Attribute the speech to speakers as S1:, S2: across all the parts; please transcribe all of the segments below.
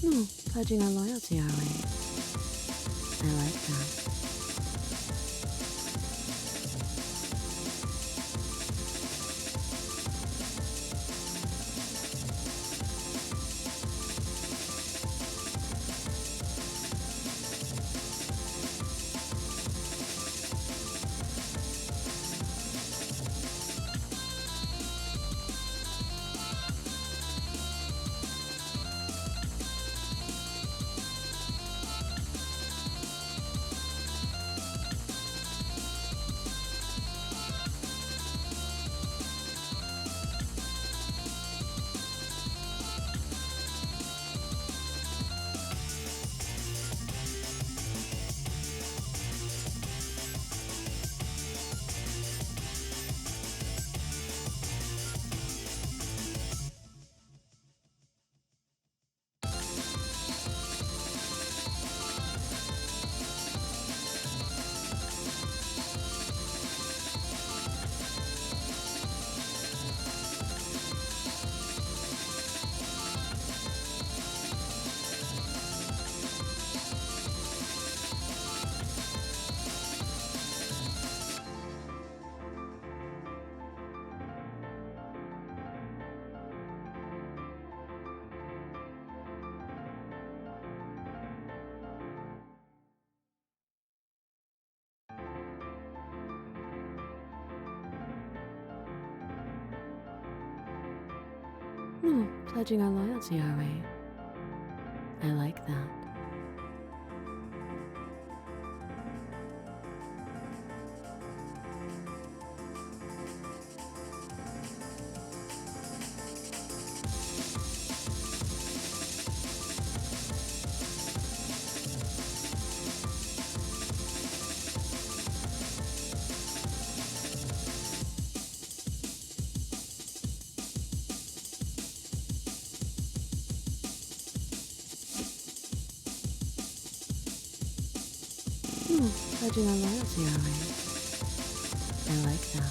S1: Pledging our loyalty, are we? I like that. Pledging our loyalty, are we? I like that. Pledging our loyalty, are we? I like that.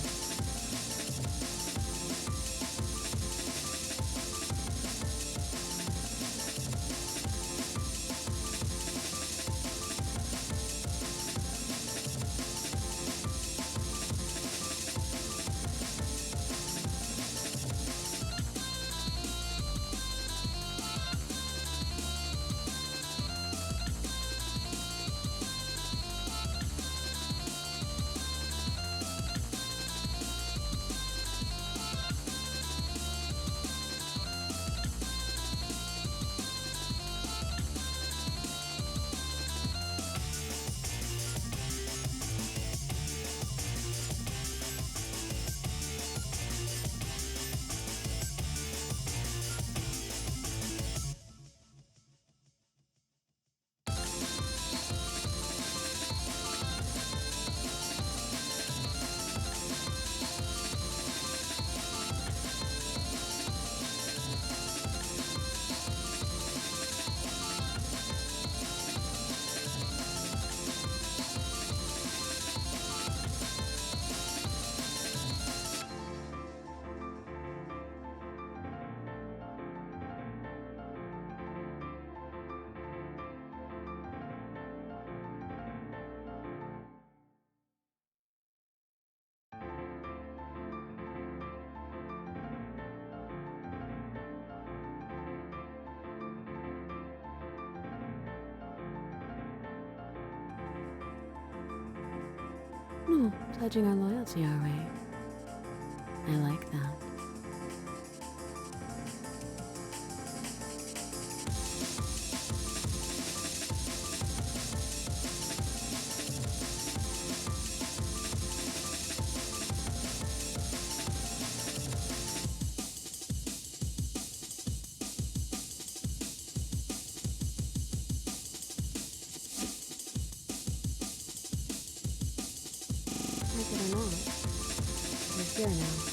S1: Pledging our loyalty, are we? I like that. Like it or not, you're here now.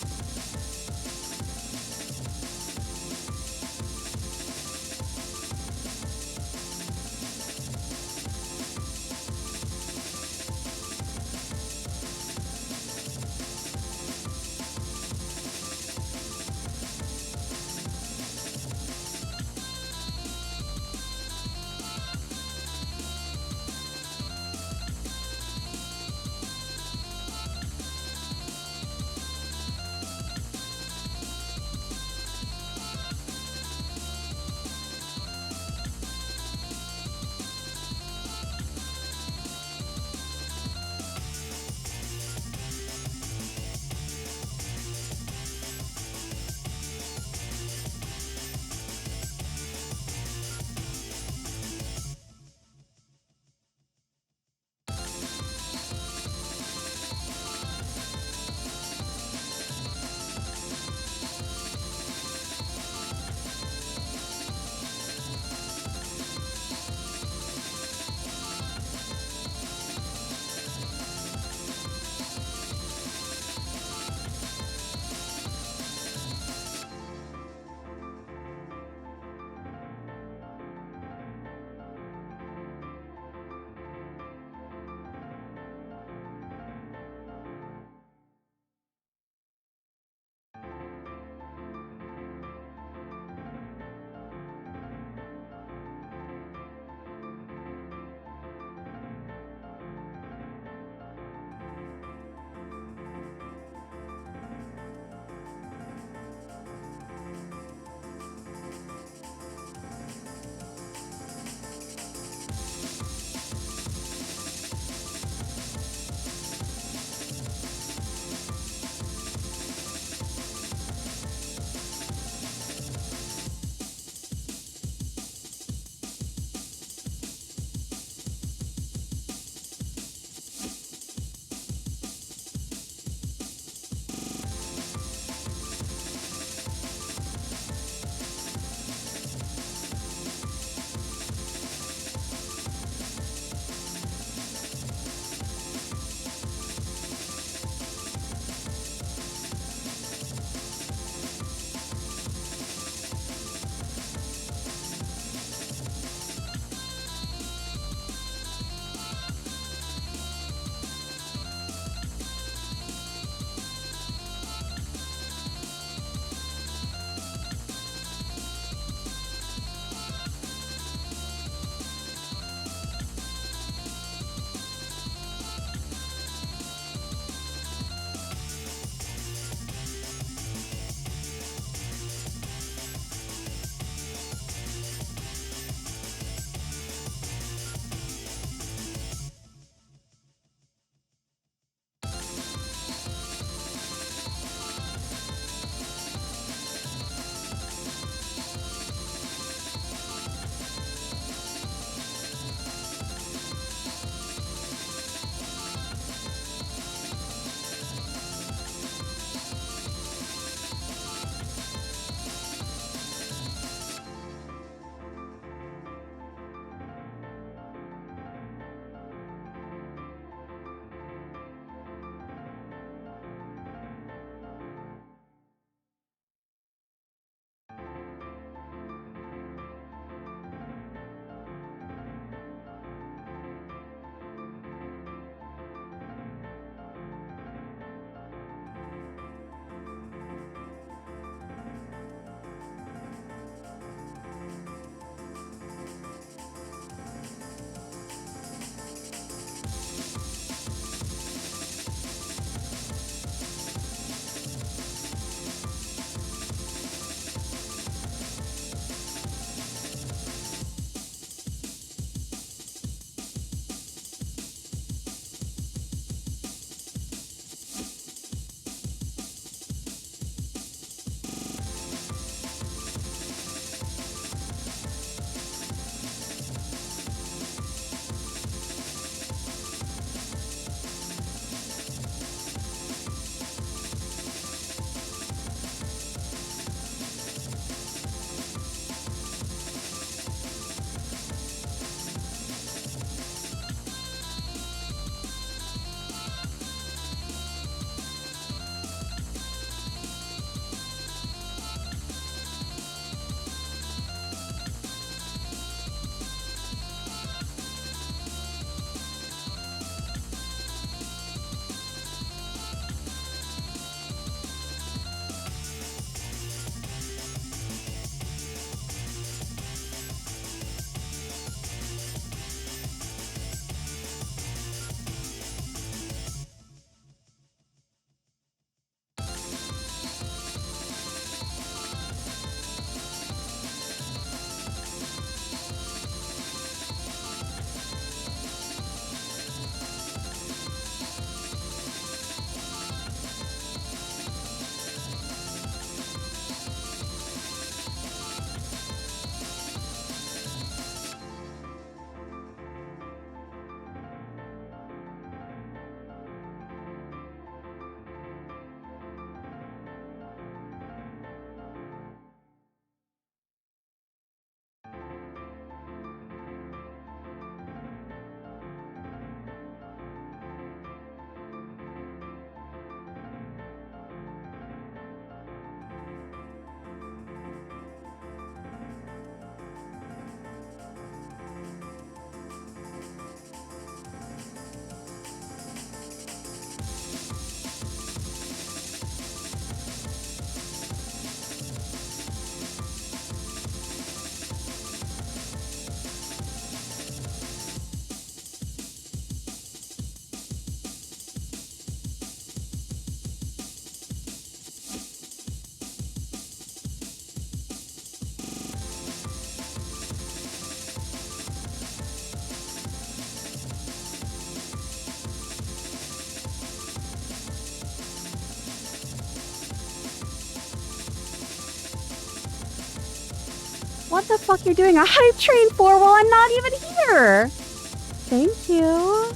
S1: What the fuck you're doing a hype train for while I'm not even here? Thank you.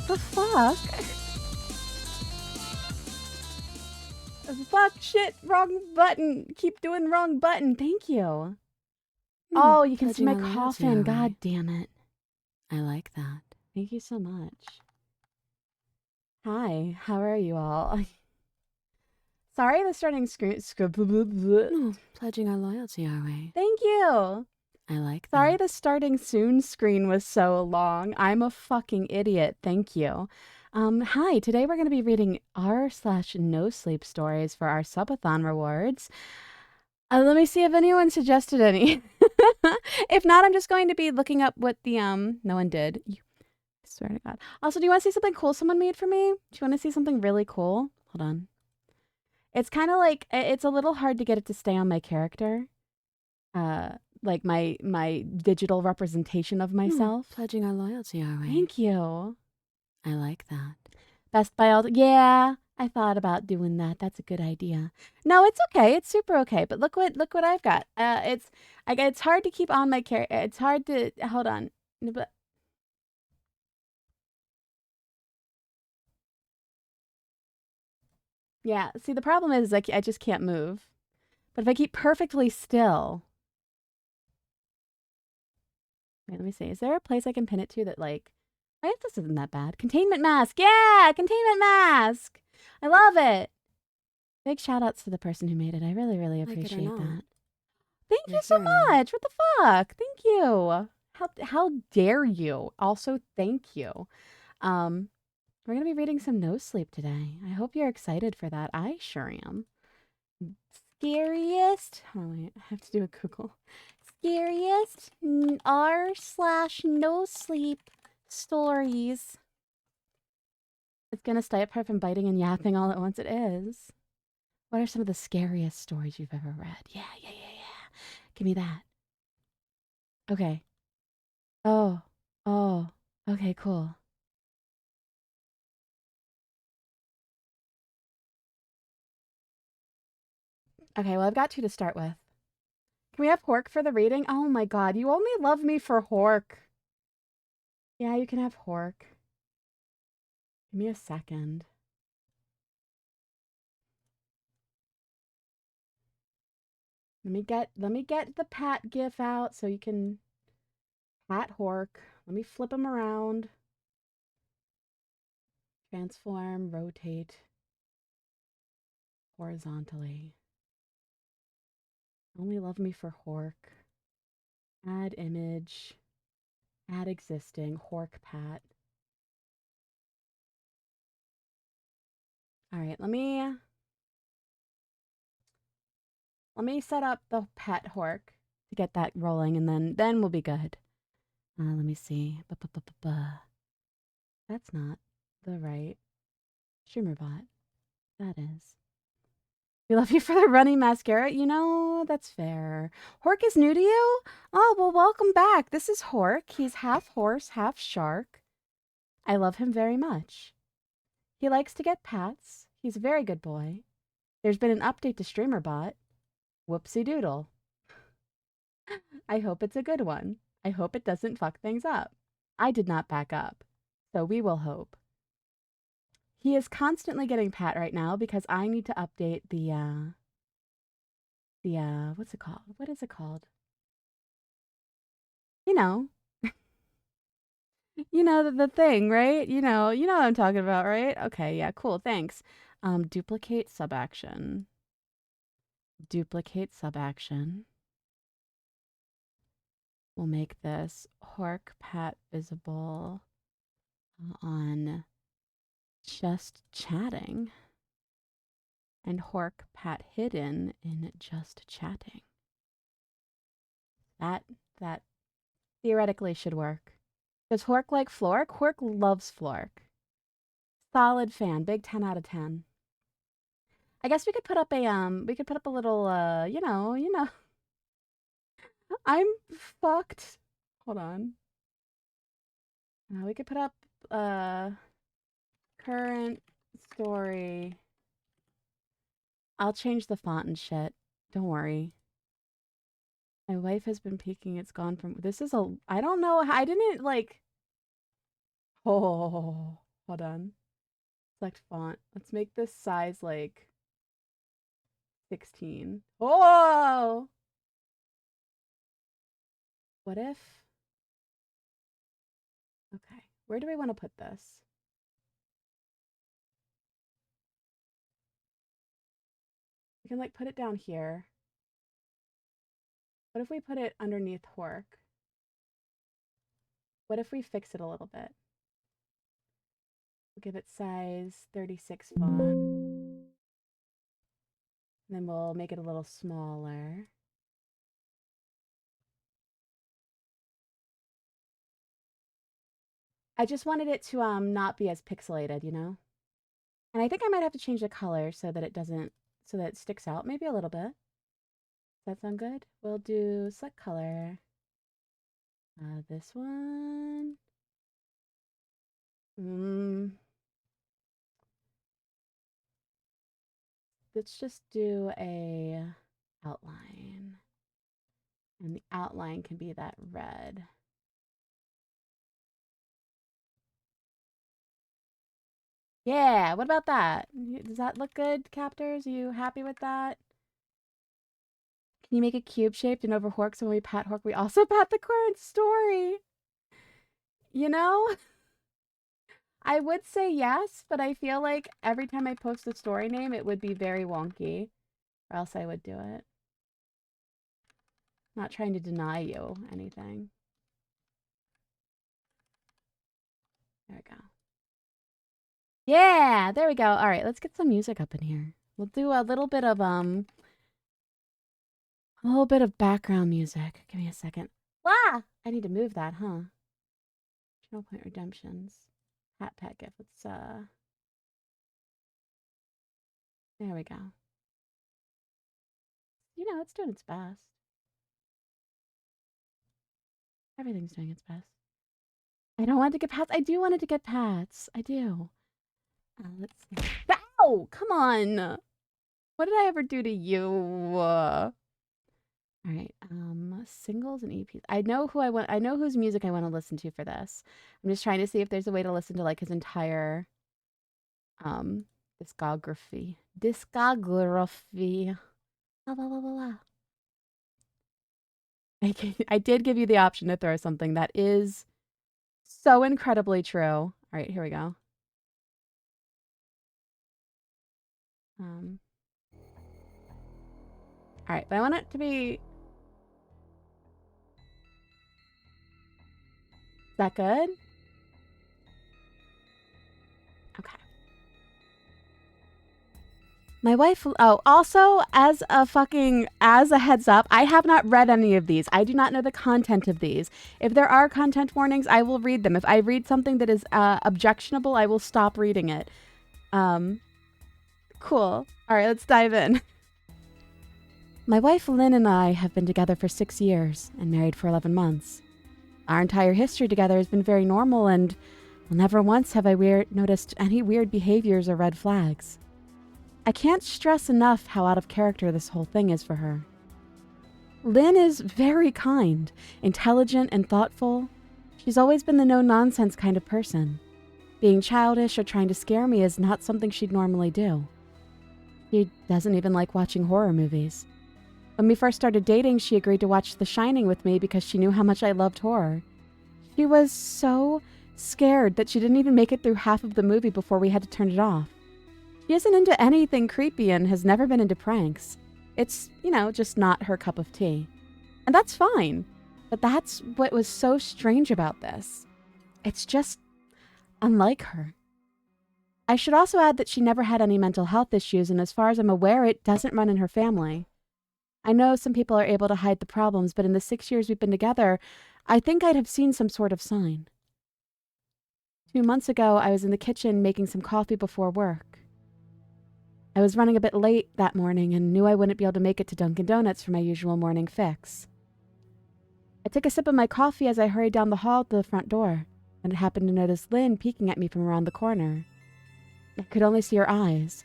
S1: The fuck? Fuck, shit, wrong button. Keep doing wrong button. Thank you. Oh, you can see my coffin. God damn it. I like that. Thank you so much. Hi, how are you all? Sorry the starting screen.
S2: No, pledging our loyalty, are we?
S1: Thank you.
S2: I like that.
S1: Sorry the starting soon screen was so long. I'm a fucking idiot. Thank you. Hi, today we're going to be reading r/no-sleep stories for our subathon rewards. Let me see if anyone suggested any. If not, I'm just going to be looking up what the, no one did. I swear to God. Also, do you want to see something cool someone made for me? Do you want to see something really cool? Hold on. It's kind of like, it's a little hard to get it to stay on my character. Like my digital representation of myself.
S2: Pledging our loyalty, are we?
S1: Thank you.
S2: I like that.
S1: Best by all. Yeah, I thought about doing that. That's a good idea. No, it's okay. It's super okay. But look what I've got. It's hard to keep on my character. It's hard to hold on. But yeah, see the problem is like I just can't move. But if I keep perfectly still. Wait, let me see. Is there a place I can pin it to that like I guess this isn't that bad. Containment mask. Yeah, containment mask. I love it. Big shout outs to the person who made it. I really, really appreciate that. Thank you so much. What the fuck? Thank you. How dare you? Also, thank you. We're gonna be reading some No Sleep today. I hope you're excited for that. I sure am. Scariest. Oh wait, I have to do a Google. Scariest r/no sleep stories. It's gonna stop her from biting and yapping all at once. It is. What are some of the scariest stories you've ever read? Yeah. Give me that. Okay. Oh. Okay, cool. Okay, well, I've got two to start with. Can we have Hork for the reading? Oh my god, you only love me for Hork. Yeah, you can have Hork. Give me a second. Let me get the pat gif out so you can pat Hork. Let me flip him around. Transform, rotate horizontally. Only love me for Hork. Add image. Add existing. Hork pat. All right, let me set up the pet Hork to get that rolling, and then we'll be good. Let me see. That's not the right streamer bot. That is. We love you for the runny mascara. You know, that's fair. Hork is new to you? Oh, well, welcome back. This is Hork. He's half horse, half shark. I love him very much. He likes to get pats. He's a very good boy. There's been an update to StreamerBot. Whoopsie doodle. I hope it's a good one. I hope it doesn't fuck things up. I did not back up, so we will hope. He is constantly getting pat right now because I need to update the what's it called? What is it called? You know. You know the thing, right? You know what I'm talking about, right? Okay, yeah, cool, thanks. Duplicate subaction. Duplicate subaction. We'll make this Hork pat visible on just chatting and Hork pat hidden in just chatting. That theoretically should work. Does Hork like Flork? Hork loves Flork. Solid fan. Big 10 out of 10. I guess we could put up a little you know. I'm fucked. Hold on. We could put up current story. I'll change the font and shit. Don't worry. My wife has been peeking. It's gone from. This is a. I don't know. I didn't like. Oh, hold on. Select font. Let's make this size like 16. Oh! What if? Okay. Where do we want to put this? We can like put it down here. What if we put it underneath Hork? What if we fix it a little bit? We'll give it size 36 font. And then we'll make it a little smaller. I just wanted it to not be as pixelated, you know? And I think I might have to change the color so that it doesn't, so that it sticks out maybe a little bit. Does that sound good? We'll do select color. This one. Let's just do a outline. And the outline can be that red. Yeah, what about that? Does that look good, captors? Are you happy with that? Can you make it cube shaped and over Hork so when we pat Hork, we also pat the current story? You know? I would say yes, but I feel like every time I post a story name, it would be very wonky, or else I would do it. Not trying to deny you anything. There we go. Yeah, there we go. All right, let's get some music up in here. We'll do a little bit of background music. Give me a second. Ah! I need to move that, huh? No Point Redemptions. Hat Pet gift. Let's there we go. You know, it's doing its best. Everything's doing its best. I don't want to get pats. I do want it to get pats. I do. Let's see. Ow! Come on. What did I ever do to you? All right. Singles and EPs. I know who I want. I know whose music I want to listen to for this. I'm just trying to see if there's a way to listen to like his entire discography. Discography. Blah, blah, blah, blah, blah. I did give you the option to throw something that is so incredibly true. All right, here we go. All right, but I want it to be. Is that good? Okay. My wife, oh, also as a heads up, I have not read any of these. I do not know the content of these. If there are content warnings, I will read them. If I read something that is objectionable, I will stop reading it. Cool. All right, let's dive in. My wife Lynn and I have been together for 6 years and married for 11 months. Our entire history together has been very normal, and never once have I noticed any weird behaviors or red flags. I can't stress enough how out of character this whole thing is for her. Lynn is very kind, intelligent, and thoughtful. She's always been the no-nonsense kind of person. Being childish or trying to scare me is not something she'd normally do. She doesn't even like watching horror movies. When we first started dating, she agreed to watch The Shining with me because she knew how much I loved horror. She was so scared that she didn't even make it through half of the movie before we had to turn it off. She isn't into anything creepy and has never been into pranks. It's, just not her cup of tea. And that's fine. But that's what was so strange about this. It's just unlike her. I should also add that she never had any mental health issues, and as far as I'm aware, it doesn't run in her family. I know some people are able to hide the problems, but in the 6 years we've been together, I think I'd have seen some sort of sign. 2 months ago, I was in the kitchen making some coffee before work. I was running a bit late that morning and knew I wouldn't be able to make it to Dunkin' Donuts for my usual morning fix. I took a sip of my coffee as I hurried down the hall to the front door, and happened to notice Lynn peeking at me from around the corner. I could only see her eyes,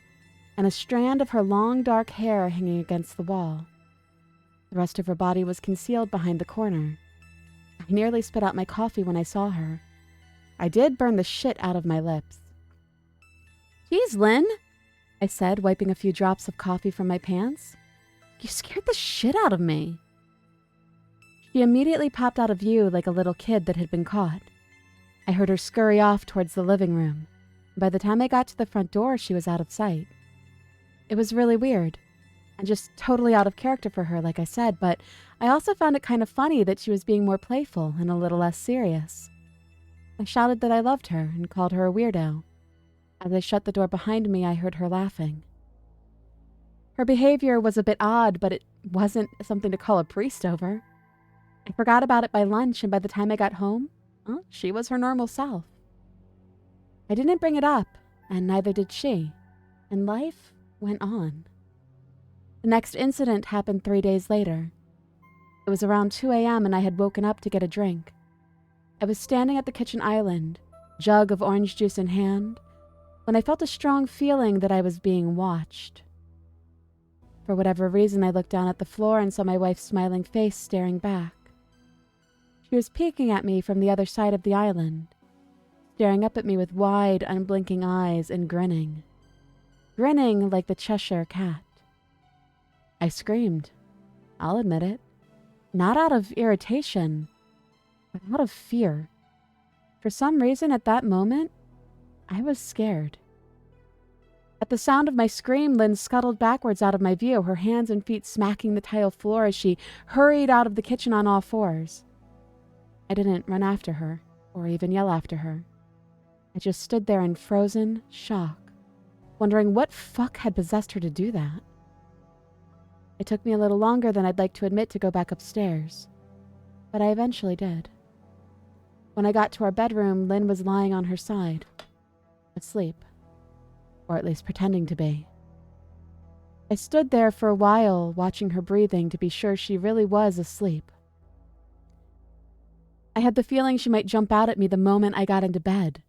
S1: and a strand of her long dark hair hanging against the wall. The rest of her body was concealed behind the corner. I nearly spit out my coffee when I saw her. I did burn the shit out of my lips. "Geez, Lynn," I said, wiping a few drops of coffee from my pants. "You scared the shit out of me." She immediately popped out of view like a little kid that had been caught. I heard her scurry off towards the living room. By the time I got to the front door, she was out of sight. It was really weird, and just totally out of character for her, like I said, but I also found it kind of funny that she was being more playful and a little less serious. I shouted that I loved her and called her a weirdo. As I shut the door behind me, I heard her laughing. Her behavior was a bit odd, but it wasn't something to call a priest over. I forgot about it by lunch, and by the time I got home, well, she was her normal self. I didn't bring it up, and neither did she, and life went on. The next incident happened 3 days later. It was around 2 a.m. and I had woken up to get a drink. I was standing at the kitchen island, jug of orange juice in hand, when I felt a strong feeling that I was being watched. For whatever reason, I looked down at the floor and saw my wife's smiling face staring back. She was peeking at me from the other side of the island, staring up at me with wide, unblinking eyes and grinning. Grinning like the Cheshire Cat. I screamed. I'll admit it. Not out of irritation, but out of fear. For some reason, at that moment, I was scared. At the sound of my scream, Lynn scuttled backwards out of my view, her hands and feet smacking the tile floor as she hurried out of the kitchen on all fours. I didn't run after her, or even yell after her. I just stood there in frozen shock, wondering what fuck had possessed her to do that. It took me a little longer than I'd like to admit to go back upstairs, but I eventually did. When I got to our bedroom, Lynn was lying on her side, asleep, or at least pretending to be. I stood there for a while, watching her breathing to be sure she really was asleep. I had the feeling she might jump out at me the moment I got into bed,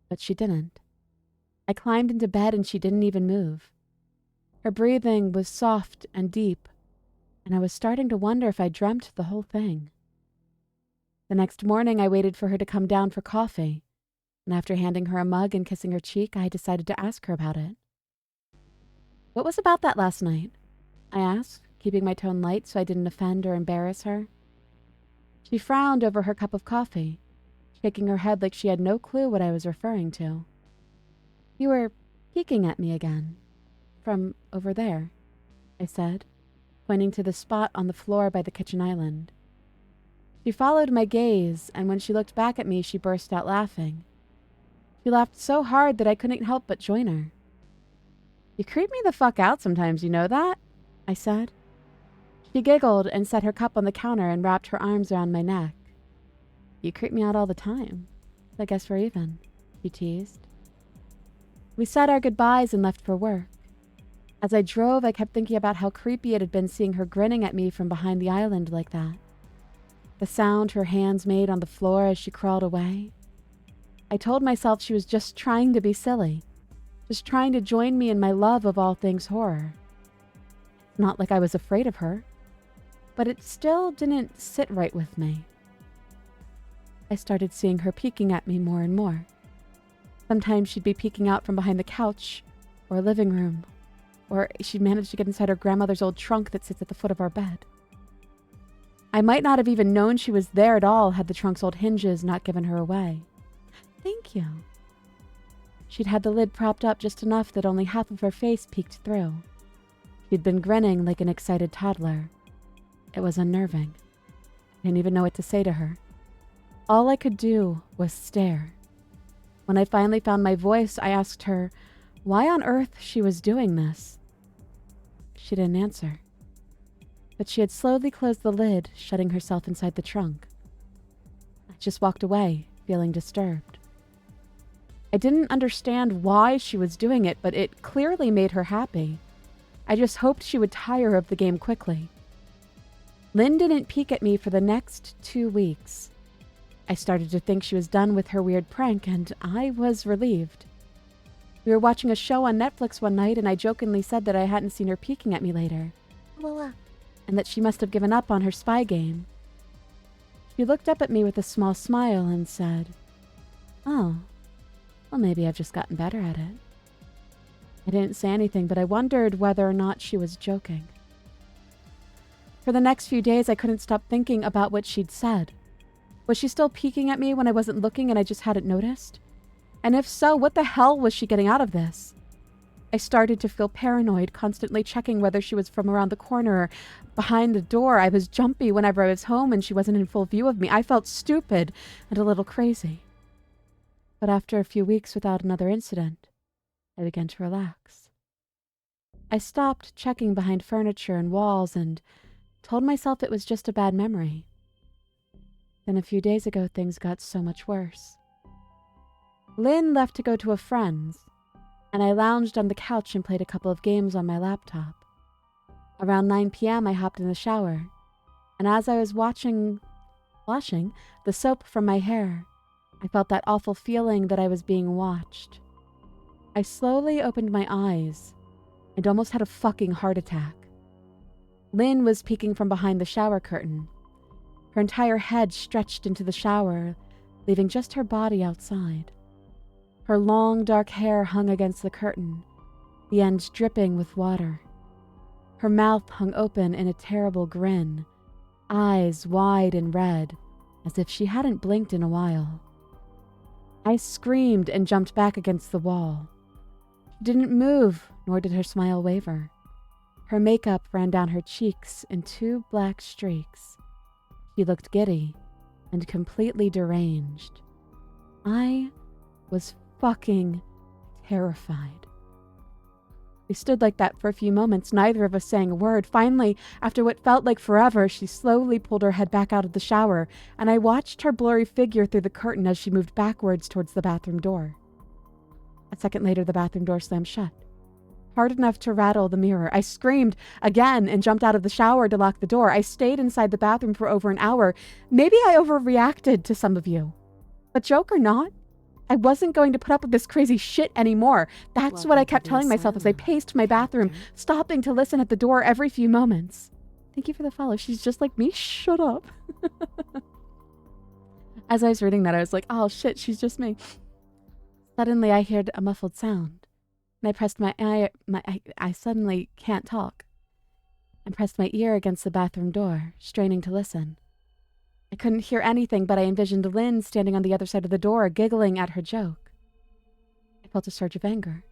S1: but she didn't. I climbed into bed and she didn't even move. Her breathing was soft and deep, and I was starting to wonder if I dreamt the whole thing. The next morning, I waited for her to come down for coffee, and after handing her a mug and kissing her cheek, I decided to ask her about it. "What was about that last night?" I asked, keeping my tone light so I didn't offend or embarrass her. She frowned over her cup of coffee, shaking her head like she had no clue what I was referring to. "You were peeking at me again. From over there," I said, pointing to the spot on the floor by the kitchen island. She followed my gaze, and when she looked back at me, she burst out laughing. She laughed so hard that I couldn't help but join her. "You creep me the fuck out sometimes, you know that?" I said. She giggled and set her cup on the counter and wrapped her arms around my neck. "You creep me out all the time. I guess we're even," she teased. We said our goodbyes and left for work. As I drove, I kept thinking about how creepy it had been seeing her grinning at me from behind the island like that. The sound her hands made on the floor as she crawled away. I told myself she was just trying to be silly, just trying to join me in my love of all things horror. It's not like I was afraid of her, but it still didn't sit right with me. I started seeing her peeking at me more and more. Sometimes she'd be peeking out from behind the couch or living room, or she'd managed to get inside her grandmother's old trunk that sits at the foot of our bed. I might not have even known she was there at all had the trunk's old hinges not given her away. "Thank you." She'd had the lid propped up just enough that only half of her face peeked through. She'd been grinning like an excited toddler. It was unnerving. I didn't even know what to say to her. All I could do was stare. When I finally found my voice, I asked her why on earth she was doing this. She didn't answer, but she had slowly closed the lid, shutting herself inside the trunk. I just walked away, feeling disturbed. I didn't understand why she was doing it, but it clearly made her happy. I just hoped she would tire of the game quickly. Lynn didn't peek at me for the next 2 weeks. I started to think she was done with her weird prank, and I was relieved. We were watching a show on Netflix one night, and I jokingly said that I hadn't seen her peeking at me later. and that she must have given up on her spy game. She looked up at me with a small smile and said, "Oh, well, maybe I've just gotten better at it." I didn't say anything, but I wondered whether or not she was joking. For the next few days, I couldn't stop thinking about what she'd said. Was she still peeking at me when I wasn't looking and I just hadn't noticed? And if so, what the hell was she getting out of this? I started to feel paranoid, constantly checking whether she was from around the corner or behind the door. I was jumpy whenever I was home and she wasn't in full view of me. I felt stupid and a little crazy. But after a few weeks without another incident, I began to relax. I stopped checking behind furniture and walls and told myself it was just a bad memory. Then a few days ago, things got so much worse. Lynn left to go to a friend's, and I lounged on the couch and played a couple of games on my laptop. Around 9 p.m., I hopped in the shower, and as I was washing the soap from my hair, I felt that awful feeling that I was being watched. I slowly opened my eyes and almost had a fucking heart attack. Lynn was peeking from behind the shower curtain. Her entire head stretched into the shower, leaving just her body outside. Her long, dark hair hung against the curtain, the ends dripping with water. Her mouth hung open in a terrible grin, eyes wide and red, as if she hadn't blinked in a while. I screamed and jumped back against the wall. She didn't move, nor did her smile waver. Her makeup ran down her cheeks in 2 black streaks. She looked giddy and completely deranged. I was fucking terrified. We stood like that for a few moments, neither of us saying a word. Finally, after what felt like forever, she slowly pulled her head back out of the shower, and I watched her blurry figure through the curtain as she moved backwards towards the bathroom door. A second later, the bathroom door slammed shut, hard enough to rattle the mirror. I screamed again and jumped out of the shower to lock the door. I stayed inside the bathroom for over an hour. Maybe I overreacted to some of you, but joke or not, I wasn't going to put up with this crazy shit anymore. That's what I kept telling myself as I paced my bathroom, stopping to listen at the door every few moments. Thank you for the follow. She's just like me. Shut up. As I was reading that, I was like, oh shit, she's just me. Suddenly, I heard a muffled sound, and I pressed I suddenly can't talk, and pressed my ear against the bathroom door, straining to listen. I couldn't hear anything, but I envisioned Lynn standing on the other side of the door, giggling at her joke. I felt a surge of anger.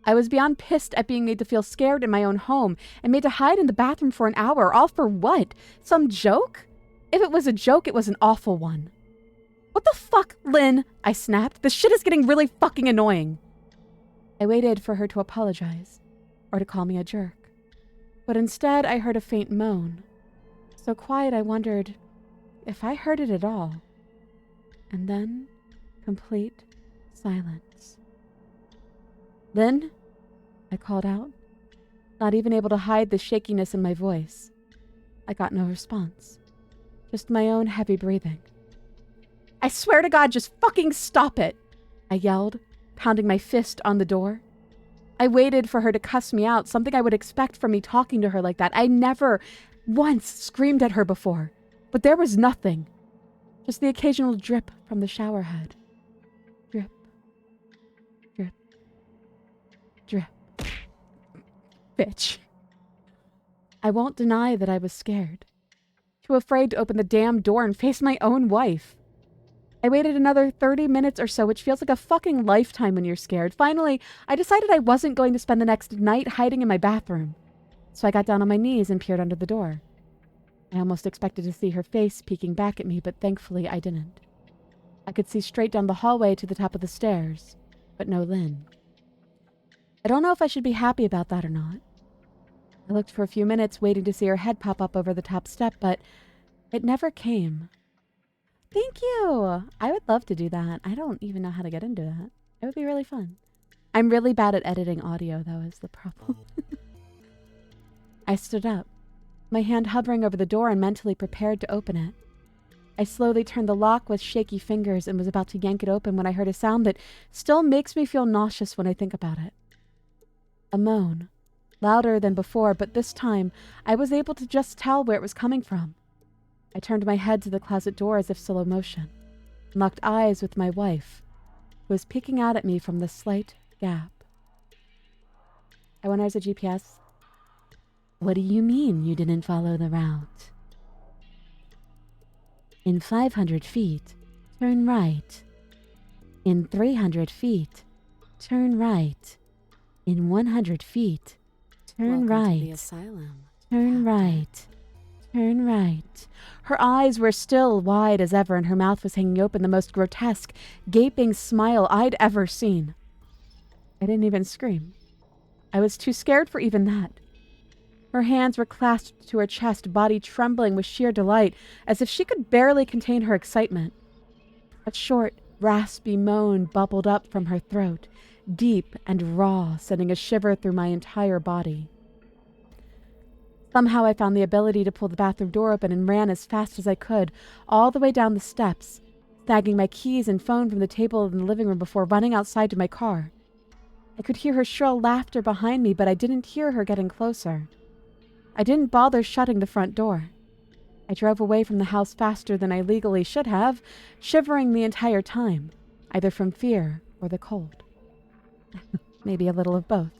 S1: I was beyond pissed at being made to feel scared in my own home and made to hide in the bathroom for an hour, all for what? Some joke? If it was a joke, it was an awful one. What the fuck, Lynn? I snapped. This shit is getting really fucking annoying. I waited for her to apologize, or to call me a jerk. But instead, I heard a faint moan. So quiet, I wondered if I heard it at all. And then, complete silence. Lynn? I called out, not even able to hide the shakiness in my voice. I got no response, just my own heavy breathing. I swear to God, just fucking stop it, I yelled, pounding my fist on the door. I waited for her to cuss me out, something I would expect from me talking to her like that. I never once screamed at her before. But there was nothing, just the occasional drip from the shower head. Drip, drip, drip. Bitch. I won't deny that I was scared, too afraid to open the damn door and face my own wife. I waited another 30 minutes or so, which feels like a fucking lifetime when you're scared. Finally, I decided I wasn't going to spend the next night hiding in my bathroom, so I got down on my knees and peered under the door. I almost expected to see her face peeking back at me, but thankfully I didn't. I could see straight down the hallway to the top of the stairs, but no Lynn. I don't know if I should be happy about that or not. I looked for a few minutes, waiting to see her head pop up over the top step, but it never came. Thank you! I would love to do that. I don't even know how to get into that. It would be really fun. I'm really bad at editing audio, though, is the problem. I stood up, my hand hovering over the door and mentally prepared to open it. I slowly turned the lock with shaky fingers and was about to yank it open when I heard a sound that still makes me feel nauseous when I think about it. A moan. louder than before, but this time I was able to just tell where it was coming from. I turned my head to the closet door as if slow motion, and locked eyes with my wife, who was peeking out at me from the slight gap. I wonder, as a GPS, what do you mean you didn't follow the route? In 500 feet, turn right. In 300 feet, turn right. In 100 feet, turn
S2: Welcome
S1: right.
S2: to the asylum.
S1: Turn right. Turn right. Her eyes were still wide as ever, and her mouth was hanging open, the most grotesque, gaping smile I'd ever seen. I didn't even scream. I was too scared for even that. Her hands were clasped to her chest, body trembling with sheer delight, as if she could barely contain her excitement. A short, raspy moan bubbled up from her throat, deep and raw, sending a shiver through my entire body. Somehow I found the ability to pull the bathroom door open and ran as fast as I could, all the way down the steps, snagging my keys and phone from the table in the living room before running outside to my car. I could hear her shrill laughter behind me, but I didn't hear her getting closer. I didn't bother shutting the front door. I drove away from the house faster than I legally should have, shivering the entire time, either from fear or the cold. Maybe a little of both.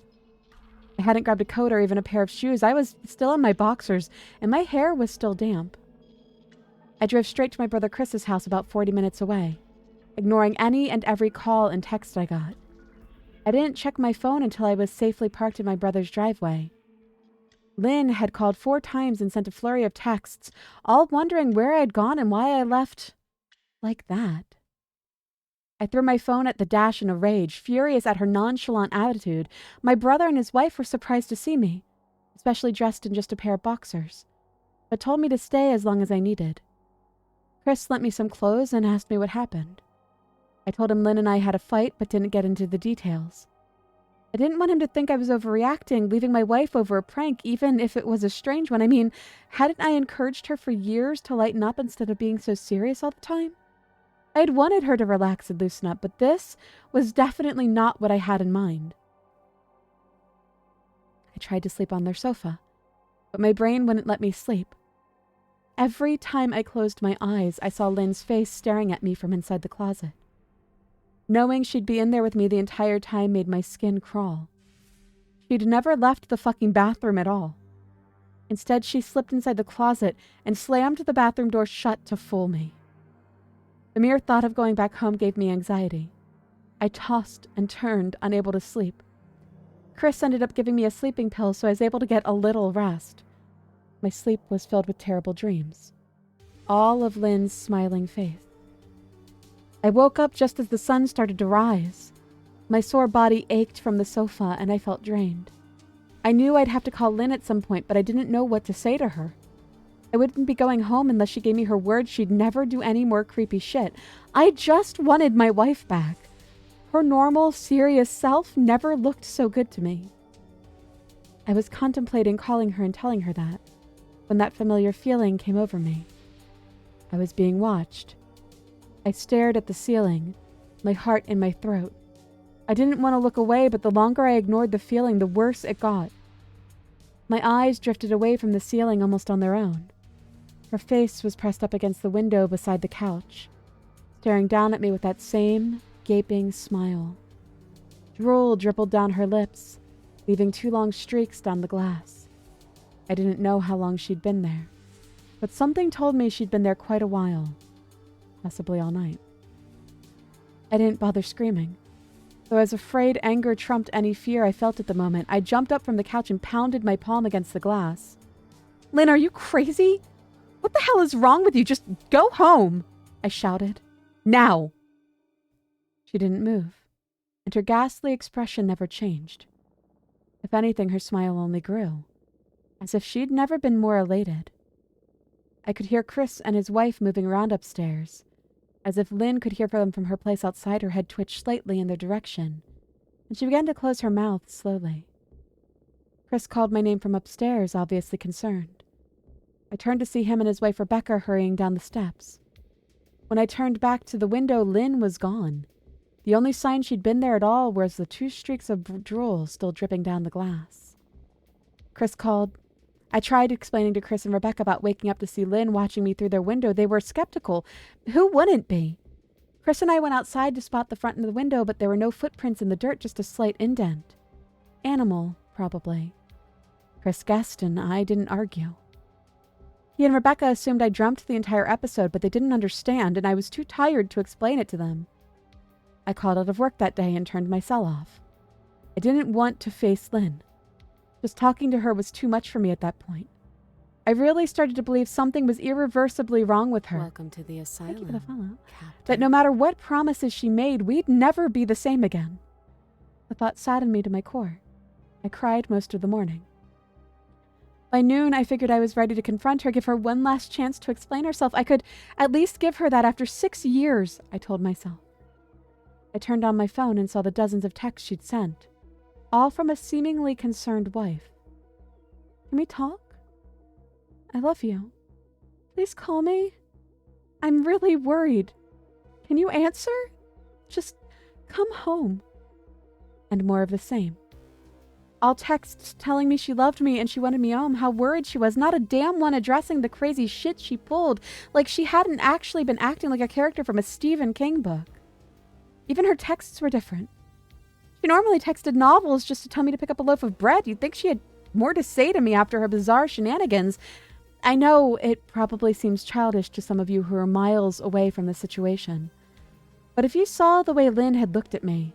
S1: I hadn't grabbed a coat or even a pair of shoes. I was still in my boxers, and my hair was still damp. I drove straight to my brother Chris's house about 40 minutes away, ignoring any and every call and text I got. I didn't check my phone until I was safely parked in my brother's driveway. Lynn had called 4 times and sent a flurry of texts, all wondering where I had gone and why I left like that. I threw my phone at the dash in a rage, furious at her nonchalant attitude. My brother and his wife were surprised to see me, especially dressed in just a pair of boxers, but told me to stay as long as I needed. Chris lent me some clothes and asked me what happened. I told him Lynn and I had a fight, but didn't get into the details. I didn't want him to think I was overreacting, leaving my wife over a prank, even if it was a strange one. I mean, hadn't I encouraged her for years to lighten up instead of being so serious all the time? I had wanted her to relax and loosen up, but this was definitely not what I had in mind. I tried to sleep on their sofa, but my brain wouldn't let me sleep. Every time I closed my eyes, I saw Lynn's face staring at me from inside the closet. Knowing she'd be in there with me the entire time made my skin crawl. She'd never left the fucking bathroom at all. Instead, she slipped inside the closet and slammed the bathroom door shut to fool me. The mere thought of going back home gave me anxiety. I tossed and turned, unable to sleep. Chris ended up giving me a sleeping pill, so I was able to get a little rest. My sleep was filled with terrible dreams. All of Lynn's smiling face. I woke up just as the sun started to rise. My sore body ached from the sofa, and I felt drained. I knew I'd have to call Lynn at some point, but I didn't know what to say to her. I wouldn't be going home unless she gave me her word she'd never do any more creepy shit. I just wanted my wife back. Her normal, serious self never looked so good to me. I was contemplating calling her and telling her that, when that familiar feeling came over me. I was being watched. I stared at the ceiling, my heart in my throat. I didn't want to look away, but the longer I ignored the feeling, the worse it got. My eyes drifted away from the ceiling almost on their own. Her face was pressed up against the window beside the couch, staring down at me with that same gaping smile. Drool dribbled down her lips, leaving 2 long streaks down the glass. I didn't know how long she'd been there, but something told me she'd been there quite a while, possibly all night. I didn't bother screaming. Though I was afraid anger trumped any fear I felt at the moment, I jumped up from the couch and pounded my palm against the glass. "Lynn, are you crazy? What the hell is wrong with you? Just go home!" I shouted. "Now!" She didn't move, and her ghastly expression never changed. If anything, her smile only grew, as if she'd never been more elated. I could hear Chris and his wife moving around upstairs, as if Lynn could hear them from her place outside. Her head twitched slightly in their direction, and she began to close her mouth slowly. Chris called my name from upstairs, obviously concerned. I turned to see him and his wife Rebecca hurrying down the steps. When I turned back to the window, Lynn was gone. The only sign she'd been there at all was the 2 streaks of drool still dripping down the glass. Chris called. I tried explaining to Chris and Rebecca about waking up to see Lynn watching me through their window. They were skeptical. Who wouldn't be? Chris and I went outside to spot the front of the window, but there were no footprints in the dirt, just a slight indent. Animal, probably. Chris guessed, and I didn't argue. He and Rebecca assumed I dreamt the entire episode, but they didn't understand, and I was too tired to explain it to them. I called out of work that day and turned my cell off. I didn't want to face Lynn. Just talking to her was too much for me at that point. I really started to believe something was irreversibly wrong with her.
S2: Welcome to the asylum.
S1: Thank you for the follow.
S2: Captain.
S1: That no matter what promises she made, we'd never be the same again. The thought saddened me to my core. I cried most of the morning. By noon, I figured I was ready to confront her, give her one last chance to explain herself. I could at least give her that after 6 years, I told myself. I turned on my phone and saw the dozens of texts she'd sent, all from a seemingly concerned wife. Can we talk? I love you. Please call me. I'm really worried. Can you answer? Just come home. And more of the same. All texts telling me she loved me and she wanted me home, how worried she was, not a damn one addressing the crazy shit she pulled, like she hadn't actually been acting like a character from a Stephen King book. Even her texts were different. She normally texted novels just to tell me to pick up a loaf of bread. You'd think she had more to say to me after her bizarre shenanigans. I know it probably seems childish to some of you who are miles away from the situation. But if you saw the way Lynn had looked at me,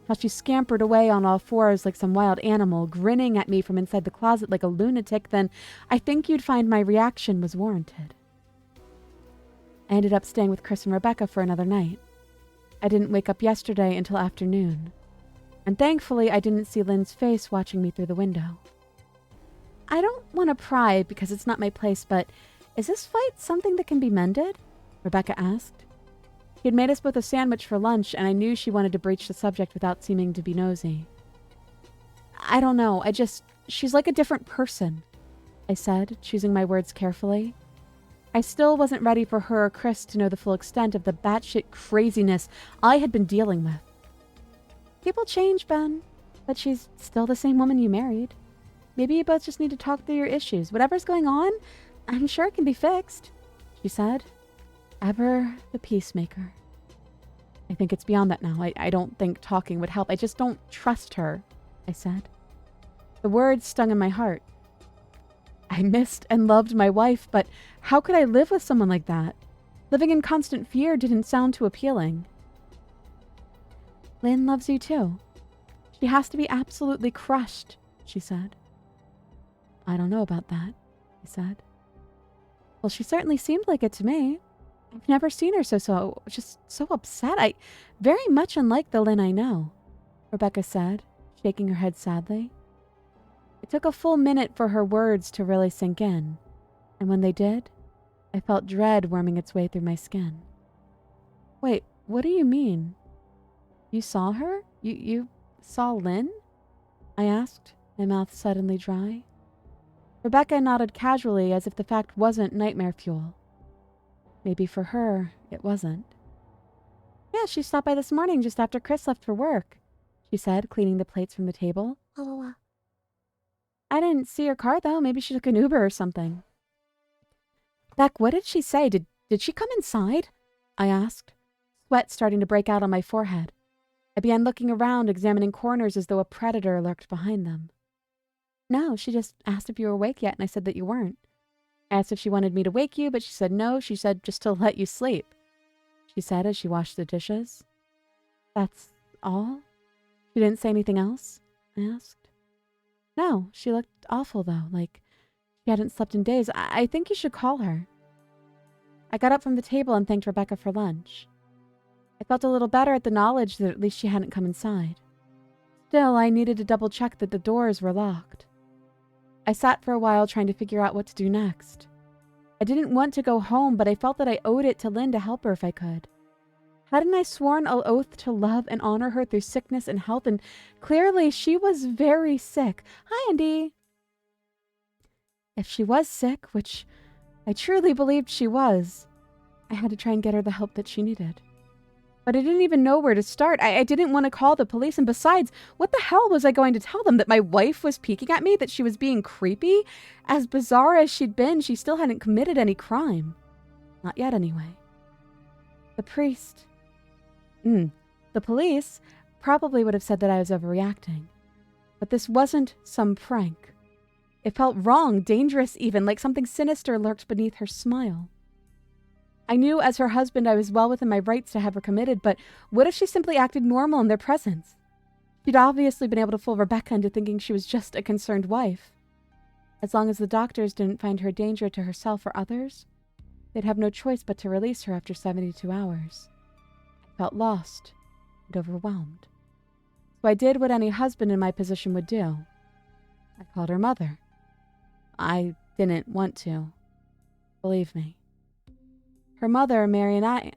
S1: how she scampered away on all fours like some wild animal, grinning at me from inside the closet like a lunatic, then I think you'd find my reaction was warranted. I ended up staying with Chris and Rebecca for another night. I didn't wake up yesterday until afternoon. And thankfully, I didn't see Lynn's face watching me through the window. I don't want to pry because it's not my place, but is this fight something that can be mended? Rebecca asked. He had made us both a sandwich for lunch, and I knew she wanted to breach the subject without seeming to be nosy. I don't know. She's like a different person, I said, choosing my words carefully. I still wasn't ready for her or Chris to know the full extent of the batshit craziness I had been dealing with. People change, Ben, but she's still the same woman you married. Maybe you both just need to talk through your issues. Whatever's going on, I'm sure it can be fixed, she said. Ever the peacemaker. I think it's beyond that now. I don't think talking would help. I just don't trust her, I said. The words stung in my heart. I missed and loved my wife, but how could I live with someone like that? Living in constant fear didn't sound too appealing. Lynn loves you too. She has to be absolutely crushed, she said. I don't know about that, I said. Well, she certainly seemed like it to me. I've never seen her just so upset. Very much unlike the Lynn I know, Rebecca said, shaking her head sadly. It took a full minute for her words to really sink in, and when they did, I felt dread worming its way through my skin. Wait, what do you mean? You saw her? You saw Lynn? I asked, my mouth suddenly dry. Rebecca nodded casually as if the fact wasn't nightmare fuel. Maybe for her, it wasn't. Yeah, she stopped by this morning just after Chris left for work, she said, cleaning the plates from the table. I didn't see her car, though. Maybe she took an Uber or something. Beck, what did she say? Did she come inside? I asked, sweat starting to break out on my forehead. I began looking around, examining corners as though a predator lurked behind them. No, she just asked if you were awake yet, and I said that you weren't. I asked if she wanted me to wake you, but she said no. She said just to let you sleep, she said as she washed the dishes. That's all? She didn't say anything else? I asked. No, she looked awful, though, like she hadn't slept in days. I think you should call her. I got up from the table and thanked Rebecca for lunch. I felt a little better at the knowledge that at least she hadn't come inside. Still, I needed to double-check that the doors were locked. I sat for a while trying to figure out what to do next. I didn't want to go home, but I felt that I owed it to Lynn to help her if I could. Hadn't I sworn an oath to love and honor her through sickness and health? And clearly she was very sick. Hi, Andy. If she was sick, which I truly believed she was, I had to try and get her the help that she needed. But I didn't even know where to start. I didn't want to call the police, and besides, what the hell was I going to tell them? That my wife was peeking at me? That she was being creepy? As bizarre as she'd been, she still hadn't committed any crime. Not yet, anyway. The priest... The police probably would have said that I was overreacting. But this wasn't some prank. It felt wrong, dangerous even, like something sinister lurked beneath her smile. I knew as her husband I was well within my rights to have her committed, but what if she simply acted normal in their presence? She'd obviously been able to fool Rebecca into thinking she was just a concerned wife. As long as the doctors didn't find her a danger to herself or others, they'd have no choice but to release her after 72 hours. I felt lost and overwhelmed. So I did what any husband in my position would do. I called her mother. I didn't want to. Believe me. Her mother, Marianne,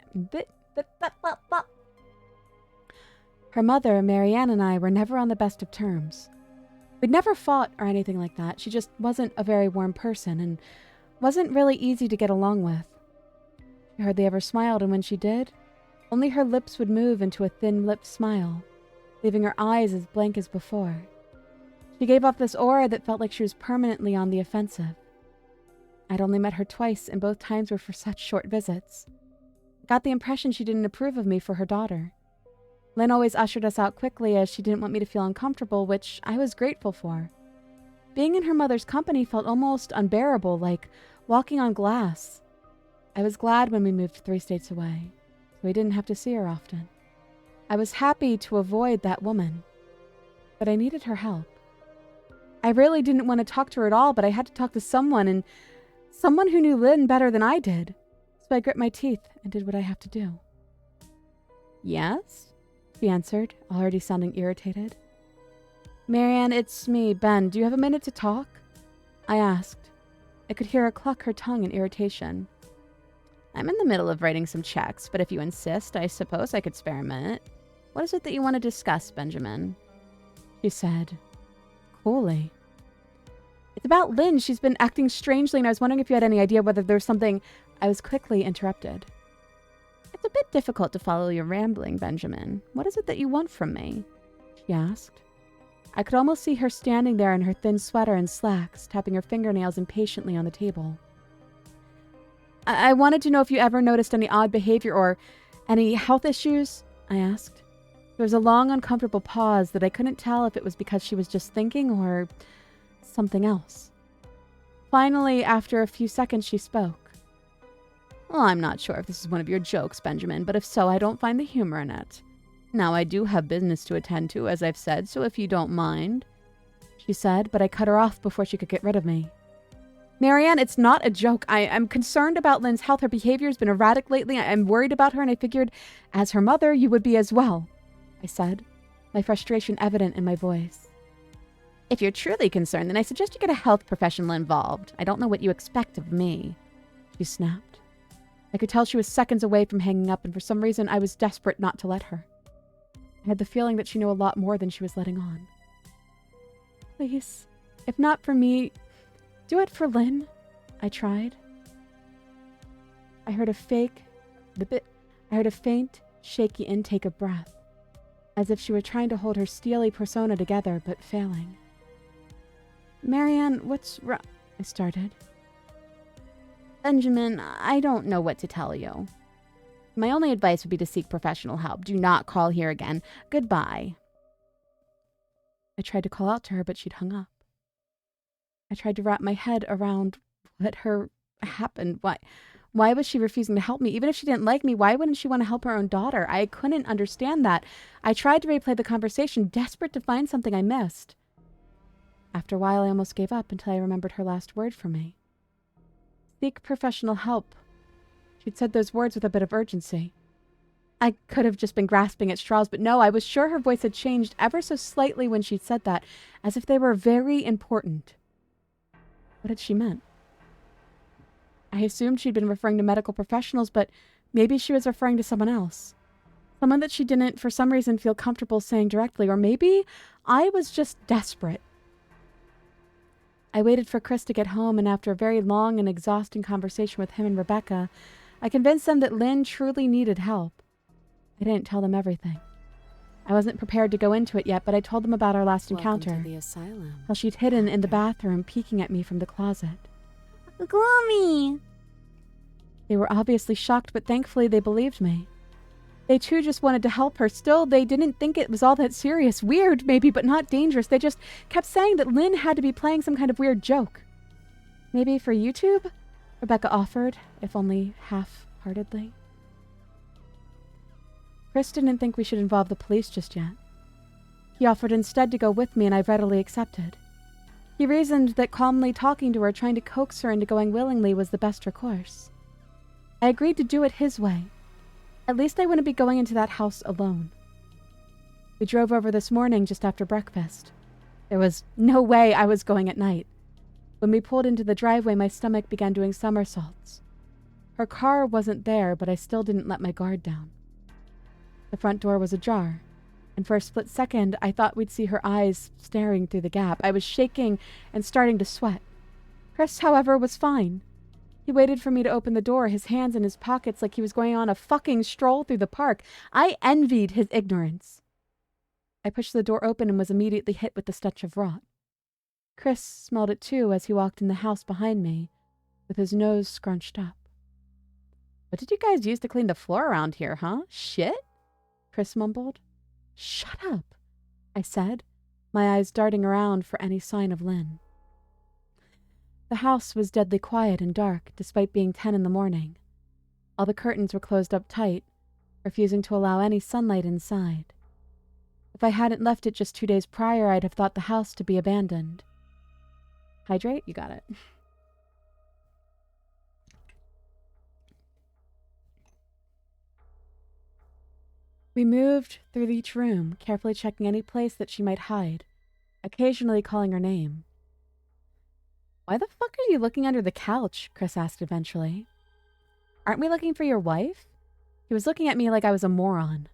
S1: and I were never on the best of terms. We'd never fought or anything like that. She just wasn't a very warm person and wasn't really easy to get along with. She hardly ever smiled, and when she did, only her lips would move into a thin-lipped smile, leaving her eyes as blank as before. She gave off this aura that felt like she was permanently on the offensive. I'd only met her twice, and both times were for such short visits. I got the impression she didn't approve of me for her daughter. Lynn always ushered us out quickly as she didn't want me to feel uncomfortable, which I was grateful for. Being in her mother's company felt almost unbearable, like walking on glass. I was glad when we moved 3 states away, so we didn't have to see her often. I was happy to avoid that woman, but I needed her help. I really didn't want to talk to her at all, but I had to talk to someone, and someone who knew Lynn better than I did. So I grit my teeth and did what I have to do. Yes? She answered, already sounding irritated. Marianne, it's me, Ben. Do you have a minute to talk? I asked. I could hear her cluck her tongue in irritation. I'm in the middle of writing some checks, but if you insist, I suppose I could spare a minute. What is it that you want to discuss, Benjamin? She said, coolly. It's about Lynn. She's been acting strangely, and I was wondering if you had any idea whether there's something... I was quickly interrupted. It's a bit difficult to follow your rambling, Benjamin. What is it that you want from me? She asked. I could almost see her standing there in her thin sweater and slacks, tapping her fingernails impatiently on the table. I wanted to know if you ever noticed any odd behavior or any health issues, I asked. There was a long, uncomfortable pause that I couldn't tell if it was because she was just thinking or something else. Finally, after a few seconds, she spoke. Well, I'm not sure if this is one of your jokes, Benjamin, but if so, I don't find the humor in it. Now, I do have business to attend to, as I've said, so if you don't mind, she said, but I cut her off before she could get rid of me. Marianne, it's not a joke. I'm concerned about Lynn's health. Her behavior's been erratic lately. I'm worried about her, and I figured, as her mother, you would be as well, I said, my frustration evident in my voice. If you're truly concerned, then I suggest you get a health professional involved. I don't know what you expect of me, she snapped. I could tell she was seconds away from hanging up, and for some reason I was desperate not to let her. I had the feeling that she knew a lot more than she was letting on. Please, if not for me, do it for Lynn, I tried. I heard a faint, shaky intake of breath, as if she were trying to hold her steely persona together, but failing. Marianne, what's wrong? I started. Benjamin, I don't know what to tell you. My only advice would be to seek professional help. Do not call here again. Goodbye. I tried to call out to her, but she'd hung up. I tried to wrap my head around what happened. Why was she refusing to help me? Even if she didn't like me, why wouldn't she want to help her own daughter? I couldn't understand that. I tried to replay the conversation, desperate to find something I missed. After a while, I almost gave up until I remembered her last word for me. Seek professional help. She'd said those words with a bit of urgency. I could have just been grasping at straws, but no, I was sure her voice had changed ever so slightly when she'd said that, as if they were very important. What had she meant? I assumed she'd been referring to medical professionals, but maybe she was referring to someone else. Someone that she didn't, for some reason, feel comfortable saying directly, or maybe I was just desperate. I waited for Chris to get home, and after a very long and exhausting conversation with him and Rebecca, I convinced them that Lynn truly needed help. I didn't tell them everything. I wasn't prepared to go into it yet, but I told them about our last encounter.
S2: Welcome to the asylum.
S1: How she'd hidden in the bathroom, peeking at me from the closet. Gloomy! They were obviously shocked, but thankfully they believed me. They too just wanted to help her. Still, they didn't think it was all that serious. Weird, maybe, but not dangerous. They just kept saying that Lynn had to be playing some kind of weird joke. Maybe for YouTube? Rebecca offered, if only half-heartedly. Chris didn't think we should involve the police just yet. He offered instead to go with me, and I readily accepted. He reasoned that calmly talking to her, trying to coax her into going willingly, was the best recourse. I agreed to do it his way. At least I wouldn't be going into that house alone. We drove over this morning just after breakfast. There was no way I was going at night. When we pulled into the driveway, my stomach began doing somersaults. Her car wasn't there, but I still didn't let my guard down. The front door was ajar, and for a split second, I thought we'd see her eyes staring through the gap. I was shaking and starting to sweat. Chris, however, was fine. He waited for me to open the door, his hands in his pockets like he was going on a fucking stroll through the park. I envied his ignorance. I pushed the door open and was immediately hit with the stench of rot. Chris smelled it too as he walked in the house behind me, with his nose scrunched up. What did you guys use to clean the floor around here, huh? Shit? Chris mumbled. Shut up, I said, my eyes darting around for any sign of Lynn. The house was deadly quiet and dark, despite being 10 in the morning. All the curtains were closed up tight, refusing to allow any sunlight inside. If I hadn't left it just 2 days prior, I'd have thought the house to be abandoned. Hydrate? You got it. We moved through each room, carefully checking any place that she might hide, occasionally calling her name. Why the fuck are you looking under the couch? Chris asked eventually. Aren't we looking for your wife? He was looking at me like I was a moron.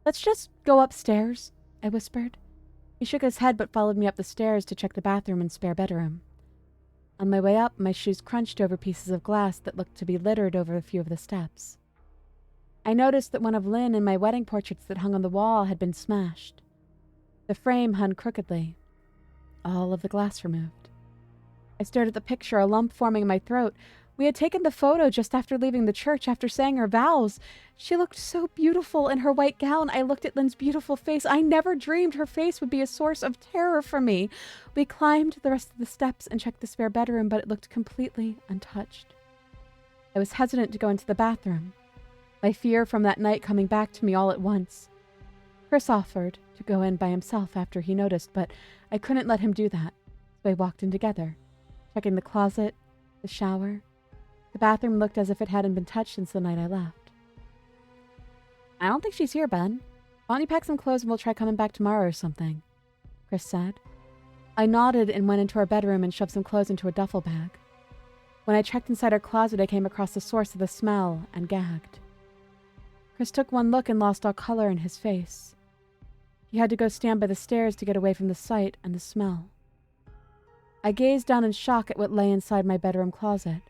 S1: Let's just go upstairs, I whispered. He shook his head but followed me up the stairs to check the bathroom and spare bedroom. On my way up, my shoes crunched over pieces of glass that looked to be littered over a few of the steps. I noticed that one of Lynn and my wedding portraits that hung on the wall had been smashed. The frame hung crookedly, all of the glass removed. I stared at the picture, a lump forming in my throat. We had taken the photo just after leaving the church, after saying our vows. She looked so beautiful in her white gown. I looked at Lynn's beautiful face. I never dreamed her face would be a source of terror for me. We climbed the rest of the steps and checked the spare bedroom, but it looked completely untouched. I was hesitant to go into the bathroom, my fear from that night coming back to me all at once. Chris offered to go in by himself after he noticed, but I couldn't let him do that, so I walked in together, checking the closet, the shower. The bathroom looked as if it hadn't been touched since the night I left. I don't think she's here, Ben. Why don't you pack some clothes and we'll try coming back tomorrow or something, Chris said. I nodded and went into our bedroom and shoved some clothes into a duffel bag. When I checked inside our closet, I came across the source of the smell and gagged. Chris took one look and lost all color in his face. He had to go stand by the stairs to get away from the sight and the smell. I gazed down in shock at what lay inside my bedroom closet.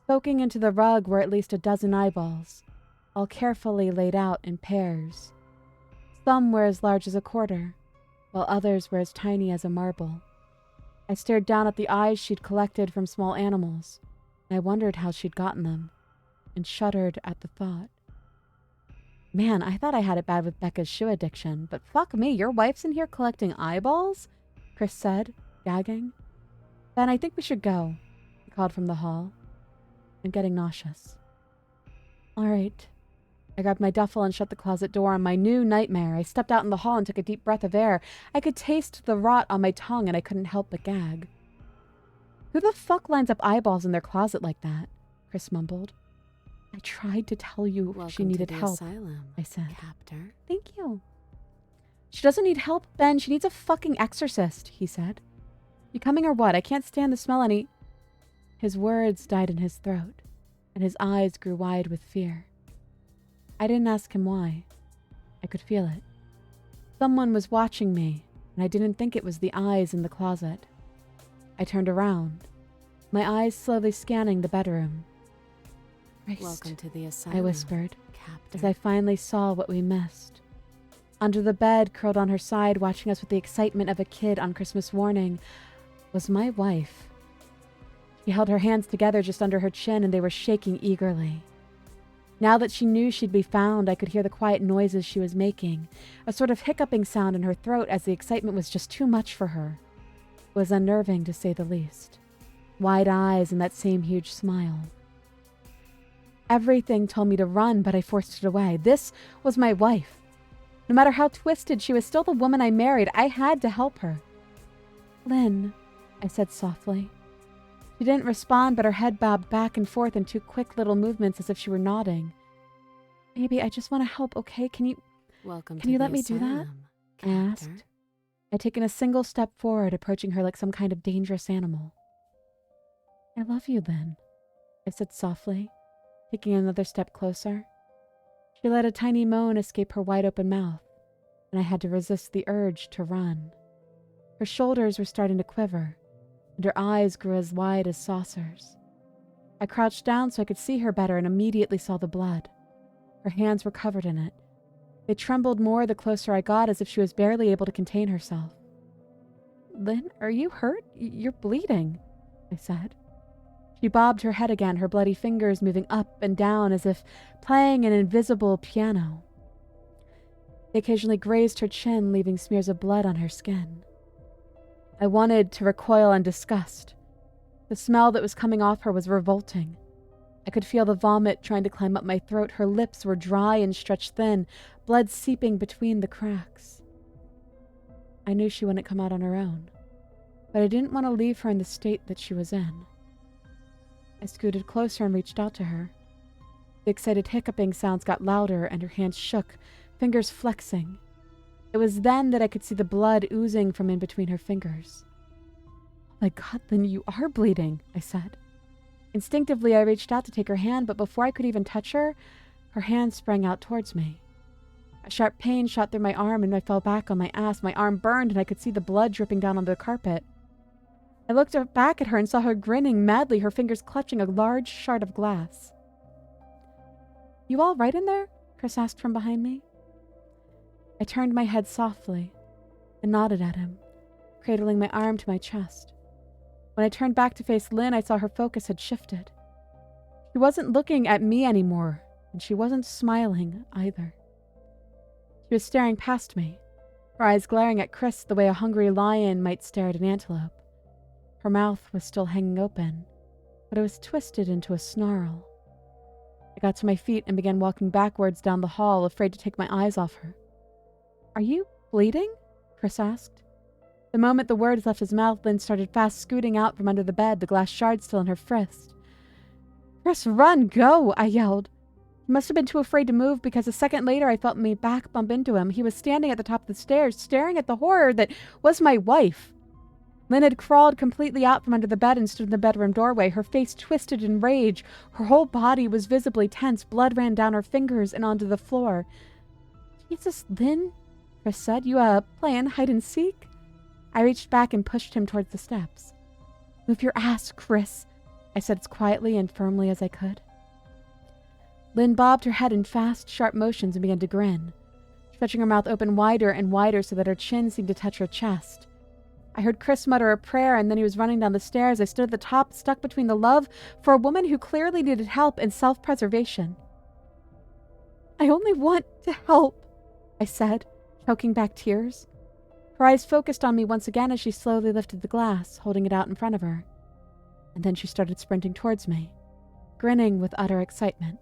S1: Poking into the rug were at least a dozen eyeballs, all carefully laid out in pairs. Some were as large as a quarter, while others were as tiny as a marble. I stared down at the eyes she'd collected from small animals, and I wondered how she'd gotten them, and shuddered at the thought. Man, I thought I had it bad with Becca's shoe addiction, but fuck me, your wife's in here collecting eyeballs? Chris said, gagging. Ben, I think we should go, he called from the hall. I'm getting nauseous. All right. I grabbed my duffel and shut the closet door on my new nightmare. I stepped out in the hall and took a deep breath of air. I could taste the rot on my tongue and I couldn't help but gag. Who the fuck lines up eyeballs in their closet like that? Chris mumbled. I tried to tell you she needed help,
S2: asylum,
S1: I said.
S2: Captor.
S1: Thank you. She doesn't need help, Ben. She needs a fucking exorcist, he said. You coming or what? I can't stand the smell any... His words died in his throat, and his eyes grew wide with fear. I didn't ask him why. I could feel it. Someone was watching me, and I didn't think it was the eyes in the closet. I turned around, my eyes slowly scanning the bedroom. Christ,
S2: Welcome to the asylum,
S1: I whispered,
S2: Captain.
S1: as I finally saw what we missed. Under the bed, curled on her side, watching us with the excitement of a kid on Christmas morning, was my wife. She held her hands together just under her chin, and they were shaking eagerly. Now that she knew she'd be found, I could hear the quiet noises she was making, a sort of hiccuping sound in her throat as the excitement was just too much for her. It was unnerving, to say the least. Wide eyes and that same huge smile. Everything told me to run, but I forced it away. This was my wife. No matter how twisted, she was still the woman I married. I had to help her. Lynn, I said softly. She didn't respond, but her head bobbed back and forth in two quick little movements as if she were nodding. Baby, I just want to help, okay? Can you let me do that? I asked. I'd taken a single step forward, approaching her like some kind of dangerous animal. I love you, Lynn, I said softly, taking another step closer. She let a tiny moan escape her wide-open mouth, and I had to resist the urge to run. Her shoulders were starting to quiver, and her eyes grew as wide as saucers. I crouched down so I could see her better and immediately saw the blood. Her hands were covered in it. They trembled more the closer I got, as if she was barely able to contain herself. Lynn, are you hurt? You're bleeding, I said. She bobbed her head again, her bloody fingers moving up and down as if playing an invisible piano. They occasionally grazed her chin, leaving smears of blood on her skin. I wanted to recoil in disgust. The smell that was coming off her was revolting. I could feel the vomit trying to climb up my throat. Her lips were dry and stretched thin, blood seeping between the cracks. I knew she wouldn't come out on her own, but I didn't want to leave her in the state that she was in. I scooted closer and reached out to her. The excited hiccuping sounds got louder and her hands shook, fingers flexing. It was then that I could see the blood oozing from in between her fingers. Oh my God, Lynn, you are bleeding, I said. Instinctively, I reached out to take her hand, but before I could even touch her, her hand sprang out towards me. A sharp pain shot through my arm and I fell back on my ass. My arm burned and I could see the blood dripping down onto the carpet. I looked back at her and saw her grinning madly, her fingers clutching a large shard of glass. You all right in there? Chris asked from behind me. I turned my head softly and nodded at him, cradling my arm to my chest. When I turned back to face Lynn, I saw her focus had shifted. She wasn't looking at me anymore, and she wasn't smiling either. She was staring past me, her eyes glaring at Chris the way a hungry lion might stare at an antelope. Her mouth was still hanging open, but it was twisted into a snarl. I got to my feet and began walking backwards down the hall, afraid to take my eyes off her. Are you bleeding? Chris asked. The moment the words left his mouth, Lynn started fast scooting out from under the bed, the glass shard still in her fist. Chris, run, go, I yelled. He must have been too afraid to move because a second later I felt my back bump into him. He was standing at the top of the stairs, staring at the horror that was my wife. Lynn had crawled completely out from under the bed and stood in the bedroom doorway, her face twisted in rage. Her whole body was visibly tense. Blood ran down her fingers and onto the floor. Jesus, Lynn, Chris said, you, playing hide and seek? I reached back and pushed him towards the steps. Move your ass, Chris, I said as quietly and firmly as I could. Lynn bobbed her head in fast, sharp motions and began to grin, stretching her mouth open wider and wider so that her chin seemed to touch her chest. I heard Chris mutter a prayer, and then he was running down the stairs. I stood at the top, stuck between the love for a woman who clearly needed help and self-preservation. I only want to help, I said, choking back tears. Her eyes focused on me once again as she slowly lifted the glass, holding it out in front of her. And then she started sprinting towards me, grinning with utter excitement.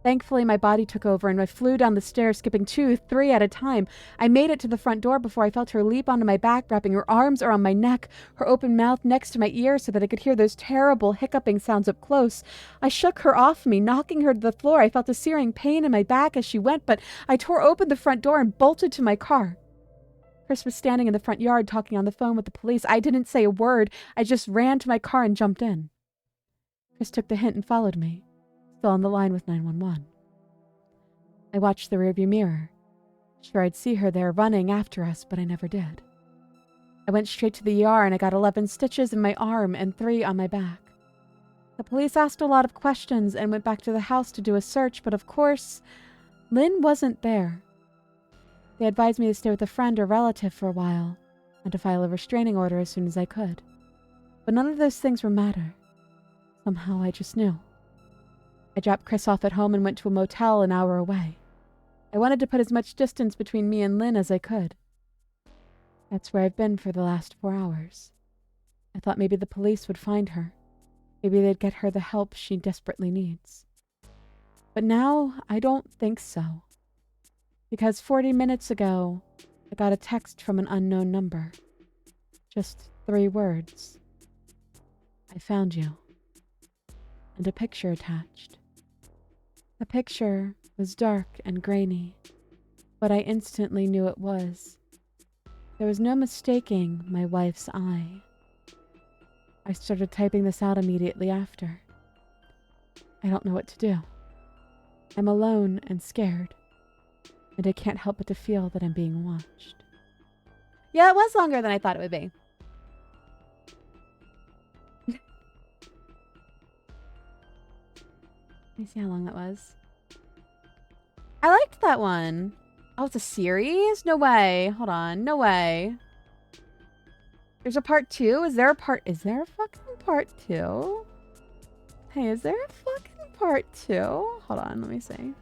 S1: Thankfully, my body took over and I flew down the stairs, skipping 2, 3 at a time. I made it to the front door before I felt her leap onto my back, wrapping her arms around my neck, her open mouth next to my ear so that I could hear those terrible hiccuping sounds up close. I shook her off me, knocking her to the floor. I felt a searing pain in my back as she went, but I tore open the front door and bolted to my car. Chris was standing in the front yard talking on the phone with the police. I didn't say a word. I just ran to my car and jumped in. Chris took the hint and followed me, still on the line with 911. I watched the rearview mirror. Sure, I'd see her there running after us, but I never did. I went straight to the ER and I got 11 stitches in my arm and 3 on my back. The police asked a lot of questions and went back to the house to do a search, but of course, Lynn wasn't there. They advised me to stay with a friend or relative for a while and to file a restraining order as soon as I could. But none of those things were matter. Somehow I just knew. I dropped Chris off at home and went to a motel an hour away. I wanted to put as much distance between me and Lynn as I could. That's where I've been for the last 4 hours. I thought maybe the police would find her. Maybe they'd get her the help she desperately needs. But now, I don't think so. Because 40 minutes ago, I got a text from an unknown number. Just 3 words. I found you. And a picture attached. The picture was dark and grainy, but I instantly knew it was. There was no mistaking my wife's eye. I started typing this out immediately after. I don't know what to do. I'm alone and scared, and I can't help but to feel that I'm being watched. Yeah, it was longer than I thought it would be. Let me see how long that was. I liked that one. Oh, it's a series? No way. Hold on. No way. There's a part 2? Is there a fucking part 2? Hey, is there a fucking part 2? Hold on, let me see.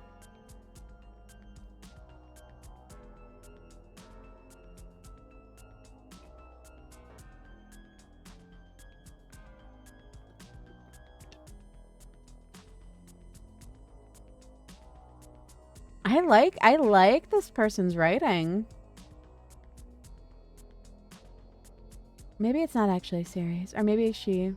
S1: I like this person's writing. Maybe it's not actually a series, or maybe she...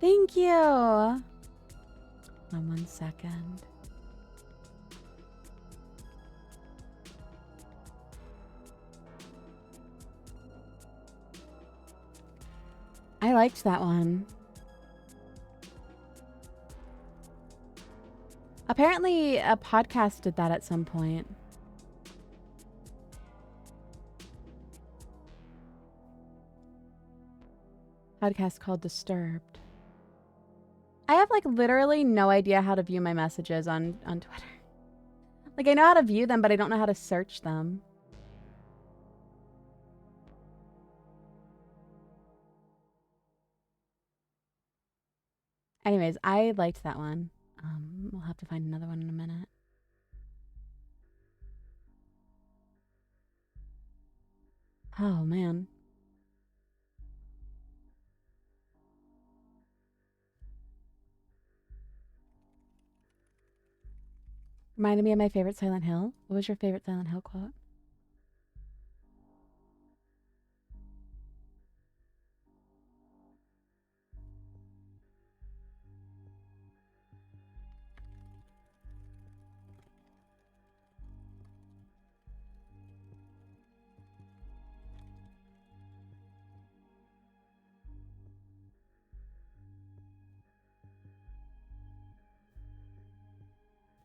S1: Thank you! Hold on 1 second. I liked that one. Apparently, a podcast did that at some point. Podcast called Disturbed. I have, like, literally no idea how to view my messages on Twitter. Like, I know how to view them, but I don't know how to search them. Anyways, I liked that one. We'll have to find another one in a minute. Oh, man. Reminded me of my favorite Silent Hill. What was your favorite Silent Hill quote?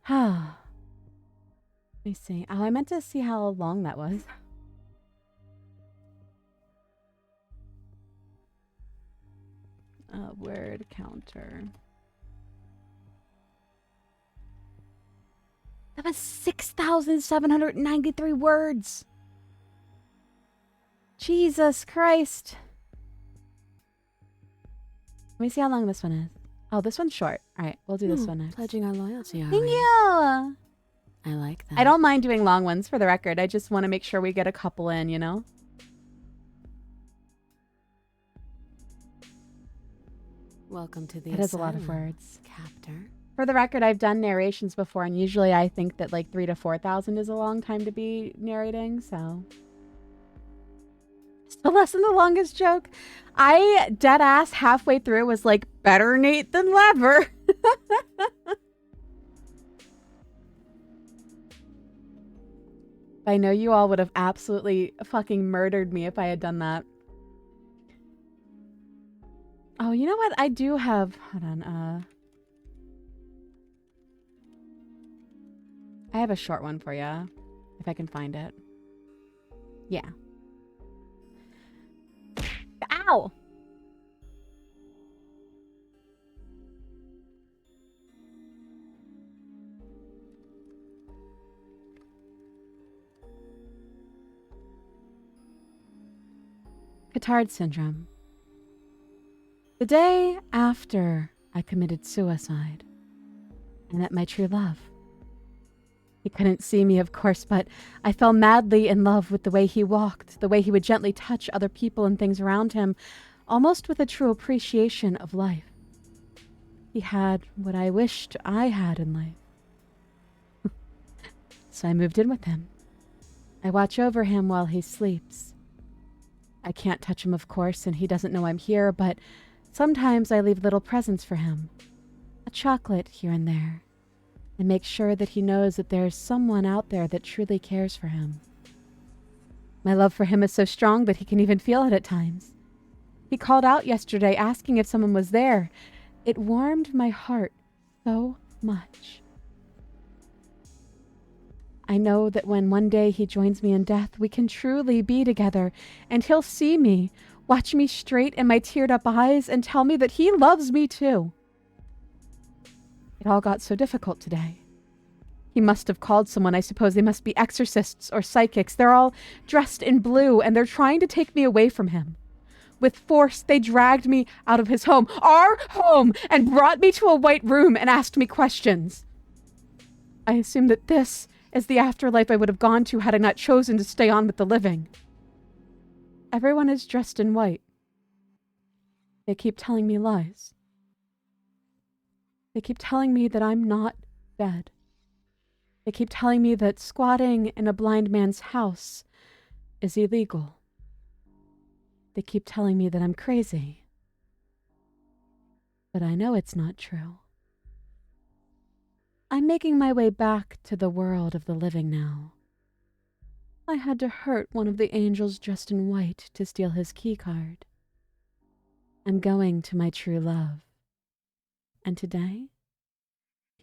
S1: Ah. Let me see. Oh, I meant to see how long that was. Word counter. That was 6,793 words. Jesus Christ. Let me see how long this one is. Oh, this one's short. All right, we'll do this one next.
S2: Pledging our loyalty,
S1: Thank you.
S2: I like that.
S1: I don't mind doing long ones for the record. I just want to make sure we get a couple in, you know?
S2: Welcome to the
S1: That is a lot of words.
S2: Captor.
S1: For the record, I've done narrations before, and usually I think that like 3,000 to 4,000 is a long time to be narrating, so... Still less than the longest joke. I, dead ass, halfway through was like, better Nate than Lever. I know you all would have absolutely fucking murdered me if I had done that. Oh, you know what? I do have... Hold on, I have a short one for you, if I can find it. Yeah. Ow! Cotard syndrome. The day after I committed suicide, I met my true love. He couldn't see me, of course, but I fell madly in love with the way he walked, the way he would gently touch other people and things around him, almost with a true appreciation of life. He had what I wished I had in life. So I moved in with him. I watch over him while he sleeps. I can't touch him, of course, and he doesn't know I'm here, but sometimes I leave little presents for him. A chocolate here and there. And make sure that he knows that there's someone out there that truly cares for him. My love for him is so strong that he can even feel it at times. He called out yesterday asking if someone was there. It warmed my heart so much. I know that when one day he joins me in death, we can truly be together, and he'll see me, watch me straight in my teared-up eyes, and tell me that he loves me too. It all got so difficult today. He must have called someone. I suppose they must be exorcists or psychics. They're all dressed in blue, and they're trying to take me away from him. With force, they dragged me out of his home, our home, and brought me to a white room and asked me questions. I assume that this is the afterlife I would have gone to had I not chosen to stay on with the living. Everyone is dressed in white. They keep telling me lies. They keep telling me that I'm not dead. They keep telling me that squatting in a blind man's house is illegal. They keep telling me that I'm crazy. But I know it's not true. I'm making my way back to the world of the living now. I had to hurt one of the angels dressed in white to steal his key card. I'm going to my true love. And today,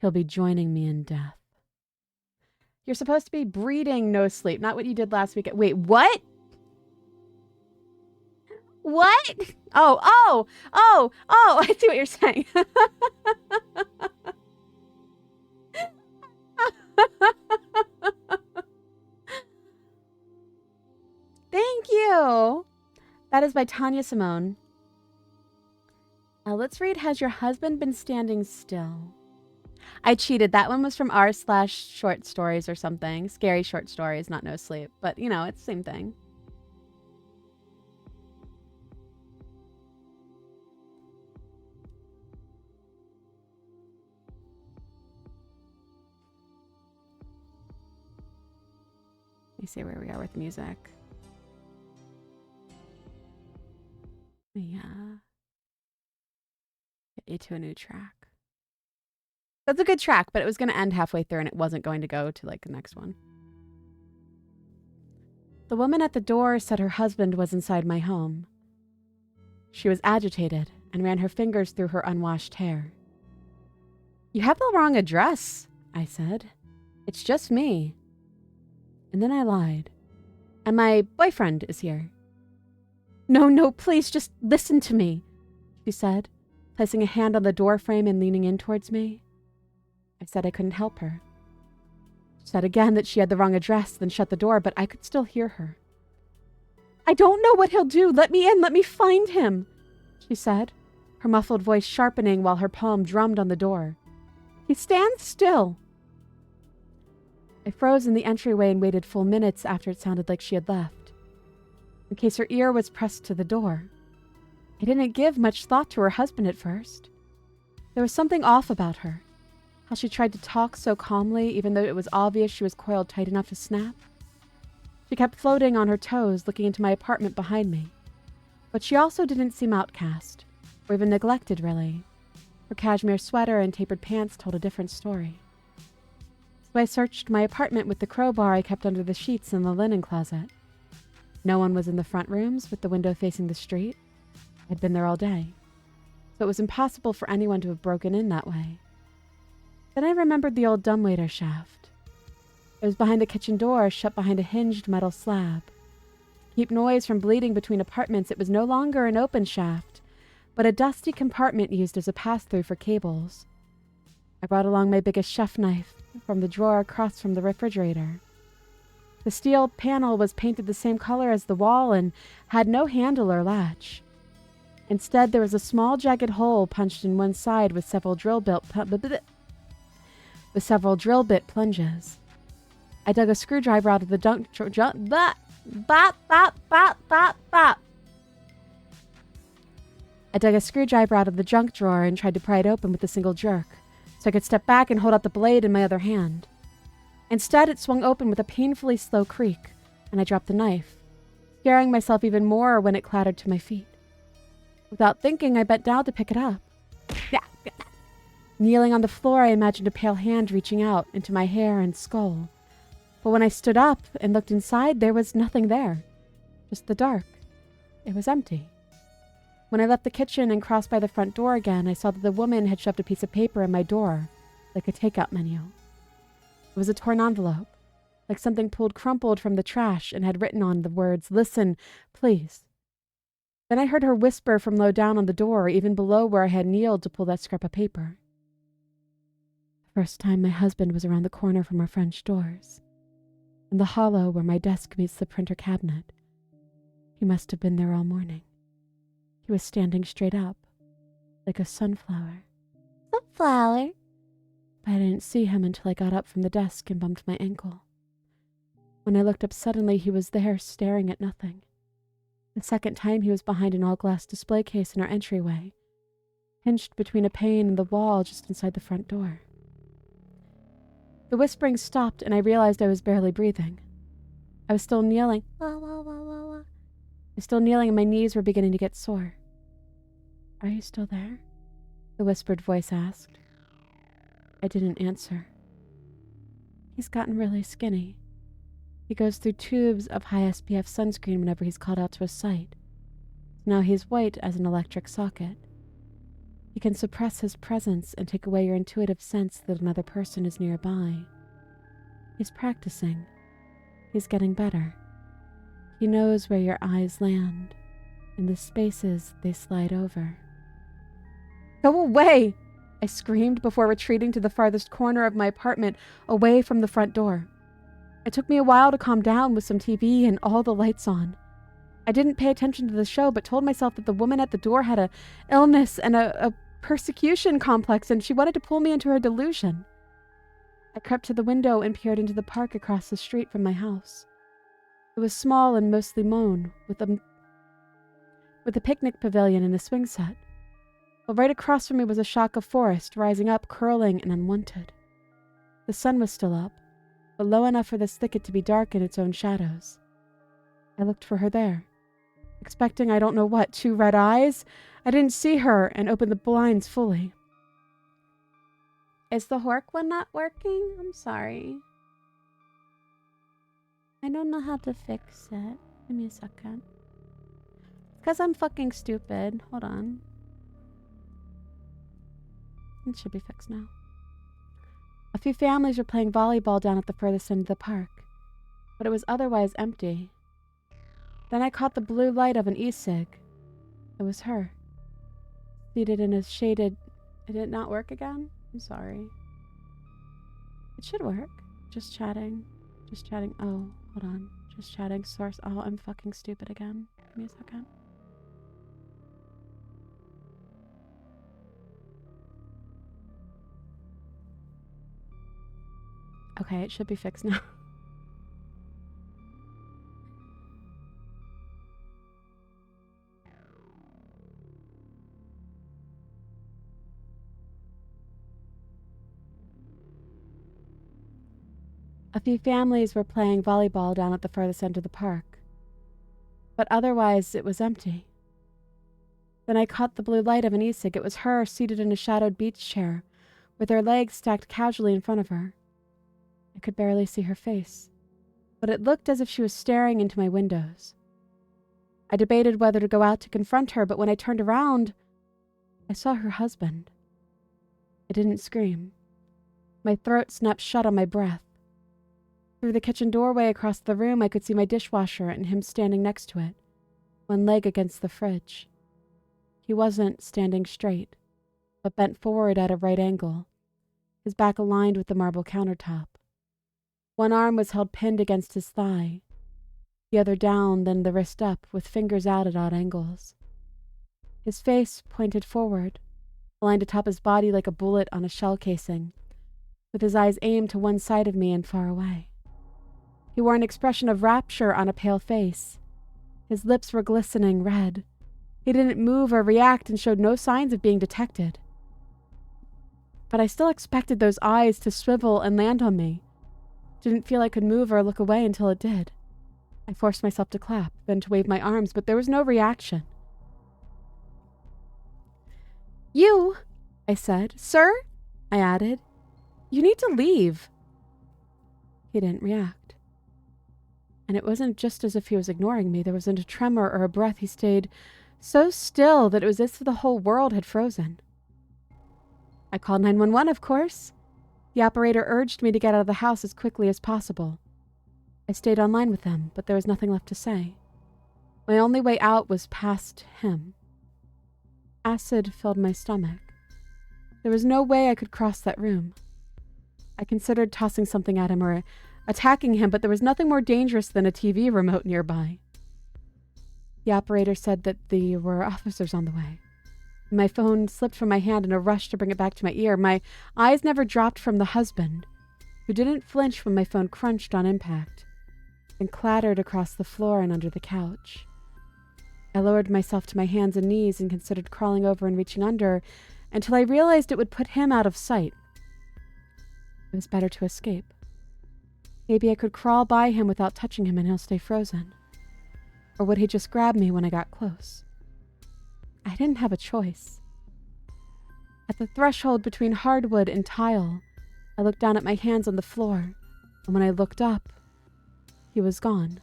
S1: he'll be joining me in death. You're supposed to be breeding no sleep, not what you did last week. Wait, what? What? Oh, I see what you're saying. Thank you. That is by Tanya Simone. Let's read Has Your Husband Been Standing Still? I cheated. That one was from r/short stories or something. Scary short stories, not no sleep. But, you know, it's the same thing. Let me see where we are with music. Yeah. Get you to a new track. That's a good track, but it was going to end halfway through and it wasn't going to go to like the next one. The woman at the door said her husband was inside my home. She was agitated and ran her fingers through her unwashed hair. You have the wrong address, I said. It's just me. And then I lied. And my boyfriend is here. No, please, just listen to me, she said, placing a hand on the door frame and leaning in towards me. I said I couldn't help her. She said again that she had the wrong address, then shut the door, but I could still hear her. I don't know what he'll do. Let me in. Let me find him, she said, her muffled voice sharpening while her palm drummed on the door. He stands still. I froze in the entryway and waited full minutes after it sounded like she had left, in case her ear was pressed to the door. I didn't give much thought to her husband at first. There was something off about her. How she tried to talk so calmly, even though it was obvious she was coiled tight enough to snap. She kept floating on her toes, looking into my apartment behind me. But she also didn't seem outcast, or even neglected, really. Her cashmere sweater and tapered pants told a different story. So I searched my apartment with the crowbar I kept under the sheets in the linen closet. No one was in the front rooms, with the window facing the street. I'd been there all day, so it was impossible for anyone to have broken in that way. Then I remembered the old dumbwaiter shaft. It was behind the kitchen door, shut behind a hinged metal slab. To keep noise from bleeding between apartments, it was no longer an open shaft, but a dusty compartment used as a pass-through for cables. I brought along my biggest chef knife from the drawer across from the refrigerator. The steel panel was painted the same color as the wall and had no handle or latch. Instead, there was a small jagged hole punched in one side with several drill bit plunges. I dug a screwdriver out of the junk drawer and tried to pry it open with a single jerk, so I could step back and hold out the blade in my other hand. Instead, it swung open with a painfully slow creak, and I dropped the knife, scaring myself even more when it clattered to my feet. Without thinking, I bent down to pick it up. Kneeling on the floor, I imagined a pale hand reaching out into my hair and skull. But when I stood up and looked inside, there was nothing there. Just the dark. It was empty. When I left the kitchen and crossed by the front door again, I saw that the woman had shoved a piece of paper in my door, like a takeout menu. It was a torn envelope, like something pulled crumpled from the trash and had written on the words, "Listen, please." Then I heard her whisper from low down on the door, even below where I had kneeled to pull that scrap of paper. The first time my husband was around the corner from our French doors, in the hollow where my desk meets the printer cabinet. He must have been there all morning. He was standing straight up, like a sunflower. Sunflower? But I didn't see him until I got up from the desk and bumped my ankle. When I looked up suddenly, he was there, staring at nothing. The second time, he was behind an all-glass display case in our entryway, hinged between a pane and the wall just inside the front door. The whispering stopped, and I realized I was barely breathing. I was still kneeling. I was still kneeling, and my knees were beginning to get sore. "Are you still there?" the whispered voice asked. I didn't answer. "He's gotten really skinny. He goes through tubes of high SPF sunscreen whenever he's called out to a site. Now he's white as an electric socket. He can suppress his presence and take away your intuitive sense that another person is nearby. He's practicing. He's getting better. He knows where your eyes land, and the spaces they slide over." "Go away!" I screamed before retreating to the farthest corner of my apartment, away from the front door. It took me a while to calm down with some TV and all the lights on. I didn't pay attention to the show, but told myself that the woman at the door had a illness and a persecution complex, and she wanted to pull me into her delusion. I crept to the window and peered into the park across the street from my house. It was small and mostly mown, with a picnic pavilion and a swing set. But right across from me was a shock of forest, rising up, curling and unwanted. The sun was still up, but low enough for this thicket to be dark in its own shadows. I looked for her there, expecting I don't know what, 2 red eyes. I didn't see her and opened the blinds fully. Is the Hork one not working? I'm sorry. I don't know how to fix it. Give me a second. It's because I'm fucking stupid. Hold on. It should be fixed now. A few families were playing volleyball down at the furthest end of the park, but it was otherwise empty. Then I caught the blue light of an e-cig. It was her, seated in a shaded... It did not work again? I'm sorry. It should work. Just chatting. Just chatting. Oh, hold on. Just chatting. Source. Oh, I'm fucking stupid again. Give me a second. Okay, it should be fixed now. A few families were playing volleyball down at the furthest end of the park, but otherwise it was empty. Then I caught the blue light of an e-cig. It was her, seated in a shadowed beach chair, with her legs stacked casually in front of her. I could barely see her face, but it looked as if she was staring into my windows. I debated whether to go out to confront her, but when I turned around, I saw her husband. I didn't scream. My throat snapped shut on my breath. Through the kitchen doorway across the room, I could see my dishwasher and him standing next to it, one leg against the fridge. He wasn't standing straight, but bent forward at a right angle, his back aligned with the marble countertop. One arm was held pinned against his thigh, the other down, then the wrist up, with fingers out at odd angles. His face pointed forward, aligned atop his body like a bullet on a shell casing, with his eyes aimed to one side of me and far away. He wore an expression of rapture on a pale face. His lips were glistening red. He didn't move or react and showed no signs of being detected. But I still expected those eyes to swivel and land on me. Didn't feel I could move or look away until it did. I forced myself to clap, then to wave my arms, but there was no reaction. "You," I said. "Sir," I added, "you need to leave." He didn't react. And it wasn't just as if he was ignoring me. There wasn't a tremor or a breath. He stayed so still that it was as if the whole world had frozen. I called 911, of course. The operator urged me to get out of the house as quickly as possible. I stayed online with them, but there was nothing left to say. My only way out was past him. Acid filled my stomach. There was no way I could cross that room. I considered tossing something at him or attacking him, but there was nothing more dangerous than a TV remote nearby. The operator said that there were officers on the way. My phone slipped from my hand in a rush to bring it back to my ear. My eyes never dropped from the husband, who didn't flinch when my phone crunched on impact and clattered across the floor and under the couch. I lowered myself to my hands and knees and considered crawling over and reaching under until I realized it would put him out of sight. It was better to escape. Maybe I could crawl by him without touching him and he'll stay frozen. Or would he just grab me when I got close? I didn't have a choice. At the threshold between hardwood and tile, I looked down at my hands on the floor, and when I looked up, he was gone.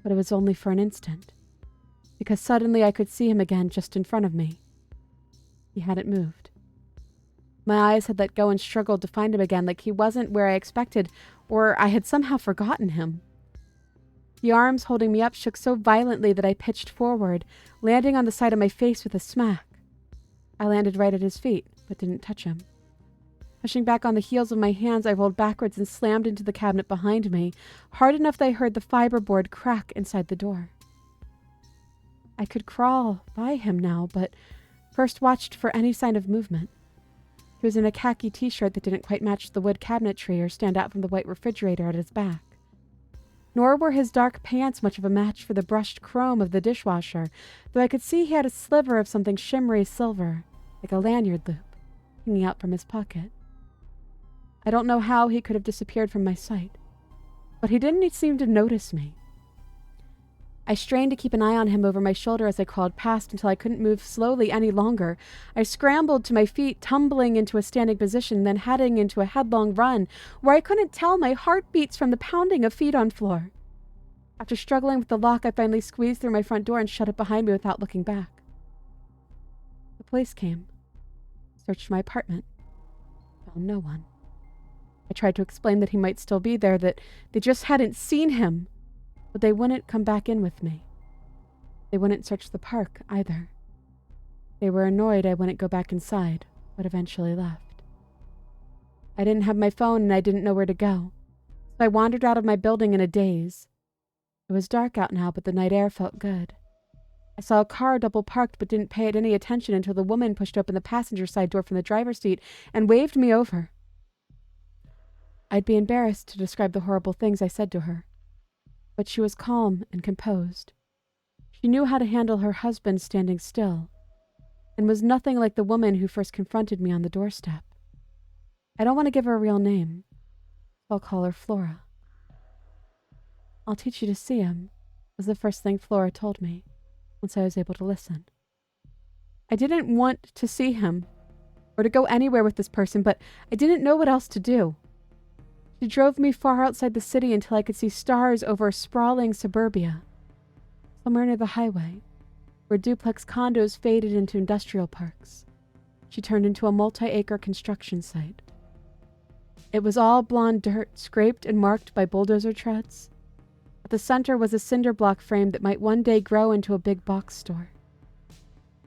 S1: But it was only for an instant, because suddenly I could see him again just in front of me. He hadn't moved. My eyes had let go and struggled to find him again, like he wasn't where I expected, or I had somehow forgotten him. The arms holding me up shook so violently that I pitched forward, landing on the side of my face with a smack. I landed right at his feet, but didn't touch him. Pushing back on the heels of my hands, I rolled backwards and slammed into the cabinet behind me, hard enough that I heard the fiberboard crack inside the door. I could crawl by him now, but first watched for any sign of movement. He was in a khaki t-shirt that didn't quite match the wood cabinetry or stand out from the white refrigerator at his back. Nor were his dark pants much of a match for the brushed chrome of the dishwasher, though I could see he had a sliver of something shimmery silver, like a lanyard loop, hanging out from his pocket. I don't know how he could have disappeared from my sight, but he didn't seem to notice me. I strained to keep an eye on him over my shoulder as I crawled past until I couldn't move slowly any longer. I scrambled to my feet, tumbling into a standing position, then heading into a headlong run where I couldn't tell my heartbeats from the pounding of feet on floor. After struggling with the lock, I finally squeezed through my front door and shut it behind me without looking back. The police came, searched my apartment, found no one. I tried to explain that he might still be there, that they just hadn't seen him, but they wouldn't come back in with me. They wouldn't search the park either. They were annoyed I wouldn't go back inside, but eventually left. I didn't have my phone and I didn't know where to go, so I wandered out of my building in a daze. It was dark out now, but the night air felt good. I saw a car double parked but didn't pay it any attention until the woman pushed open the passenger side door from the driver's seat and waved me over. I'd be embarrassed to describe the horrible things I said to her, but she was calm and composed. She knew how to handle her husband standing still, and was nothing like the woman who first confronted me on the doorstep. I don't want to give her a real name, so I'll call her Flora. "I'll teach you to see him," was the first thing Flora told me, once I was able to listen. I didn't want to see him, or to go anywhere with this person, but I didn't know what else to do. She drove me far outside the city until I could see stars over a sprawling suburbia, somewhere near the highway, where duplex condos faded into industrial parks. She turned into a multi-acre construction site. It was all blonde dirt, scraped and marked by bulldozer treads. At the center was a cinder block frame that might one day grow into a big box store.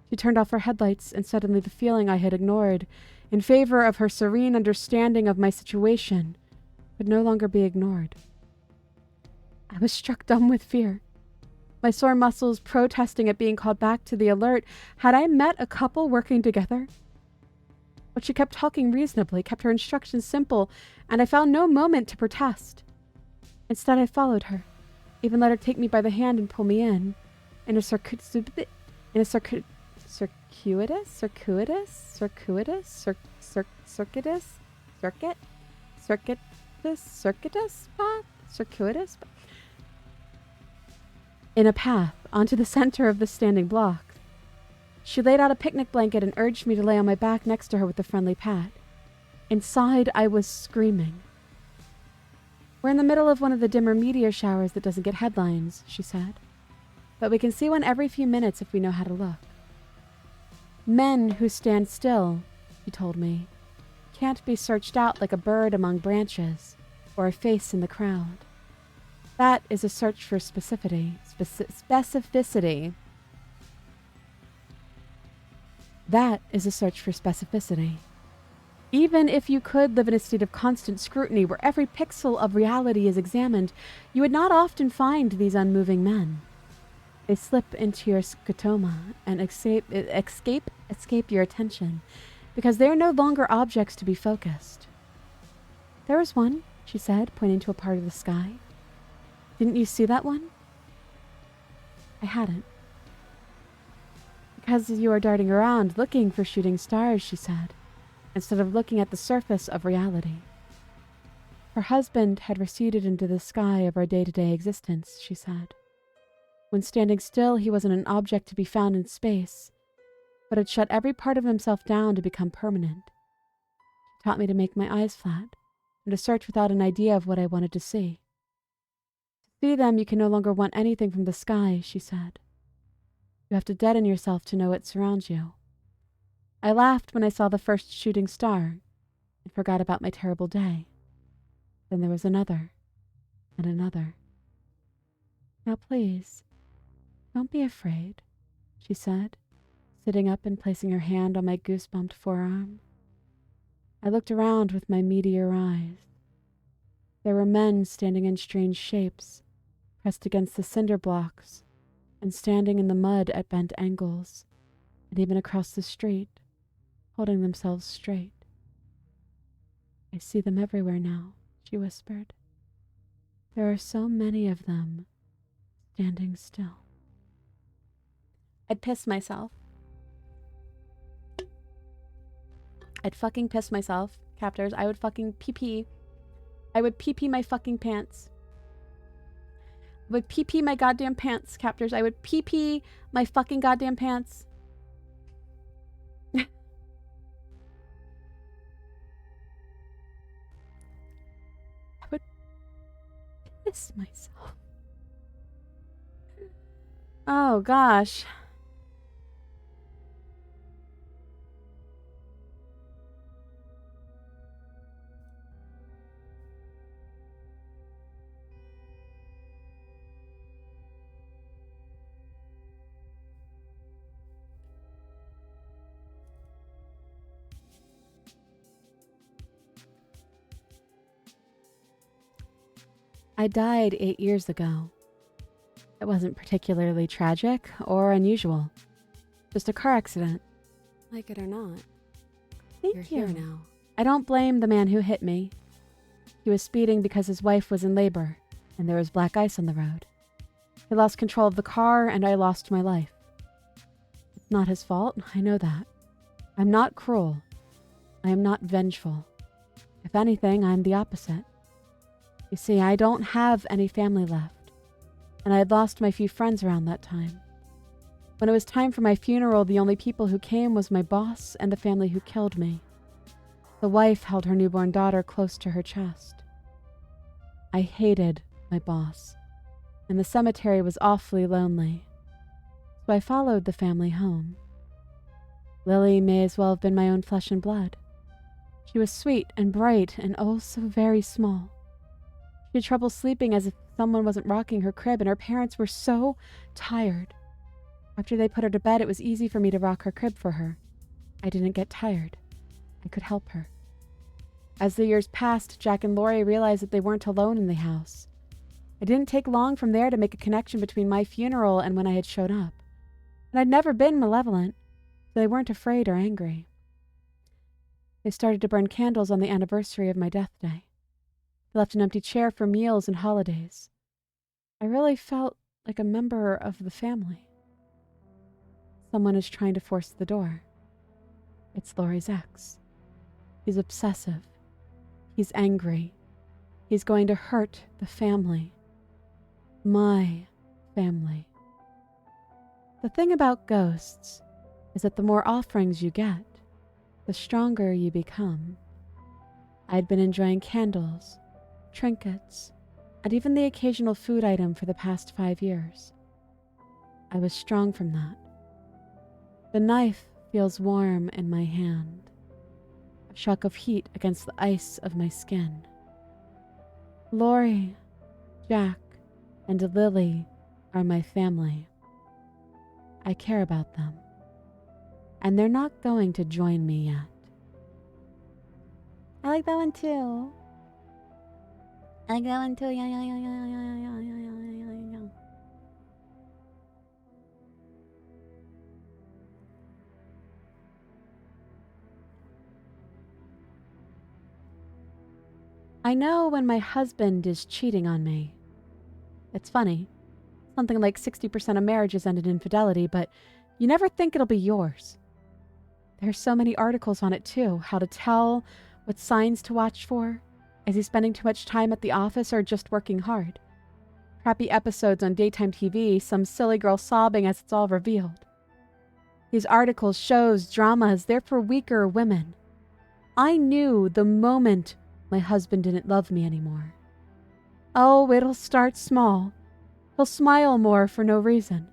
S1: She turned off her headlights, and suddenly the feeling I had ignored, in favor of her serene understanding of my situation, could no longer be ignored. I was struck dumb with fear, my sore muscles protesting at being called back to the alert. Had I met a couple working together? But she kept talking reasonably, kept her instructions simple, and I found no moment to protest. Instead, I followed her, even let her take me by the hand and pull me in a circuitous in a path onto the center of the standing block. She laid out a picnic blanket and urged me to lay on my back next to her with a friendly pat. Inside, I was screaming. We're in the middle of one of the dimmer meteor showers that doesn't get headlines, she said. But we can see one every few minutes if we know how to look. Men who stand still, he told me, can't be searched out like a bird among branches or a face in the crowd. That is a search for specificity. That is a search for specificity. Even if you could live in a state of constant scrutiny where every pixel of reality is examined, you would not often find these unmoving men. They slip into your scotoma and escape your attention, because they are no longer objects to be focused. There was one, she said, pointing to a part of the sky. Didn't you see that one? I hadn't. Because you are darting around looking for shooting stars, she said, instead of looking at the surface of reality. Her husband had receded into the sky of our day-to-day existence, she said. When standing still, he wasn't an object to be found in space, but had shut every part of himself down to become permanent. She taught me to make my eyes flat and to search without an idea of what I wanted to see. To see them, you can no longer want anything from the sky, she said. You have to deaden yourself to know what surrounds you. I laughed when I saw the first shooting star and forgot about my terrible day. Then there was another and another. Now please, don't be afraid, she said, sitting up and placing her hand on my goosebumped forearm. I looked around with my meteor eyes. There were men standing in strange shapes, pressed against the cinder blocks, and standing in the mud at bent angles, and even across the street, holding themselves straight. I see them everywhere now, she whispered. There are so many of them, standing still. I'd piss myself. I'd fucking piss myself, captors. I would fucking pee-pee. I would pee-pee my fucking pants. I would pee-pee my goddamn pants, captors. I would pee-pee my fucking goddamn pants. I would piss myself. Oh, gosh. I died 8 years ago. It wasn't particularly tragic or unusual. Just a car accident.
S2: Like it or not,
S1: Thank
S2: you're
S1: you.
S2: here now.
S1: I don't blame the man who hit me. He was speeding because his wife was in labor, and there was black ice on the road. He lost control of the car, and I lost my life. It's not his fault, I know that. I'm not cruel. I am not vengeful. If anything, I'm the opposite. You see, I don't have any family left, and I had lost my few friends around that time. When it was time for my funeral, the only people who came was my boss and the family who killed me. The wife held her newborn daughter close to her chest. I hated my boss, and the cemetery was awfully lonely, so I followed the family home. Lily may as well have been my own flesh and blood. She was sweet and bright and oh so very small. She had trouble sleeping as if someone wasn't rocking her crib, and her parents were so tired. After they put her to bed, it was easy for me to rock her crib for her. I didn't get tired. I could help her. As the years passed, Jack and Lori realized that they weren't alone in the house. It didn't take long from there to make a connection between my funeral and when I had shown up. And I'd never been malevolent, so they weren't afraid or angry. They started to burn candles on the anniversary of my death day. They left an empty chair for meals and holidays. I really felt like a member of the family. Someone is trying to force the door. It's Lori's ex. He's obsessive. He's angry. He's going to hurt the family. My family. The thing about ghosts is that the more offerings you get, the stronger you become. I'd been enjoying candles, trinkets, and even the occasional food item for the past 5 years. I was strong from that. The knife feels warm in my hand, a shock of heat against the ice of my skin. Lori, Jack, and Lily are my family. I care about them, and they're not going to join me yet. I like that one too. I like that one too. Yeah. I know when my husband is cheating on me. It's funny. Something like 60% of marriages end in infidelity, but you never think it'll be yours. There's so many articles on it too. How to tell, what signs to watch for. Is he spending too much time at the office or just working hard? Crappy episodes on daytime TV, some silly girl sobbing as it's all revealed. These articles, shows, dramas, they're for weaker women. I knew the moment my husband didn't love me anymore. Oh, it'll start small. He'll smile more for no reason.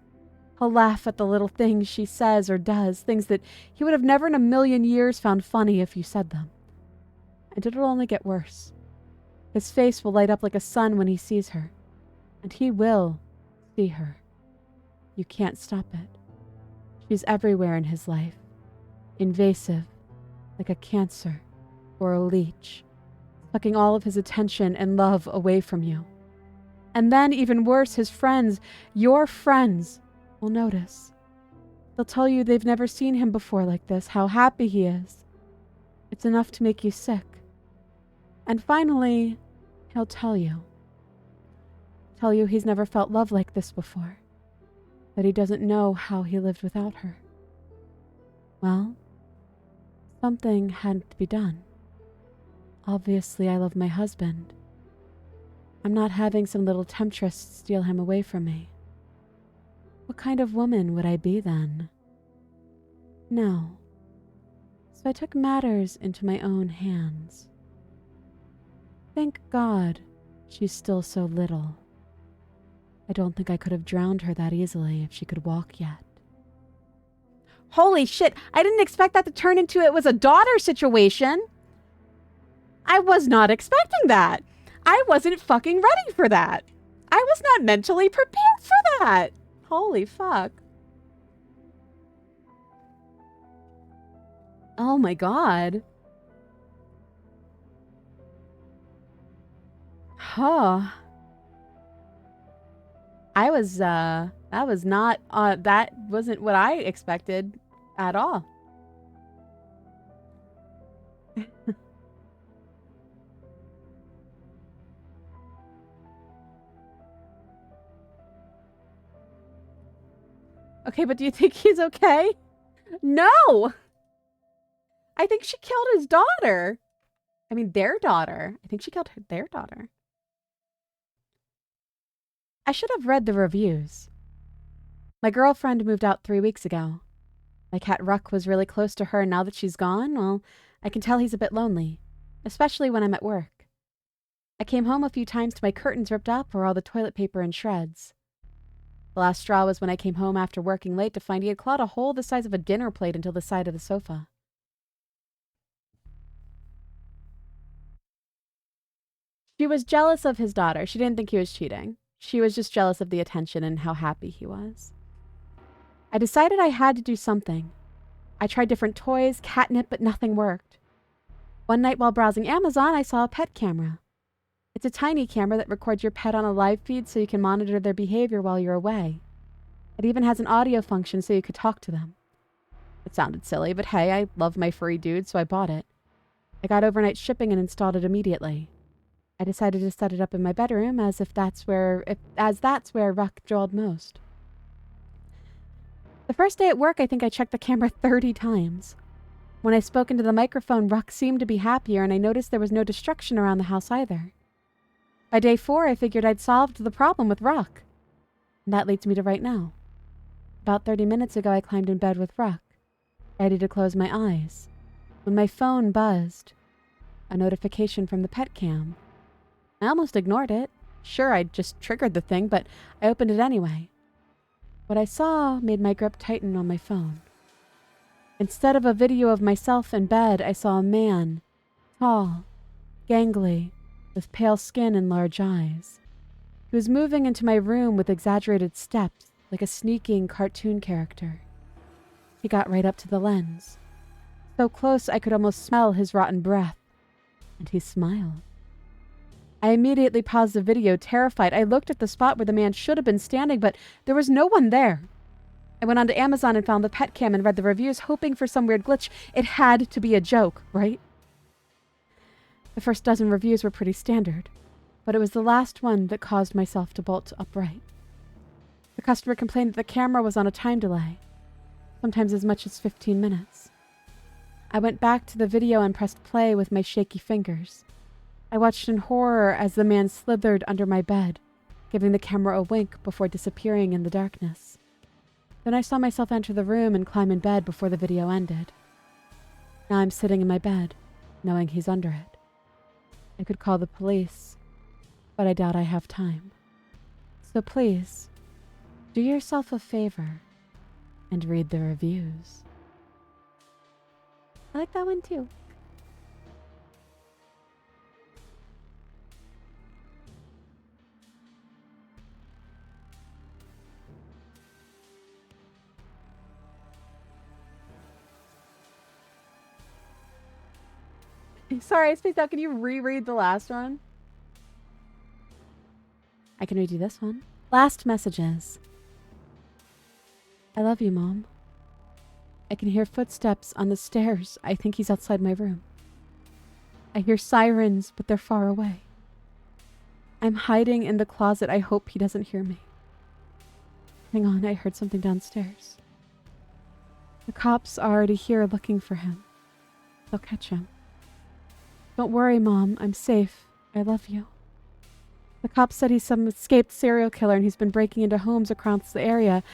S1: He'll laugh at the little things she says or does, things that he would have never in a million years found funny if you said them. And it'll only get worse. His face will light up like a sun when he sees her. And he will see her. You can't stop it. She's everywhere in his life. Invasive, like a cancer or a leech, sucking all of his attention and love away from you. And then, even worse, his friends, your friends, will notice. They'll tell you they've never seen him before like this, how happy he is. It's enough to make you sick. And finally, he'll tell you. Tell you he's never felt love like this before. That he doesn't know how he lived without her. Well, something had to be done. Obviously, I love my husband. I'm not having some little temptress steal him away from me. What kind of woman would I be then? No. So I took matters into my own hands. Thank God she's still so little. I don't think I could have drowned her that easily if she could walk yet. Holy shit, I didn't expect that to turn into it was a daughter situation. I was not expecting that. I wasn't fucking ready for that. I was not mentally prepared for that. Holy fuck. Oh my God. Huh. That was not, that wasn't what I expected at all. Okay, but do you think he's okay? No! I think she killed his daughter. I mean, their daughter. I think she killed their daughter. I should have read the reviews. My girlfriend moved out 3 weeks ago. My cat Ruck was really close to her, and now that she's gone, well, I can tell he's a bit lonely, especially when I'm at work. I came home a few times to my curtains ripped up or all the toilet paper in shreds. The last straw was when I came home after working late to find he had clawed a hole the size of a dinner plate into the side of the sofa. She was jealous of his daughter. She didn't think he was cheating. She was just jealous of the attention and how happy he was. I decided I had to do something. I tried different toys, catnip, but nothing worked. One night while browsing Amazon, I saw a pet camera. It's a tiny camera that records your pet on a live feed so you can monitor their behavior while you're away. It even has an audio function so you could talk to them. It sounded silly, but hey, I love my furry dude, so I bought it. I got overnight shipping and installed it immediately. I decided to set it up in my bedroom as that's where Ruck dwelled most. The first day at work, I think I checked the camera 30 times. When I spoke into the microphone, Ruck seemed to be happier, and I noticed there was no destruction around the house either. By day 4, I figured I'd solved the problem with Ruck. And that leads me to right now. About 30 minutes ago, I climbed in bed with Ruck, ready to close my eyes, when my phone buzzed. A notification from the pet cam. I almost ignored it. Sure, I'd just triggered the thing, but I opened it anyway. What I saw made my grip tighten on my phone. Instead of a video of myself in bed, I saw a man, tall, gangly, with pale skin and large eyes. He was moving into my room with exaggerated steps, like a sneaking cartoon character. He got right up to the lens, so close I could almost smell his rotten breath, and he smiled. I immediately paused the video, terrified. I looked at the spot where the man should have been standing, but there was no one there. I went onto Amazon and found the pet cam and read the reviews, hoping for some weird glitch. It had to be a joke, right? The first dozen reviews were pretty standard, but it was the last one that caused myself to bolt upright. The customer complained that the camera was on a time delay, sometimes as much as 15 minutes. I went back to the video and pressed play with my shaky fingers. I watched in horror as the man slithered under my bed, giving the camera a wink before disappearing in the darkness. Then I saw myself enter the room and climb in bed before the video ended. Now I'm sitting in my bed, knowing he's under it. I could call the police, but I doubt I have time. So please, do yourself a favor and read the reviews. I like that one too. Sorry, I spaced out. Can you reread the last one? I can redo this one. Last messages. I love you, Mom. I can hear footsteps on the stairs. I think he's outside my room. I hear sirens, but they're far away. I'm hiding in the closet. I hope he doesn't hear me. Hang on, I heard something downstairs. The cops are already here looking for him. They'll catch him. Don't worry, Mom. I'm safe. I love you. The cops said he's some escaped serial killer and he's been breaking into homes across the area.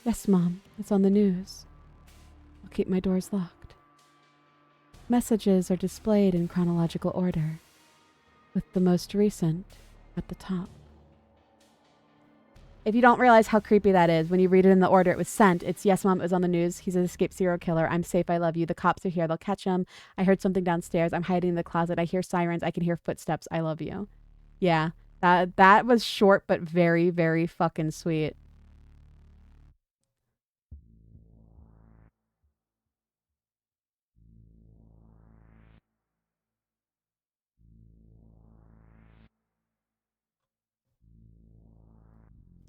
S1: Yes, Mom. It's on the news. I'll keep my doors locked. Messages are displayed in chronological order, with the most recent at the top. If you don't realize how creepy that is, when you read it in the order it was sent, it's yes, Mom, it was on the news. He's an escaped serial killer. I'm safe. I love you. The cops are here. They'll catch him. I heard something downstairs. I'm hiding in the closet. I hear sirens. I can hear footsteps. I love you. Yeah, that was short, but very, very fucking sweet.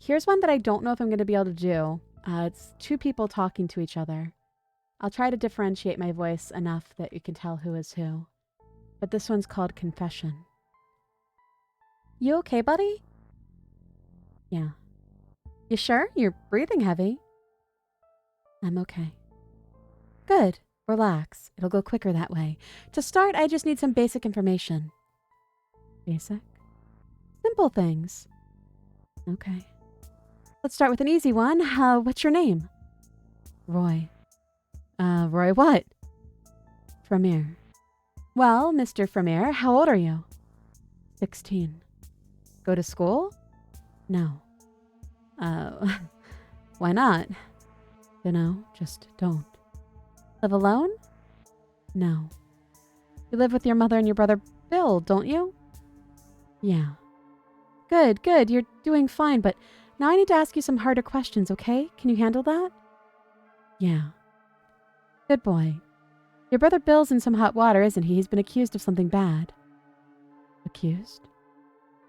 S1: Here's one that I don't know if I'm going to be able to do. It's two people talking to each other. I'll try to differentiate my voice enough that you can tell who is who. But this one's called Confession. You okay, buddy? Yeah. You sure? You're breathing heavy. I'm okay. Good. Relax. It'll go quicker that way. To start, I just need some basic information. Basic? Simple things. Okay. Let's start with an easy one. What's your name? Roy. Roy what? Vermeer. Well, Mr. Vermeer, how old are you? 16. Go to school? No. Why not? Dunno, just don't. Live alone? No. You live with your mother and your brother Bill, don't you? Yeah. Good, good. You're doing fine, but now I need to ask you some harder questions, okay? Can you handle that? Yeah. Good boy. Your brother Bill's in some hot water, isn't he? He's been accused of something bad. Accused?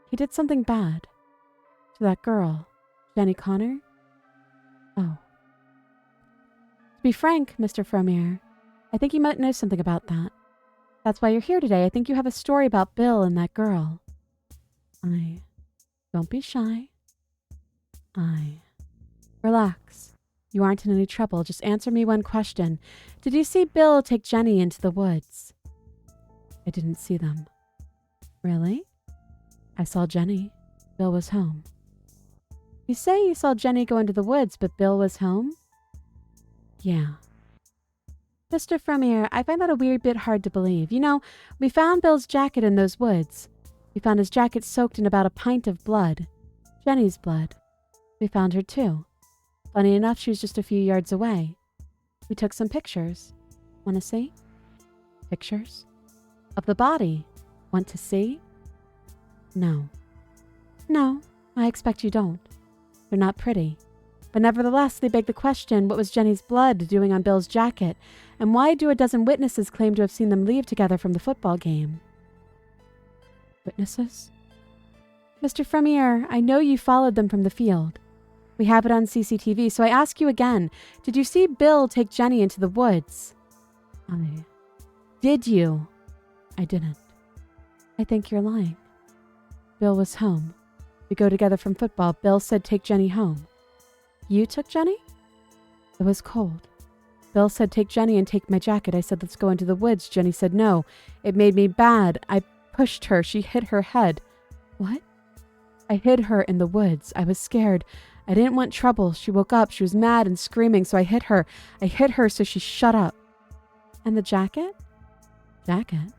S1: He did something bad. To that girl, Jenny Connor? Oh. To be frank, Mr. Fromere, I think you might know something about that. That's why you're here today. I think you have a story about Bill and that girl. Don't be shy. Relax. You aren't in any trouble. Just answer me one question. Did you see Bill take Jenny into the woods? I didn't see them. Really? I saw Jenny. Bill was home. You say you saw Jenny go into the woods, but Bill was home? Yeah. Mr. Fromere, I find that a weird bit hard to believe. You know, we found Bill's jacket in those woods. We found his jacket soaked in about a pint of blood. Jenny's blood. We found her too. Funny enough, she was just a few yards away. We took some pictures. Want to see? Pictures? Of the body. Want to see? No. No, I expect you don't. They're not pretty. But nevertheless, they beg the question, what was Jenny's blood doing on Bill's jacket? And why do a dozen witnesses claim to have seen them leave together from the football game? Witnesses? Mr. Fromere, I know you followed them from the field. We have it on CCTV, so I ask you again, did you see Bill take Jenny into the woods? Did you? I didn't. I think you're lying. Bill was home. We go together from football. Bill said take Jenny home. You took Jenny? It was cold. Bill said take Jenny and take my jacket. I said let's go into the woods. Jenny said no. It made me bad. I pushed her. She hit her head. What? I hid her in the woods. I was scared. I didn't want trouble. She woke up. She was mad and screaming, so I hit her. I hit her so she shut up. And the jacket? Jacket?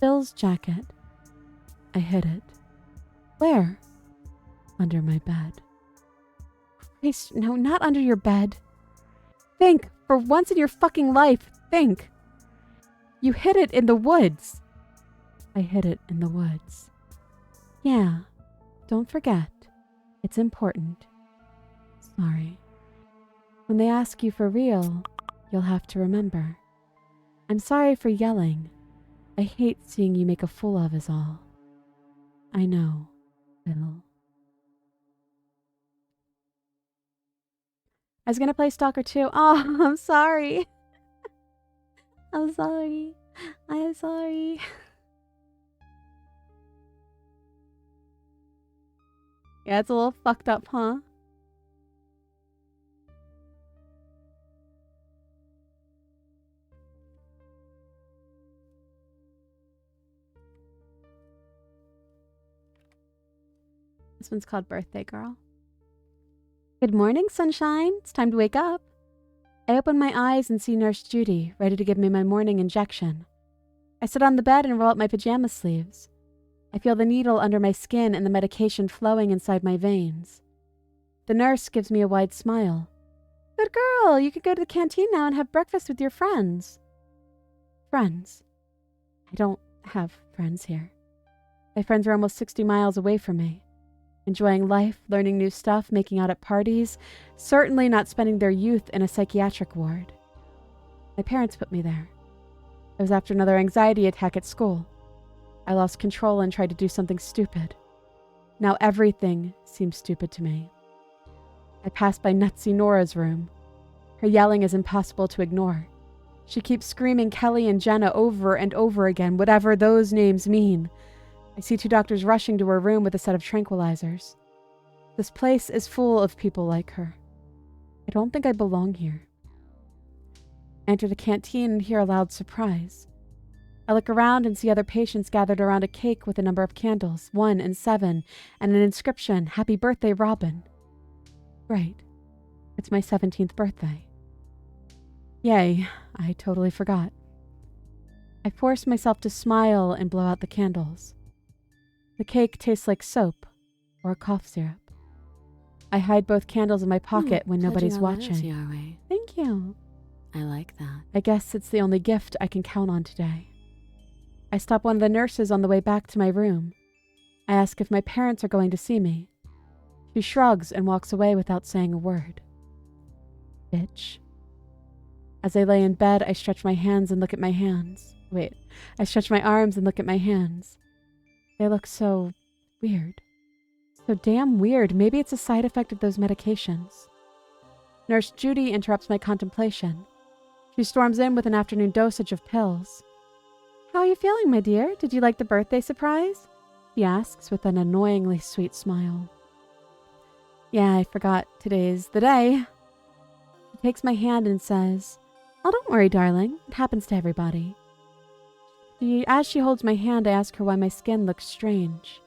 S1: Bill's jacket. I hid it. Where? Under my bed. Christ, no, not under your bed. Think. For once in your fucking life, think. You hid it in the woods. I hid it in the woods. Yeah. Don't forget. It's important. Sorry. When they ask you for real, you'll have to remember. I'm sorry for yelling. I hate seeing you make a fool of us all. I know, Bill. I was going to play Stalker 2. Oh, I'm sorry. I'm sorry. I am sorry. Yeah, it's a little fucked up, huh? This one's called Birthday Girl. Good morning, sunshine. It's time to wake up. I open my eyes and see Nurse Judy, ready to give me my morning injection. I sit on the bed and roll up my pajama sleeves. I feel the needle under my skin and the medication flowing inside my veins. The nurse gives me a wide smile. Good girl, you could go to the canteen now and have breakfast with your friends. Friends? I don't have friends here. My friends are almost 60 miles away from me. Enjoying life, learning new stuff, making out at parties, certainly not spending their youth in a psychiatric ward. My parents put me there. It was after another anxiety attack at school. I lost control and tried to do something stupid. Now everything seems stupid to me. I pass by Nutsy Nora's room. Her yelling is impossible to ignore. She keeps screaming Kelly and Jenna over and over again, whatever those names mean. I see 2 doctors rushing to her room with a set of tranquilizers. This place is full of people like her. I don't think I belong here. I enter the canteen and hear a loud surprise. I look around and see other patients gathered around a cake with a number of candles, 1 and 7, and an inscription, Happy Birthday, Robin. Right. It's my 17th birthday. Yay, I totally forgot. I force myself to smile and blow out the candles. The cake tastes like soap or cough syrup. I hide both candles in my pocket when nobody's watching. Thank you.
S2: I like that.
S1: I guess it's the only gift I can count on today. I stop one of the nurses on the way back to my room. I ask if my parents are going to see me. She shrugs and walks away without saying a word. Bitch. As I lay in bed, I stretch my hands and look at my hands. Wait, I stretch my arms and look at my hands. They look so weird. So damn weird. Maybe it's a side effect of those medications. Nurse Judy interrupts my contemplation. She storms in with an afternoon dosage of pills. How are you feeling, my dear? Did you like the birthday surprise? She asks with an annoyingly sweet smile. Yeah, I forgot today's the day. She takes my hand and says, Oh, don't worry, darling. It happens to everybody. As she holds my hand, I ask her why my skin looks strange.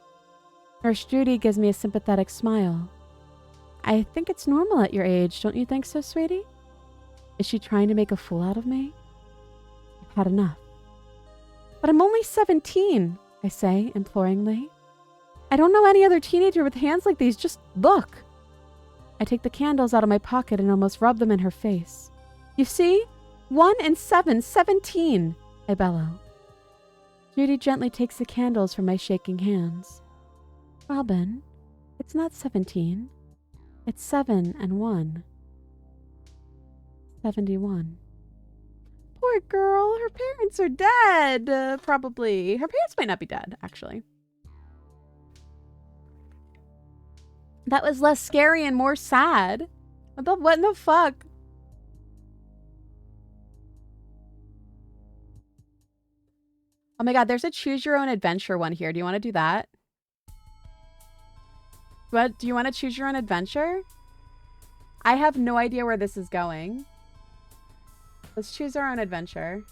S1: Nurse Judy gives me a sympathetic smile. I think it's normal at your age, don't you think so, sweetie? Is she trying to make a fool out of me? I've had enough. But I'm only 17, I say, imploringly. I don't know any other teenager with hands like these. Just look. I take the candles out of my pocket and almost rub them in her face. You see? 1 and 7, 17, I bellow. Judy gently takes the candles from my shaking hands. Robin, it's not 17. It's 7 and 1. 71. Poor girl. Her parents are dead. Probably. Her parents might not be dead, actually. That was less scary and more sad. What in the fuck? Oh my god, there's a choose your own adventure one here. Do you want to do that? What? Do you want to choose your own adventure? I have no idea where this is going. Let's choose our own adventure.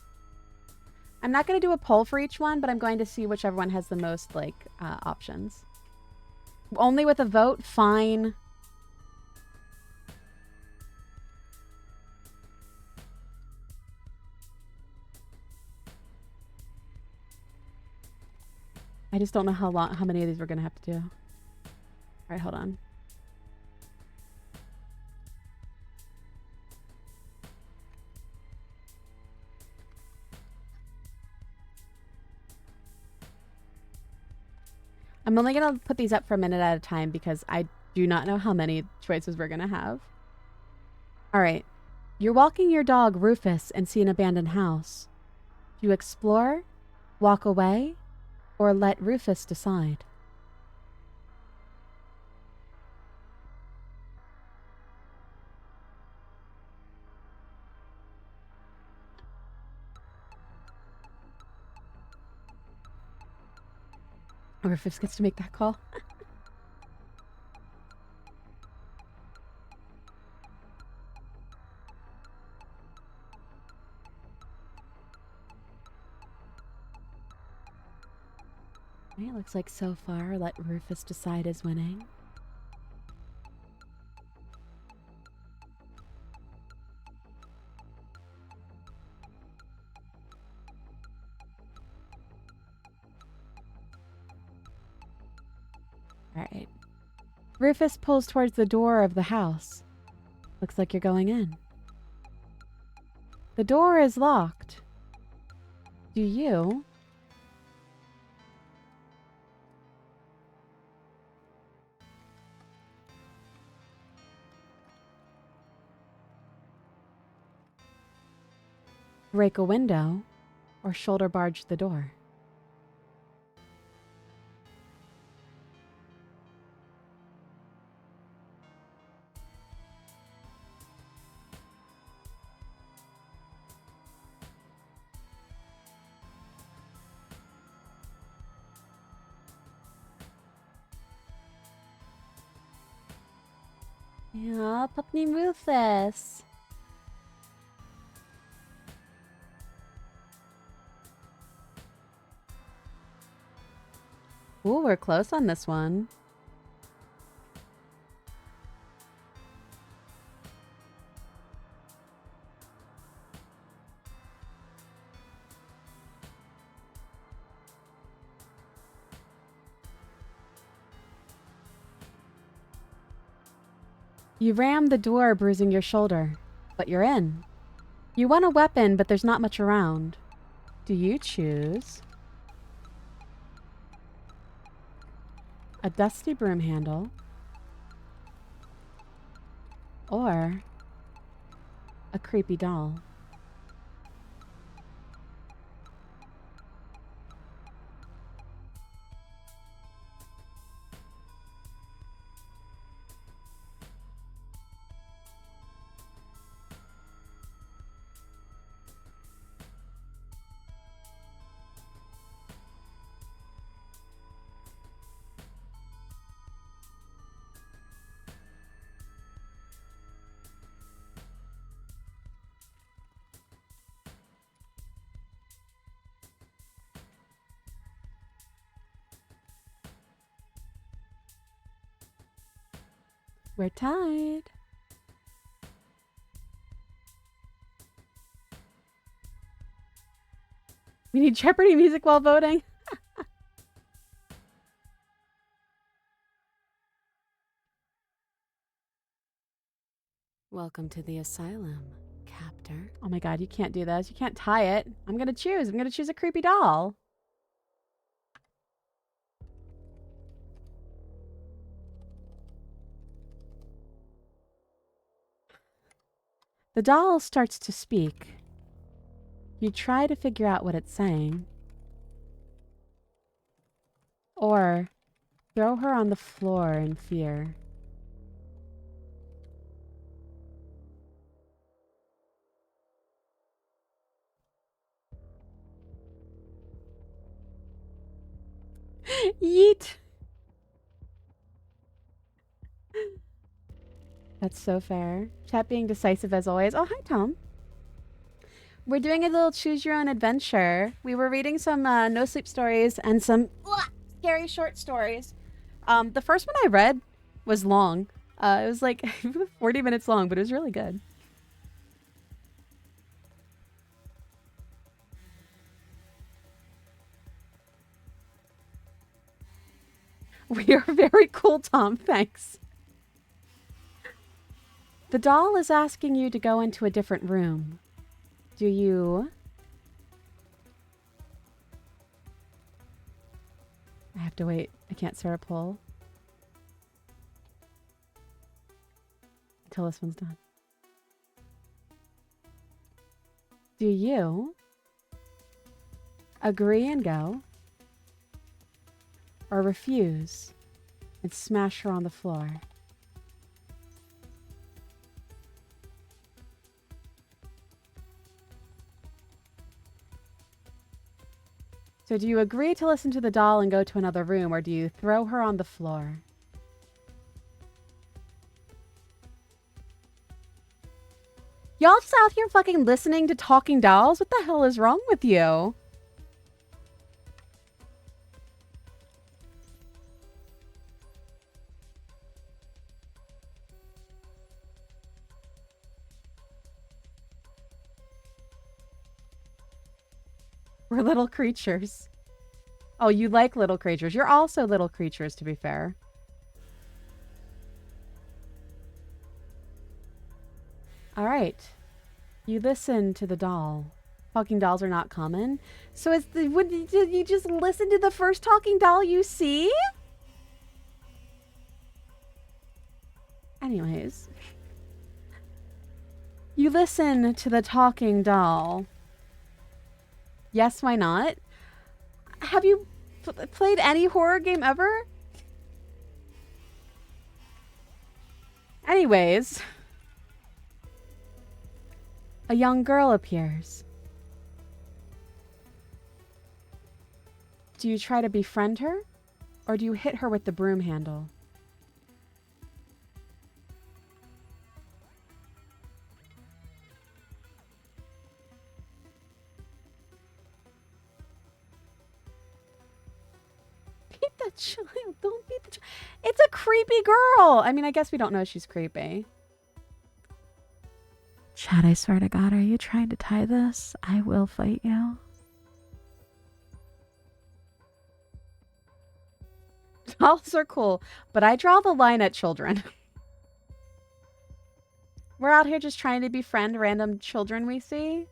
S1: I'm not going to do a poll for each one, but I'm going to see whichever one has the most, like, options. Only with a vote? Fine. I just don't know how many of these we're going to have to do. All right, hold on. I'm only going to put these up for a minute at a time because I do not know how many choices we're going to have. All right. You're walking your dog, Rufus, and see an abandoned house. Do you explore, walk away, or let Rufus decide? Rufus gets to make that call. It looks like so far, let Rufus decide is winning. All right. Rufus pulls towards the door of the house. Looks like you're going in. The door is locked. Do you break a window or shoulder barge the door? Yeah, puppy Rufus. Ooh, we're close on this one. You ram the door, bruising your shoulder, but you're in. You want a weapon, but there's not much around. Do you choose a dusty broom handle, or a creepy doll. We're tied. We need Jeopardy music while voting.
S2: Welcome to the asylum, captor.
S1: Oh my god, you can't do this. You can't tie it. I'm gonna choose. I'm gonna choose a creepy doll. The doll starts to speak. You try to figure out what it's saying. Or throw her on the floor in fear. Yeet! That's so fair. Chat being decisive as always. Oh, hi, Tom. We're doing a little choose your own adventure. We were reading some no sleep stories and some scary short stories. The first one I read was long. It was like 40 minutes long, but it was really good. We are very cool, Tom. Thanks. The doll is asking you to go into a different room. Do you... I have to wait. I can't start a poll until this one's done. Do you agree and go, or refuse and smash her on the floor? So do you agree to listen to the doll and go to another room, or do you throw her on the floor? Y'all just out here fucking listening to talking dolls? What the hell is wrong with you? We're little creatures. Oh, you like little creatures. You're also little creatures, to be fair. All right. You listen to the doll. Talking dolls are not common. So would you just listen to the first talking doll you see? Anyways. You listen to the talking doll. Yes, why not? Have you played any horror game ever? Anyways, a young girl appears. Do you try to befriend her, or do you hit her with the broom handle? Beat the child. Don't beat the child. It's a creepy girl. I mean, I guess we don't know she's creepy. Chad, I swear to God, are you trying to tie this? I will fight you. Dolls are cool, but I draw the line at children. We're out here just trying to befriend random children we see.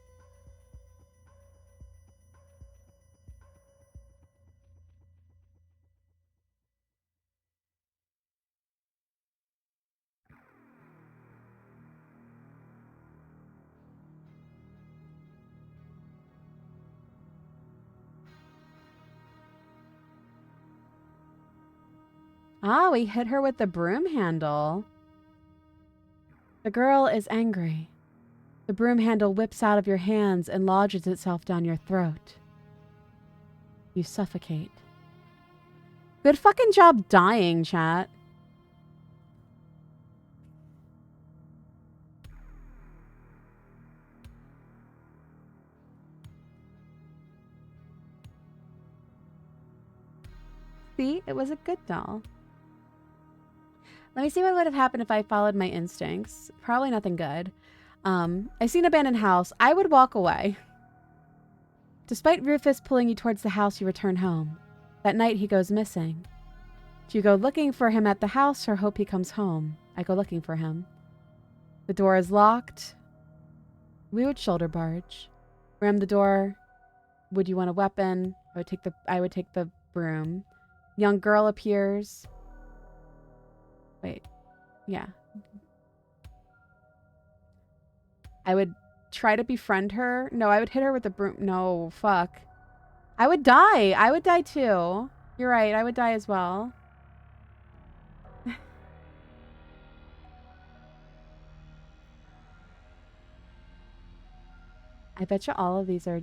S1: Ah, we hit her with the broom handle. The girl is angry. The broom handle whips out of your hands and lodges itself down your throat. You suffocate. Good fucking job dying, chat. See, it was a good doll. Let me see what would have happened if I followed my instincts. Probably nothing good. I see an abandoned house. I would walk away. Despite Rufus pulling you towards the house, you return home. That night, he goes missing. Do you go looking for him at the house or hope he comes home? I go looking for him. The door is locked. We would shoulder barge. Ram the door. Would you want a weapon? I would take the broom. Young girl appears. Wait. Yeah. I would try to befriend her. No, I would hit her with the broom. No, fuck. I would die. I would die too. You're right. I would die as well. I bet you all of these are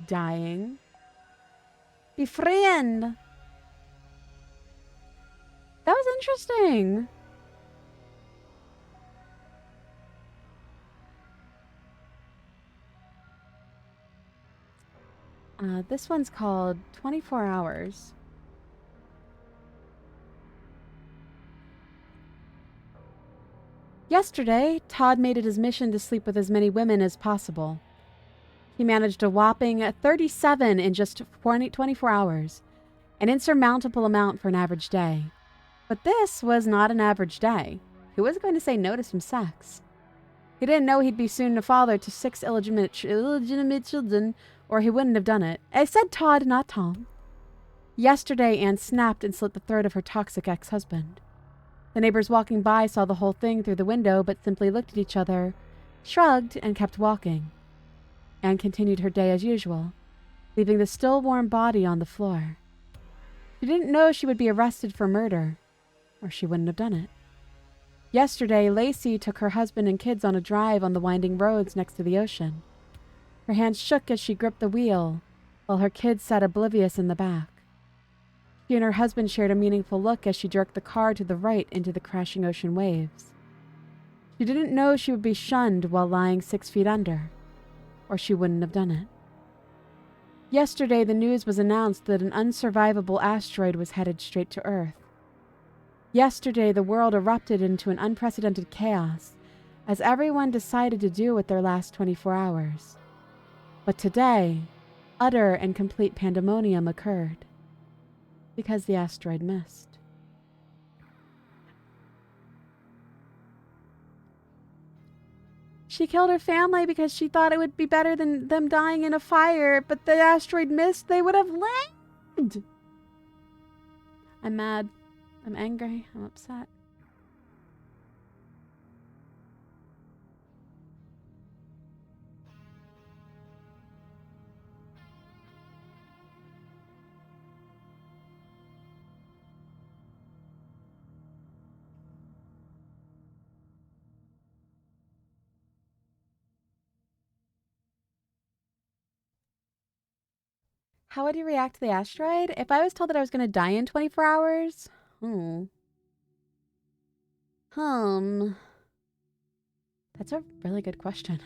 S1: dying. Befriend. That was interesting. This one's called 24 Hours. Yesterday, Todd made it his mission to sleep with as many women as possible. He managed a whopping 37 in just 24 hours, an insurmountable amount for an average day. But this was not an average day. Who was going to say no to some sex? He didn't know he'd be soon a father to 6 illegitimate children, or he wouldn't have done it. I said Todd, not Tom. Yesterday, Anne snapped and slit the throat of her toxic ex-husband. The neighbors walking by saw the whole thing through the window, but simply looked at each other, shrugged, and kept walking. Anne continued her day as usual, leaving the still warm body on the floor. She didn't know she would be arrested for murder, or she wouldn't have done it. Yesterday, Lacey took her husband and kids on a drive on the winding roads next to the ocean. Her hands shook as she gripped the wheel, while her kids sat oblivious in the back. She and her husband shared a meaningful look as she jerked the car to the right into the crashing ocean waves. She didn't know she would be shunned while lying 6 feet under, or she wouldn't have done it. Yesterday, the news was announced that an unsurvivable asteroid was headed straight to Earth. Yesterday, the world erupted into an unprecedented chaos as everyone decided to do with their last 24 hours. But today, utter and complete pandemonium occurred because the asteroid missed. She killed her family because she thought it would be better than them dying in a fire, but the asteroid missed, they would have lived. I'm mad. I'm angry. I'm upset. How would you react to the asteroid? If I was told that I was going to die in 24 hours? That's a really good question.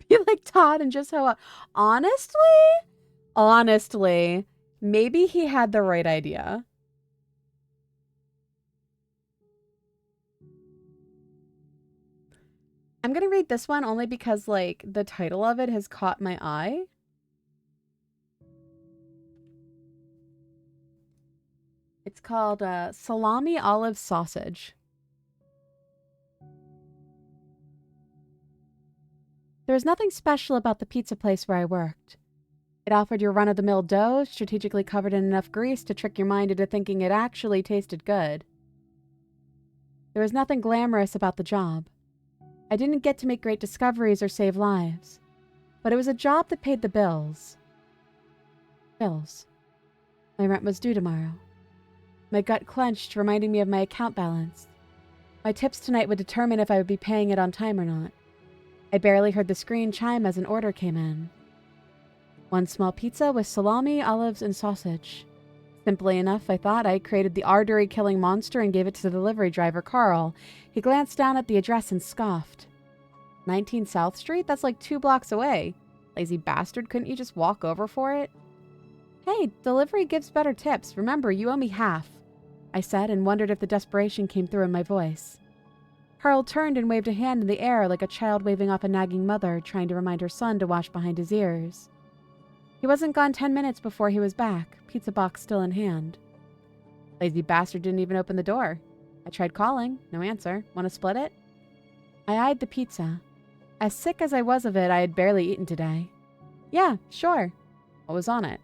S1: Be like Todd and just how... Honestly, maybe he had the right idea. I'm going to read this one only because, like, the title of it has caught my eye. It's called Salami Olive Sausage. There was nothing special about the pizza place where I worked. It offered your run-of-the-mill dough, strategically covered in enough grease to trick your mind into thinking it actually tasted good. There was nothing glamorous about the job. I didn't get to make great discoveries or save lives, but it was a job that paid the bills. Bills. My rent was due tomorrow. My gut clenched, reminding me of my account balance. My tips tonight would determine if I would be paying it on time or not. I barely heard the screen chime as an order came in. 1 small pizza with salami, olives, and sausage. Simply enough, I thought. I created the artery-killing monster and gave it to the delivery driver, Carl. He glanced down at the address and scoffed. 19 South Street? That's like 2 blocks away. Lazy bastard, couldn't you just walk over for it? Hey, delivery gives better tips. Remember, you owe me half, I said, and wondered if the desperation came through in my voice. Carl turned and waved a hand in the air like a child waving off a nagging mother trying to remind her son to wash behind his ears. He wasn't gone 10 minutes before he was back, pizza box still in hand. Lazy bastard didn't even open the door. I tried calling, no answer. Want to split it? I eyed the pizza. As sick as I was of it, I had barely eaten today. Yeah, sure. What was on it?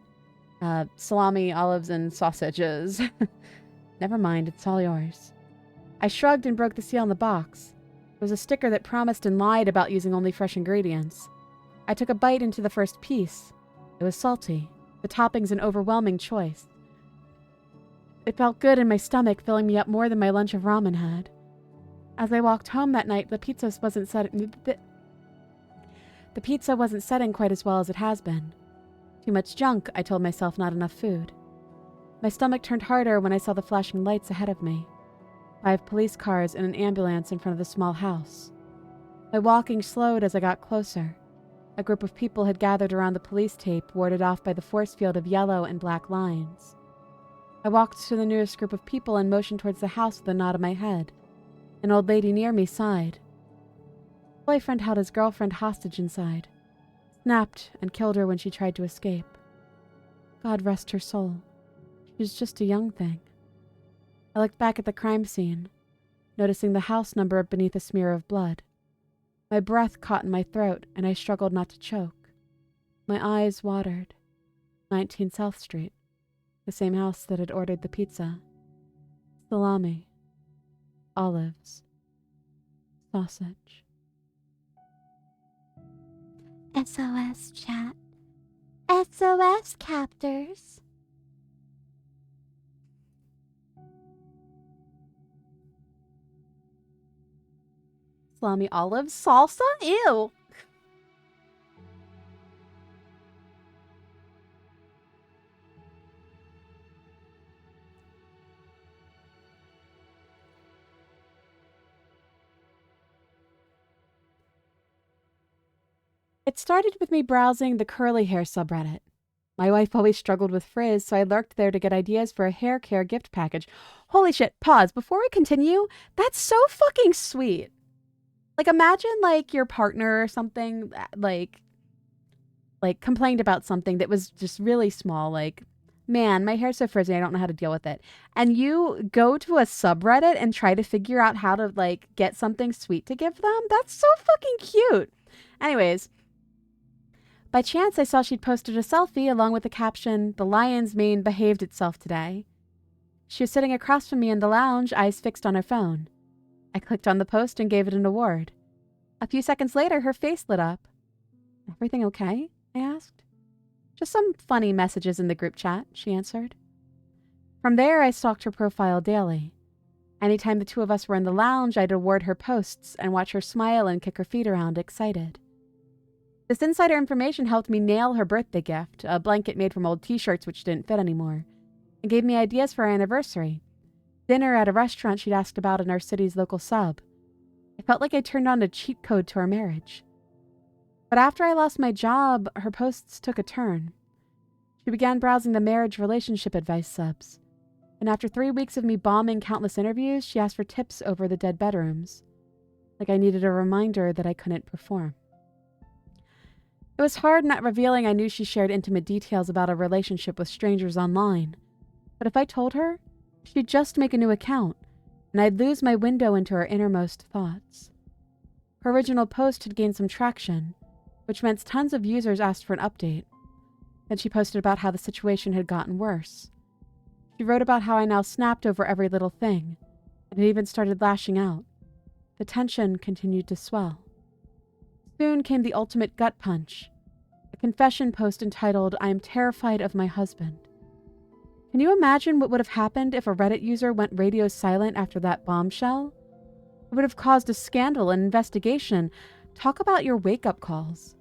S1: Salami, olives, and sausages. Never mind, it's all yours. I shrugged and broke the seal on the box. It was a sticker that promised and lied about using only fresh ingredients. I took a bite into the first piece. It was salty, the toppings an overwhelming choice. It felt good in my stomach, filling me up more than my lunch of ramen had. As I walked home that night, the pizza wasn't setting quite as well as it has been. Too much junk, I told myself, not enough food. My stomach turned harder when I saw the flashing lights ahead of me. 5 police cars and an ambulance in front of the small house. My walking slowed as I got closer. A group of people had gathered around the police tape, warded off by the force field of yellow and black lines. I walked to the nearest group of people and motioned towards the house with a nod of my head. An old lady near me sighed. My boyfriend held his girlfriend hostage inside, snapped and killed her when she tried to escape. God rest her soul. She was just a young thing. I looked back at the crime scene, noticing the house number beneath a smear of blood. My breath caught in my throat, and I struggled not to choke. My eyes watered. 19 South Street, the same house that had ordered the pizza. Salami, olives, sausage.
S2: SOS chat. SOS captors.
S1: Salami, olives, salsa? Ew! It started with me browsing the curly hair subreddit. My wife always struggled with frizz, so I lurked there to get ideas for a hair care gift package. Holy shit, pause. Before we continue, that's so fucking sweet. Like, imagine, like, your partner or something, like complained about something that was just really small, like, man, my hair's so frizzy, I don't know how to deal with it. And you go to a subreddit and try to figure out how to, like, get something sweet to give them? That's so fucking cute. Anyways, by chance, I saw she'd posted a selfie along with the caption, "The lion's mane behaved itself today." She was sitting across from me in the lounge, eyes fixed on her phone. I clicked on the post and gave it an award. A few seconds later, her face lit up. "Everything okay?" I asked. "Just some funny messages in the group chat," she answered. From there, I stalked her profile daily. Anytime the two of us were in the lounge, I'd award her posts and watch her smile and kick her feet around, excited. This insider information helped me nail her birthday gift, a blanket made from old t-shirts which didn't fit anymore, and gave me ideas for our anniversary. Dinner at a restaurant she'd asked about in our city's local sub. I felt like I turned on a cheat code to our marriage. But after I lost my job, her posts took a turn. She began browsing the marriage relationship advice subs. And after 3 weeks of me bombing countless interviews, she asked for tips over the dead bedrooms. Like I needed a reminder that I couldn't perform. It was hard not revealing I knew she shared intimate details about a relationship with strangers online. But if I told her, she'd just make a new account, and I'd lose my window into her innermost thoughts. Her original post had gained some traction, which meant tons of users asked for an update. Then she posted about how the situation had gotten worse. She wrote about how I now snapped over every little thing, and it even started lashing out. The tension continued to swell. Soon came the ultimate gut punch, a confession post entitled, "I am terrified of my husband." Can you imagine what would have happened if a Reddit user went radio silent after that bombshell? It would have caused a scandal and investigation. Talk about your wake-up calls.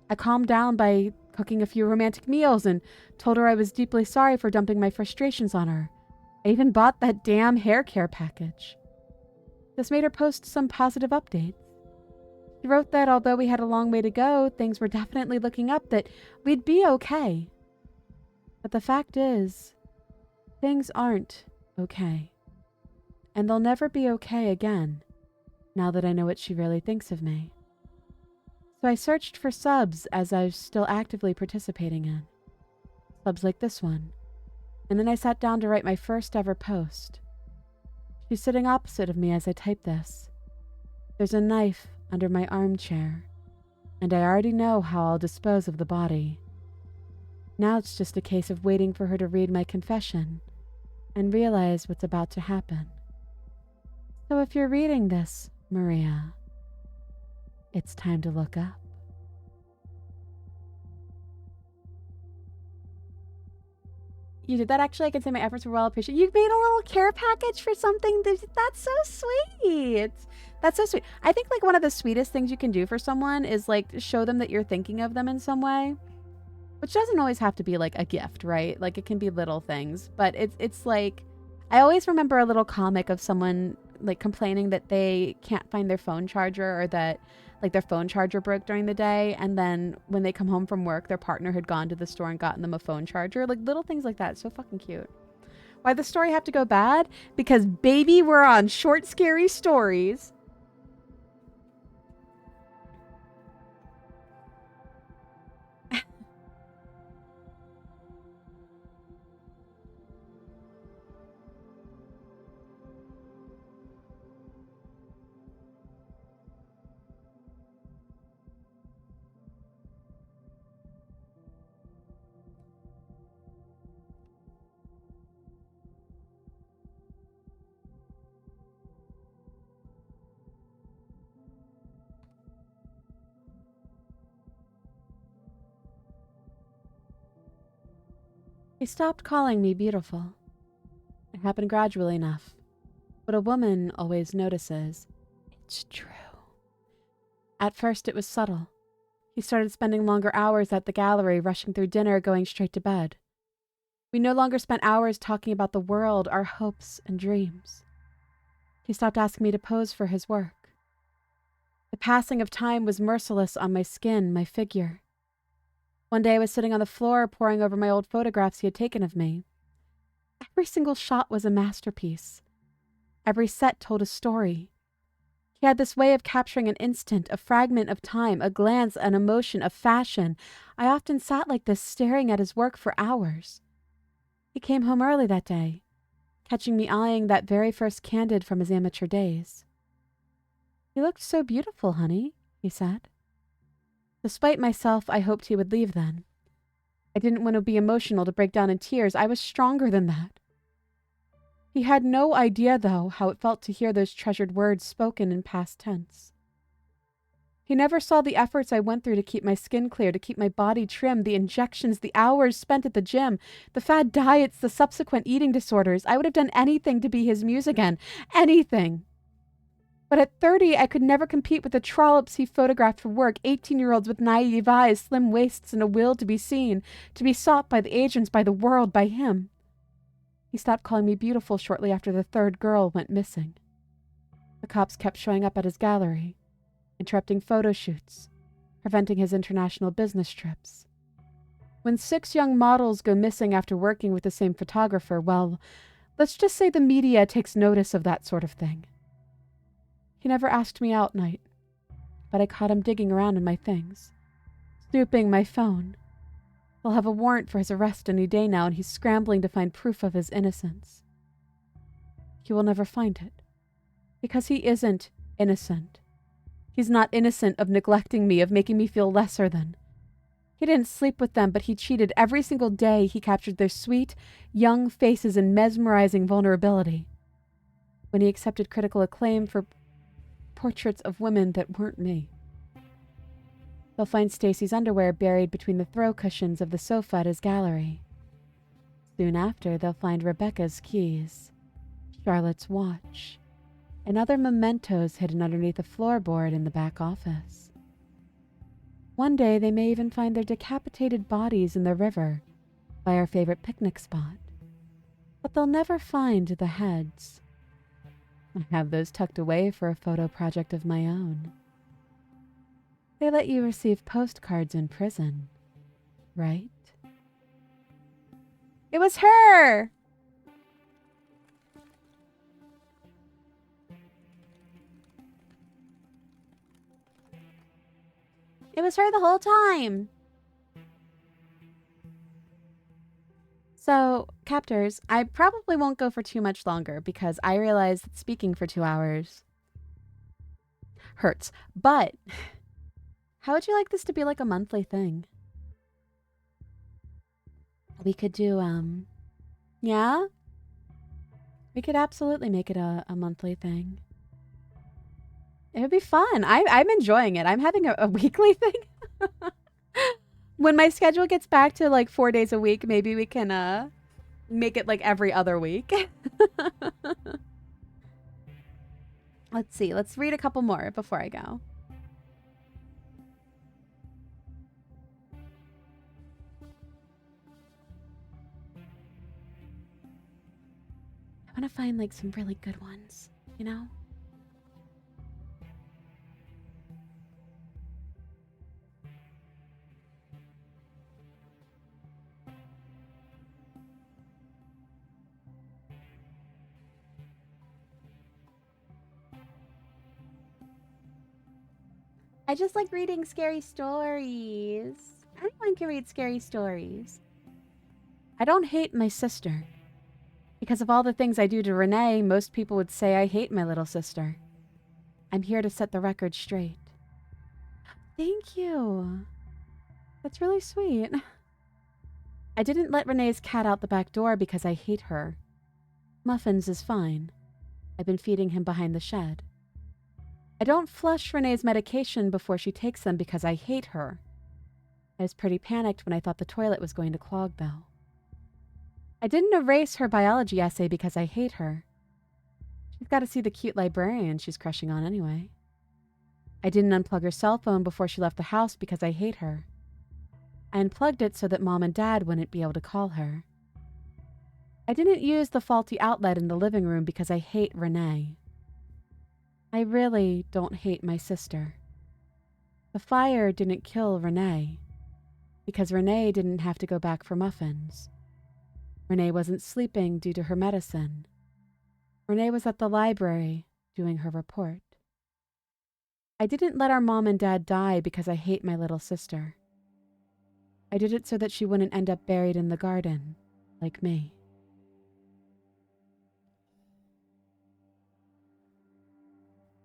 S1: I calmed down by cooking a few romantic meals and told her I was deeply sorry for dumping my frustrations on her. I even bought that damn hair care package. This made her post some positive updates. She wrote that although we had a long way to go, things were definitely looking up, that we'd be okay. But the fact is, things aren't okay. And they'll never be okay again, now that I know what she really thinks of me. So I searched for subs as I was still actively participating in. Subs like this one. And then I sat down to write my first ever post. She's sitting opposite of me as I type this. There's a knife under my armchair, and I already know how I'll dispose of the body. Now it's just a case of waiting for her to read my confession and realize what's about to happen. So if you're reading this, Maria, it's time to look up. You did that actually. I can say my efforts were well appreciated. You made a little care package for something. That's so sweet. That's so sweet. I think like one of the sweetest things you can do for someone is like show them that you're thinking of them in some way, which doesn't always have to be like a gift, right? Like it can be little things, but it's like, I always remember a little comic of someone like complaining that they can't find their phone charger, or that like their phone charger broke during the day, and then when they come home from work, their partner had gone to the store and gotten them a phone charger. Like little things like that. It's so fucking cute. Why the story have to go bad? Because baby, we're on short, scary stories. He stopped calling me beautiful. It happened gradually enough. What a woman always notices. It's true. At first it was subtle. He started spending longer hours at the gallery, rushing through dinner, going straight to bed. We no longer spent hours talking about the world, our hopes and dreams. He stopped asking me to pose for his work. The passing of time was merciless on my skin, my figure. One day I was sitting on the floor poring over my old photographs he had taken of me. Every single shot was a masterpiece. Every set told a story. He had this way of capturing an instant, a fragment of time, a glance, an emotion, a fashion. I often sat like this, staring at his work for hours. He came home early that day, catching me eyeing that very first candid from his amateur days. "You looked so beautiful, honey," he said. Despite myself, I hoped he would leave then. I didn't want to be emotional, to break down in tears. I was stronger than that. He had no idea, though, how it felt to hear those treasured words spoken in past tense. He never saw the efforts I went through to keep my skin clear, to keep my body trim, the injections, the hours spent at the gym, the fad diets, the subsequent eating disorders. I would have done anything to be his muse again. Anything. But at 30, I could never compete with the trollops he photographed for work, 18-year-olds with naive eyes, slim waists, and a will to be seen, to be sought by the agents, by the world, by him. He stopped calling me beautiful shortly after the third girl went missing. The cops kept showing up at his gallery, interrupting photo shoots, preventing his international business trips. When 6 young models go missing after working with the same photographer, well, let's just say the media takes notice of that sort of thing. He never asked me out night, but I caught him digging around in my things, snooping my phone. They'll have a warrant for his arrest any day now, and he's scrambling to find proof of his innocence. He will never find it, because he isn't innocent. He's not innocent of neglecting me, of making me feel lesser than. He didn't sleep with them, but he cheated every single day. He captured their sweet, young faces in mesmerizing vulnerability. when he accepted critical acclaim for portraits of women that weren't me. They'll find Stacy's underwear buried between the throw cushions of the sofa at his gallery. Soon after, they'll find Rebecca's keys, Charlotte's watch, and other mementos hidden underneath a floorboard in the back office. One day, they may even find their decapitated bodies in the river by our favorite picnic spot. But they'll never find the heads. I have those tucked away for a photo project of my own. They let you receive postcards in prison, right? It was her! It was her the whole time! So, captors, I probably won't go for too much longer because I realize that speaking for 2 hours hurts. But how would you like this to be like a monthly thing? We could do, yeah? We could absolutely make it a monthly thing. It would be fun. I'm enjoying it. I'm having a weekly thing. When my schedule gets back to like 4 days a week, maybe we can make it like every other week. Let's see. Let's read a couple more before I go. I want to find like some really good ones, you know? I just like reading scary stories. Anyone can read scary stories. I don't hate my sister. Because of all the things I do to Renee, most people would say I hate my little sister. I'm here to set the record straight. Thank you. That's really sweet. I didn't let Renee's cat out the back door because I hate her. Muffins is fine. I've been feeding him behind the shed. I don't flush Renee's medication before she takes them because I hate her. I was pretty panicked when I thought the toilet was going to clog, though. I didn't erase her biology essay because I hate her. She's got to see the cute librarian she's crushing on anyway. I didn't unplug her cell phone before she left the house because I hate her. I unplugged it so that Mom and Dad wouldn't be able to call her. I didn't use the faulty outlet in the living room because I hate Renee. I really don't hate my sister. The fire didn't kill Renee because Renee didn't have to go back for muffins. Renee wasn't sleeping due to her medicine. Renee was at the library doing her report. I didn't let our mom and dad die because I hate my little sister. I did it so that she wouldn't end up buried in the garden, like me.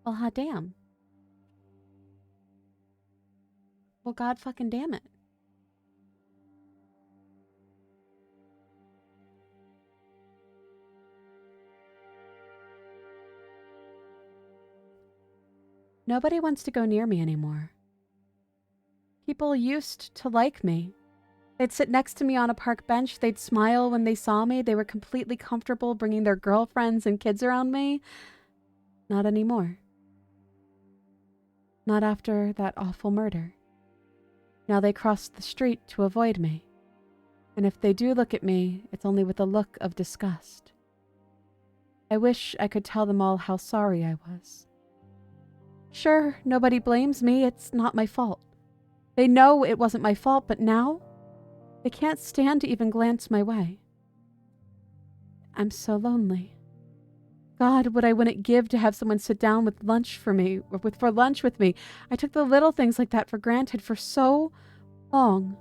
S1: Well, hot damn. Well, god fucking damn it. Nobody wants to go near me anymore. People used to like me. They'd sit next to me on a park bench. They'd smile when they saw me. They were completely comfortable bringing their girlfriends and kids around me. Not anymore. Not after that awful murder. Now they cross the street to avoid me. And if they do look at me, it's only with a look of disgust. I wish I could tell them all how sorry I was. Sure, nobody blames me. It's not my fault. They know it wasn't my fault, but now they can't stand to even glance my way. I'm so lonely. God, what I wouldn't give to have someone sit down with lunch for me, or for lunch with me. I took the little things like that for granted for so long.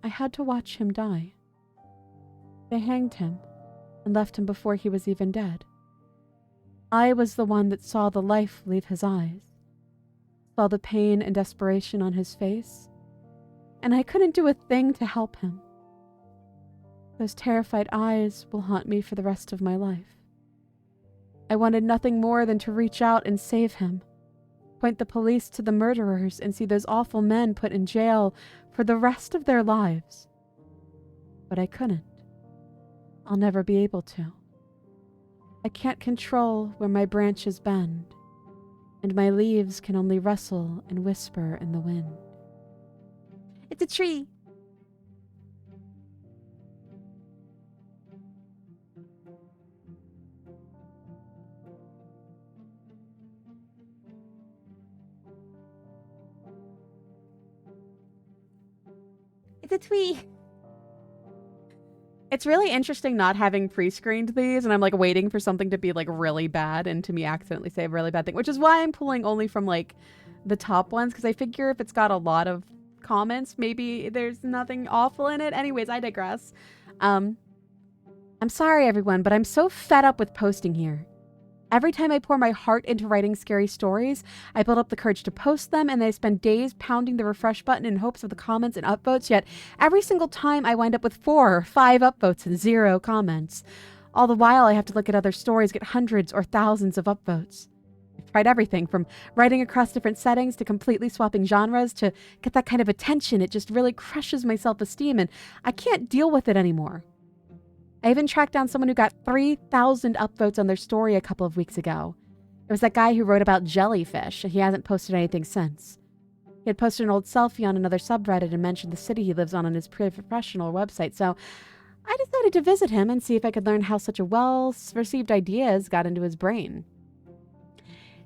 S1: I had to watch him die. They hanged him and left him before he was even dead. I was the one that saw the life leave his eyes, saw the pain and desperation on his face, and I couldn't do a thing to help him. Those terrified eyes will haunt me for the rest of my life. I wanted nothing more than to reach out and save him. Point the police to the murderers and see those awful men put in jail for the rest of their lives. But I couldn't. I'll never be able to. I can't control where my branches bend, and my leaves can only rustle and whisper in the wind. It's a tree. It's a tree. It's really interesting not having pre-screened these, and I'm like waiting for something to be like really bad and to me accidentally say a really bad thing, which is why I'm pulling only from like the top ones, because I figure if it's got a lot of comments, maybe there's nothing awful in it. Anyways, I digress. I'm sorry, everyone, but I'm so fed up with posting here. Every time I pour my heart into writing scary stories, I build up the courage to post them, and then I spend days pounding the refresh button in hopes of the comments and upvotes, yet every single time I wind up with 4 or 5 upvotes and 0 comments. All the while, I have to look at other stories get hundreds or thousands of upvotes. I've tried everything from writing across different settings to completely swapping genres to get that kind of attention. It just really crushes my self-esteem, and I can't deal with it anymore. I even tracked down someone who got 3,000 upvotes on their story a couple of weeks ago. It was that guy who wrote about jellyfish. He hasn't posted anything since. He had posted an old selfie on another subreddit and mentioned the city he lives on his professional website, so I decided to visit him and see if I could learn how such a well-received ideas got into his brain.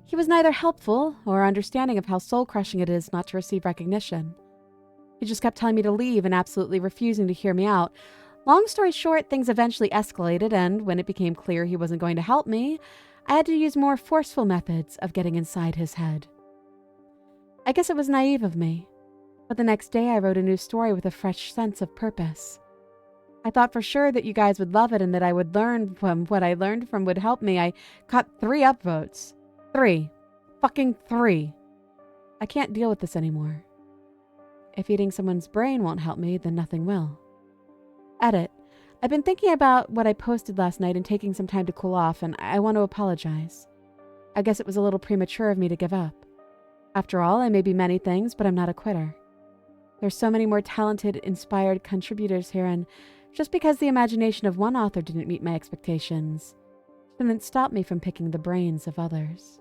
S1: He was neither helpful or understanding of how soul-crushing it is not to receive recognition. He just kept telling me to leave and absolutely refusing to hear me out. Long story short, things eventually escalated, and when it became clear he wasn't going to help me, I had to use more forceful methods of getting inside his head. I guess it was naive of me, but the next day I wrote a new story with a fresh sense of purpose. I thought for sure that you guys would love it and that I would learn from what I learned from would help me. I caught 3 upvotes. 3. Fucking 3. I can't deal with this anymore. If eating someone's brain won't help me, then nothing will. Edit. I've been thinking about what I posted last night and taking some time to cool off, and I want to apologize. I guess it was a little premature of me to give up. After all, I may be many things, but I'm not a quitter. There's so many more talented, inspired contributors here, and just because the imagination of one author didn't meet my expectations, shouldn't stop me from picking the brains of others.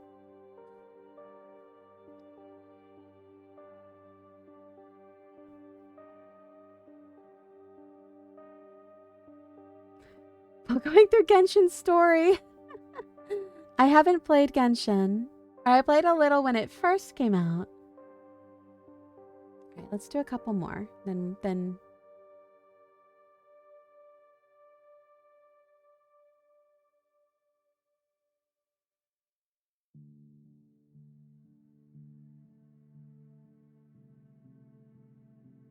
S1: While going through Genshin's story. I haven't played Genshin. I played a little when it first came out. Alright, let's do a couple more. Then...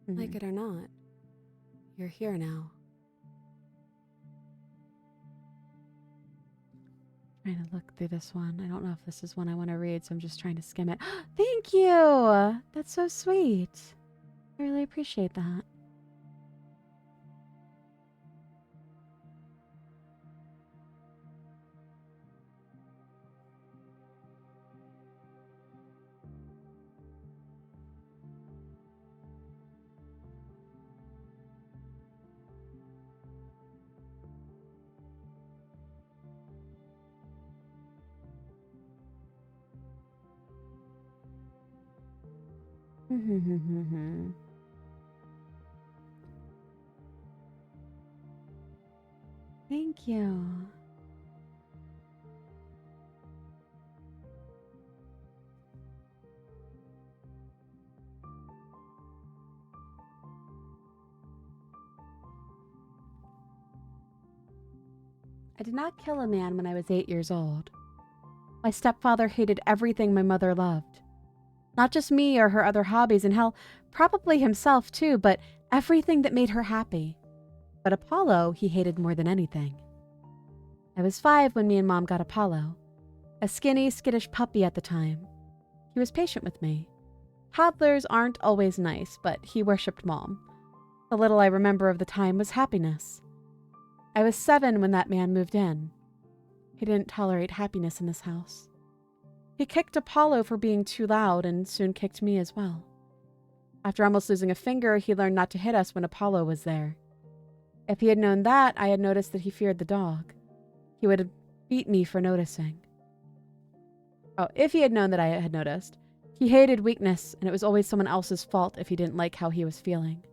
S1: Like it or not, you're here now. Trying to look through this one. I don't know if this is one I want to read, so I'm just trying to skim it. Thank you! That's so sweet. I really appreciate that. Thank you. I did not kill a man when I was 8 years old. My stepfather hated everything my mother loved. Not just me or her other hobbies, and hell, probably himself too, but everything that made her happy. But Apollo, he hated more than anything. I was 5 when me and Mom got Apollo. A skinny, skittish puppy at the time. He was patient with me. Toddlers aren't always nice, but he worshipped Mom. The little I remember of the time was happiness. I was 7 when that man moved in. He didn't tolerate happiness in his house. He kicked Apollo for being too loud and soon kicked me as well. After almost losing a finger, he learned not to hit us when Apollo was there. If he had known that, I had noticed that he feared the dog. He would have beat me for noticing. Oh, if he had known that I had noticed. He hated weakness, and it was always someone else's fault if he didn't like how he was feeling.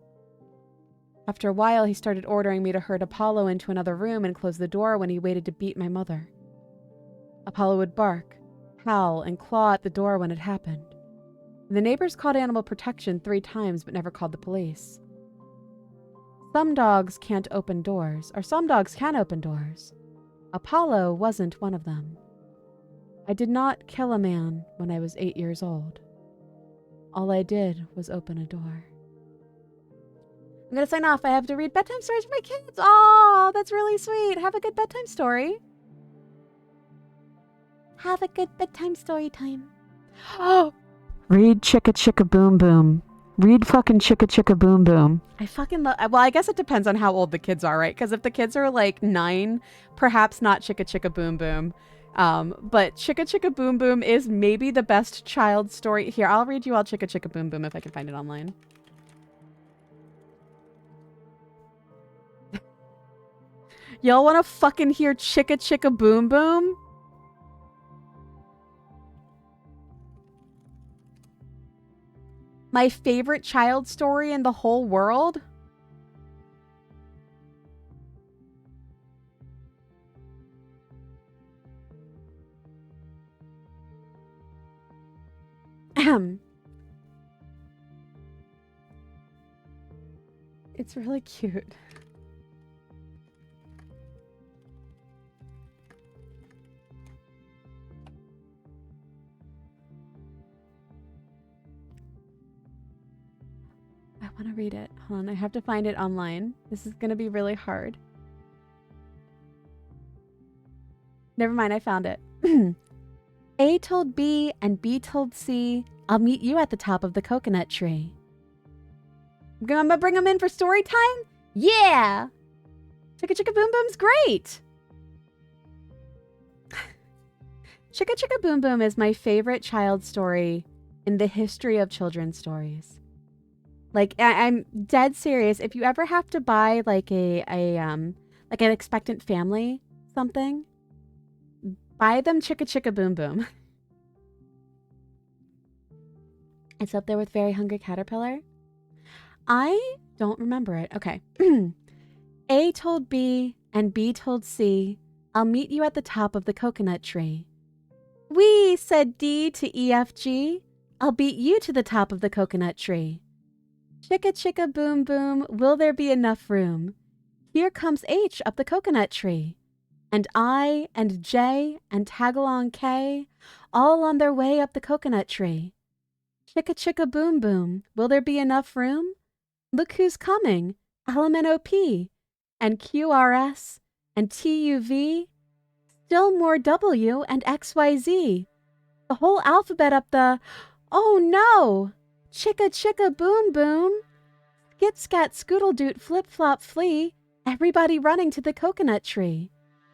S1: After a while, he started ordering me to herd Apollo into another room and close the door when he waited to beat my mother. Apollo would bark, howl, and claw at the door when it happened. The neighbors called animal protection 3 times but never called the police. Some dogs can't open doors, or some dogs can open doors. Apollo wasn't one of them. I did not kill a man when I was 8 years old. All I did was open a door. I'm going to sign off. I have to read bedtime stories for my kids. Oh, that's really sweet. Have a good bedtime story.
S2: Have a good bedtime story time.
S1: Oh, read Chicka Chicka Boom Boom. Read fucking Chicka Chicka Boom Boom. I fucking love... Well, I guess it depends on how old the kids are, right? Because if the kids are like 9, perhaps not Chicka Chicka Boom Boom. But Chicka Chicka Boom Boom is maybe the best child story. Here, I'll read you all Chicka Chicka Boom Boom if I can find it online. Y'all want to fucking hear Chicka Chicka Boom Boom? My favorite child story in the whole world? It's really cute. I want to read it. Hold on, I have to find it online. This is going to be really hard. Never mind, I found it. A told B and B told C, I'll meet you at the top of the coconut tree. I'm gonna bring them in for story time? Yeah! Chicka Chicka Boom Boom's great! Chicka Chicka Boom Boom is my favorite child story in the history of children's stories. Like, I'm dead serious. If you ever have to buy like an expectant family something, buy them Chicka Chicka Boom Boom. It's up there with Very Hungry Caterpillar. I don't remember it. Okay. A told B and B told C, I'll meet you at the top of the coconut tree. We, said D to EFG, I'll beat you to the top of the coconut tree. Chicka Chicka Boom Boom, will there be enough room? Here comes H up the coconut tree. And I and J and Tagalong K, all on their way up the coconut tree. Chicka Chicka Boom Boom, will there be enough room? Look who's coming, LMNOP, and QRS, and TUV, still more W and XYZ. The whole alphabet up the... Oh no! Chicka Chicka Boom Boom! Skit Scat Scoodle Doot Flip Flop Flee, everybody running to the coconut tree.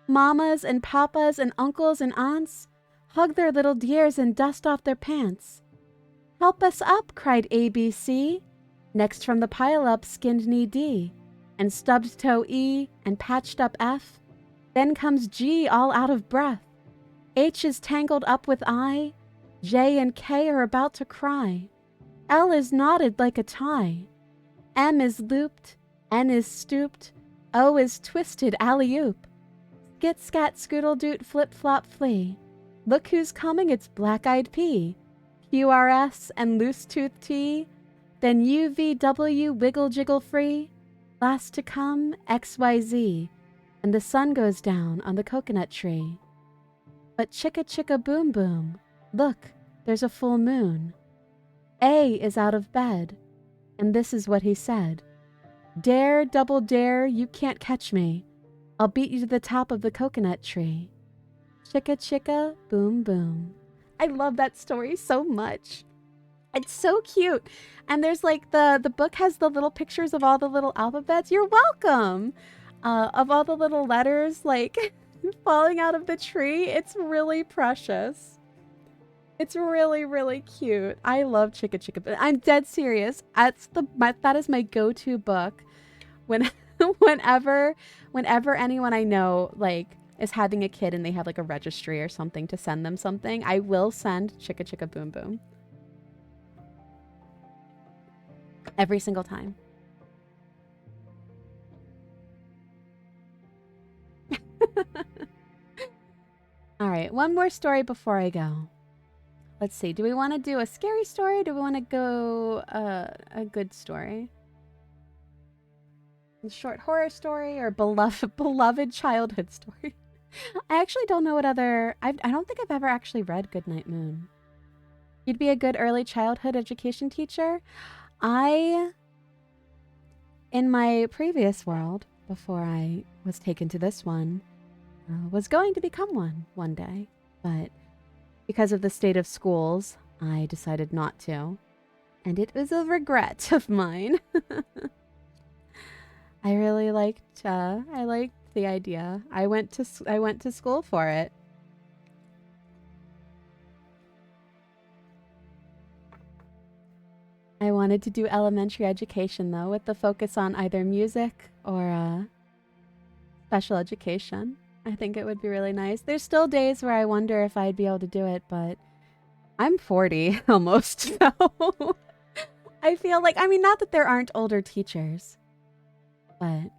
S1: Mamas and papas and uncles and aunts hug their little dears and dust off their pants. Help us up, cried ABC. Next from the pile-up skinned knee D, and stubbed toe E, and patched up F. Then comes G all out of breath. H is tangled up with I. J and K are about to cry. L is knotted like a tie. M is looped. N is stooped. O is twisted alley-oop. Skit Scat Scoodle Doot Flip Flop Flee. Look who's coming, it's Black-Eyed P. QRS and Loose Tooth T. Then UVW Wiggle Jiggle Free. Last to come, XYZ. And the sun goes down on the coconut tree. But Chicka Chicka Boom Boom, look, there's a full moon. A is out of bed, and this is what he said. Dare, double dare, you can't catch me. I'll beat you to the top of the coconut tree. Chicka Chicka Boom Boom. I love that story so much. It's so cute. And there's like the book has the little pictures of all the little alphabets. You're welcome. Of all the little letters, like falling out of the tree. It's really precious. It's really, really cute. I love Chicka Chicka Boom. I'm dead serious. That is my go-to book when whenever anyone I know like is having a kid and they have like a registry or something to send them something, I will send Chicka Chicka Boom Boom. Every single time. All right, one more story before I go. Let's see. Do we want to do a scary story? Or do we want to go a good story? A short horror story or beloved childhood story? I actually don't know what other... I don't think I've ever actually read Goodnight Moon. You'd be a good early childhood education teacher? In my previous world, before I was taken to this one, was going to become one day. But because of the state of schools, I decided not to. And it was a regret of mine. I really liked the idea. I went to school for it. I wanted to do elementary education though, with the focus on either music or special education. I think it would be really nice. There's still days where I wonder if I'd be able to do it, but I'm 40 almost, so I feel like, I mean, not that there aren't older teachers, but,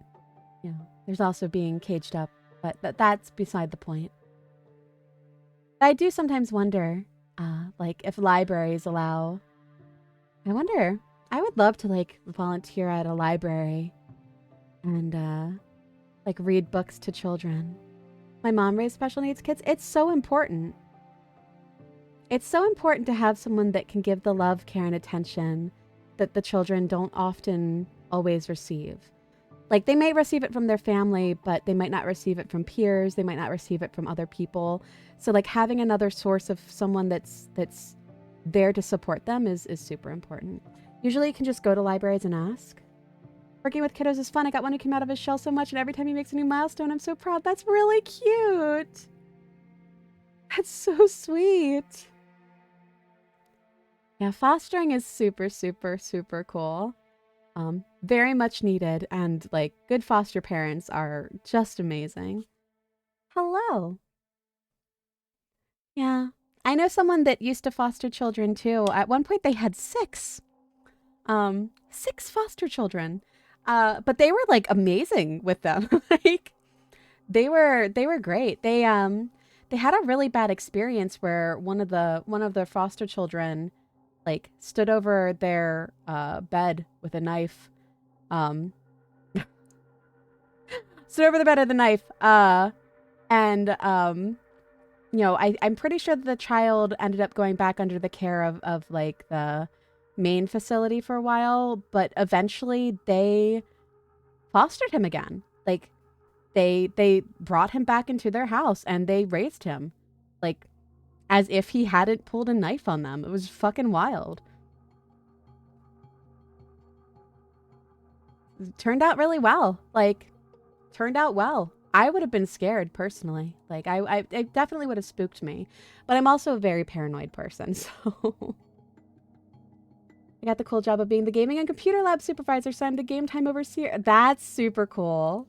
S1: you know, there's also being caged up, but that's beside the point. I do sometimes wonder, like, if libraries allow... I wonder, I would love to, like, volunteer at a library and, like, read books to children. My mom raised special needs kids. It's so important. It's so important to have someone that can give the love, care, and attention that the children don't often always receive. Like, they may receive it from their family, but they might not receive it from peers. They might not receive it from other people. So, like, having another source of someone that's there to support them is super important. Usually you can just go to libraries and ask. Working with kiddos is fun. I got one who came out of his shell so much, and every time he makes a new milestone, I'm so proud. That's really cute. That's so sweet. Yeah, fostering is super, super, super cool. Very much needed, and like good foster parents are just amazing. Hello. Yeah. I know someone that used to foster children too. At one point they had 6. 6 foster children. But they were like amazing with them. Like they were great. They had a really bad experience where one of their foster children like stood over their bed with a knife. Stood over the bed with a knife. And you know, I'm pretty sure that the child ended up going back under the care of like the main facility for a while, but eventually they fostered him again. Like they brought him back into their house and they raised him like as if he hadn't pulled a knife on them. It was fucking wild. It turned out really well. Like, turned out well. I would have been scared personally. Like, it definitely would have spooked me. But I'm also a very paranoid person, so... I got the cool job of being the gaming and computer lab supervisor, so I'm the game time overseer. That's super cool.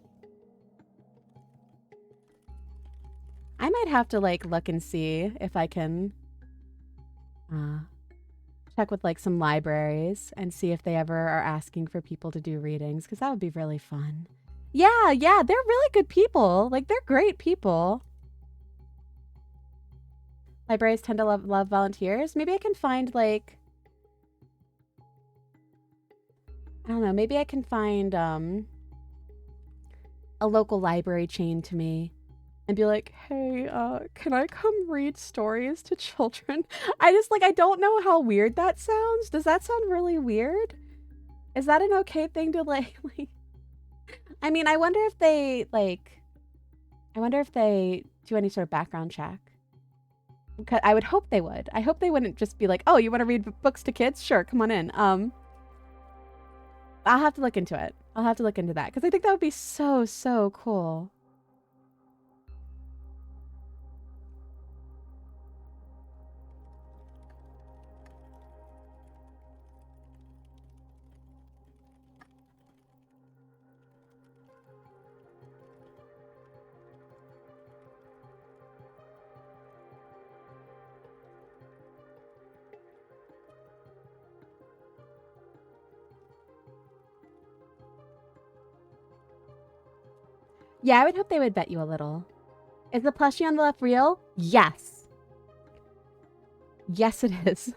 S1: I might have to, like, look and see if I can check with, like, some libraries and see if they ever are asking for people to do readings, because that would be really fun. Yeah, they're really good people. Like, they're great people. Libraries tend to love volunteers. Maybe I can find, like... I don't know, maybe I can find a local library chain to me and be like, hey, can I come read stories to children? I don't know how weird that sounds. Does that sound really weird? Is that an okay thing to like I mean, I wonder if they do any sort of background check. I would hope they would. I hope they wouldn't just be like, oh, you want to read books to kids? Sure, come on in. I'll have to look into it. I'll have to look into that because I think that would be so, so cool. Yeah, I would hope they would bet you a little. Is the plushie on the left real? Yes. Yes, it is.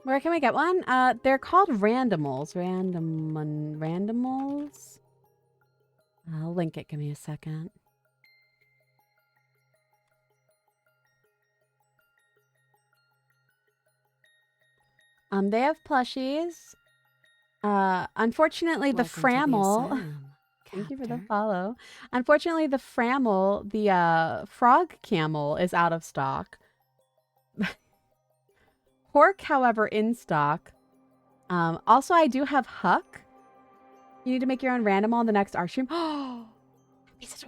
S1: Where can we get one? They're called randomals. Randomals? I'll link it. Give me a second. They have plushies. Unfortunately, the Framel. Thank you for the follow. Unfortunately, the Framel, the frog camel, is out of stock. Hork, however, in stock. Also, I do have Huck. You need to make your own randomal on the next art stream. Oh,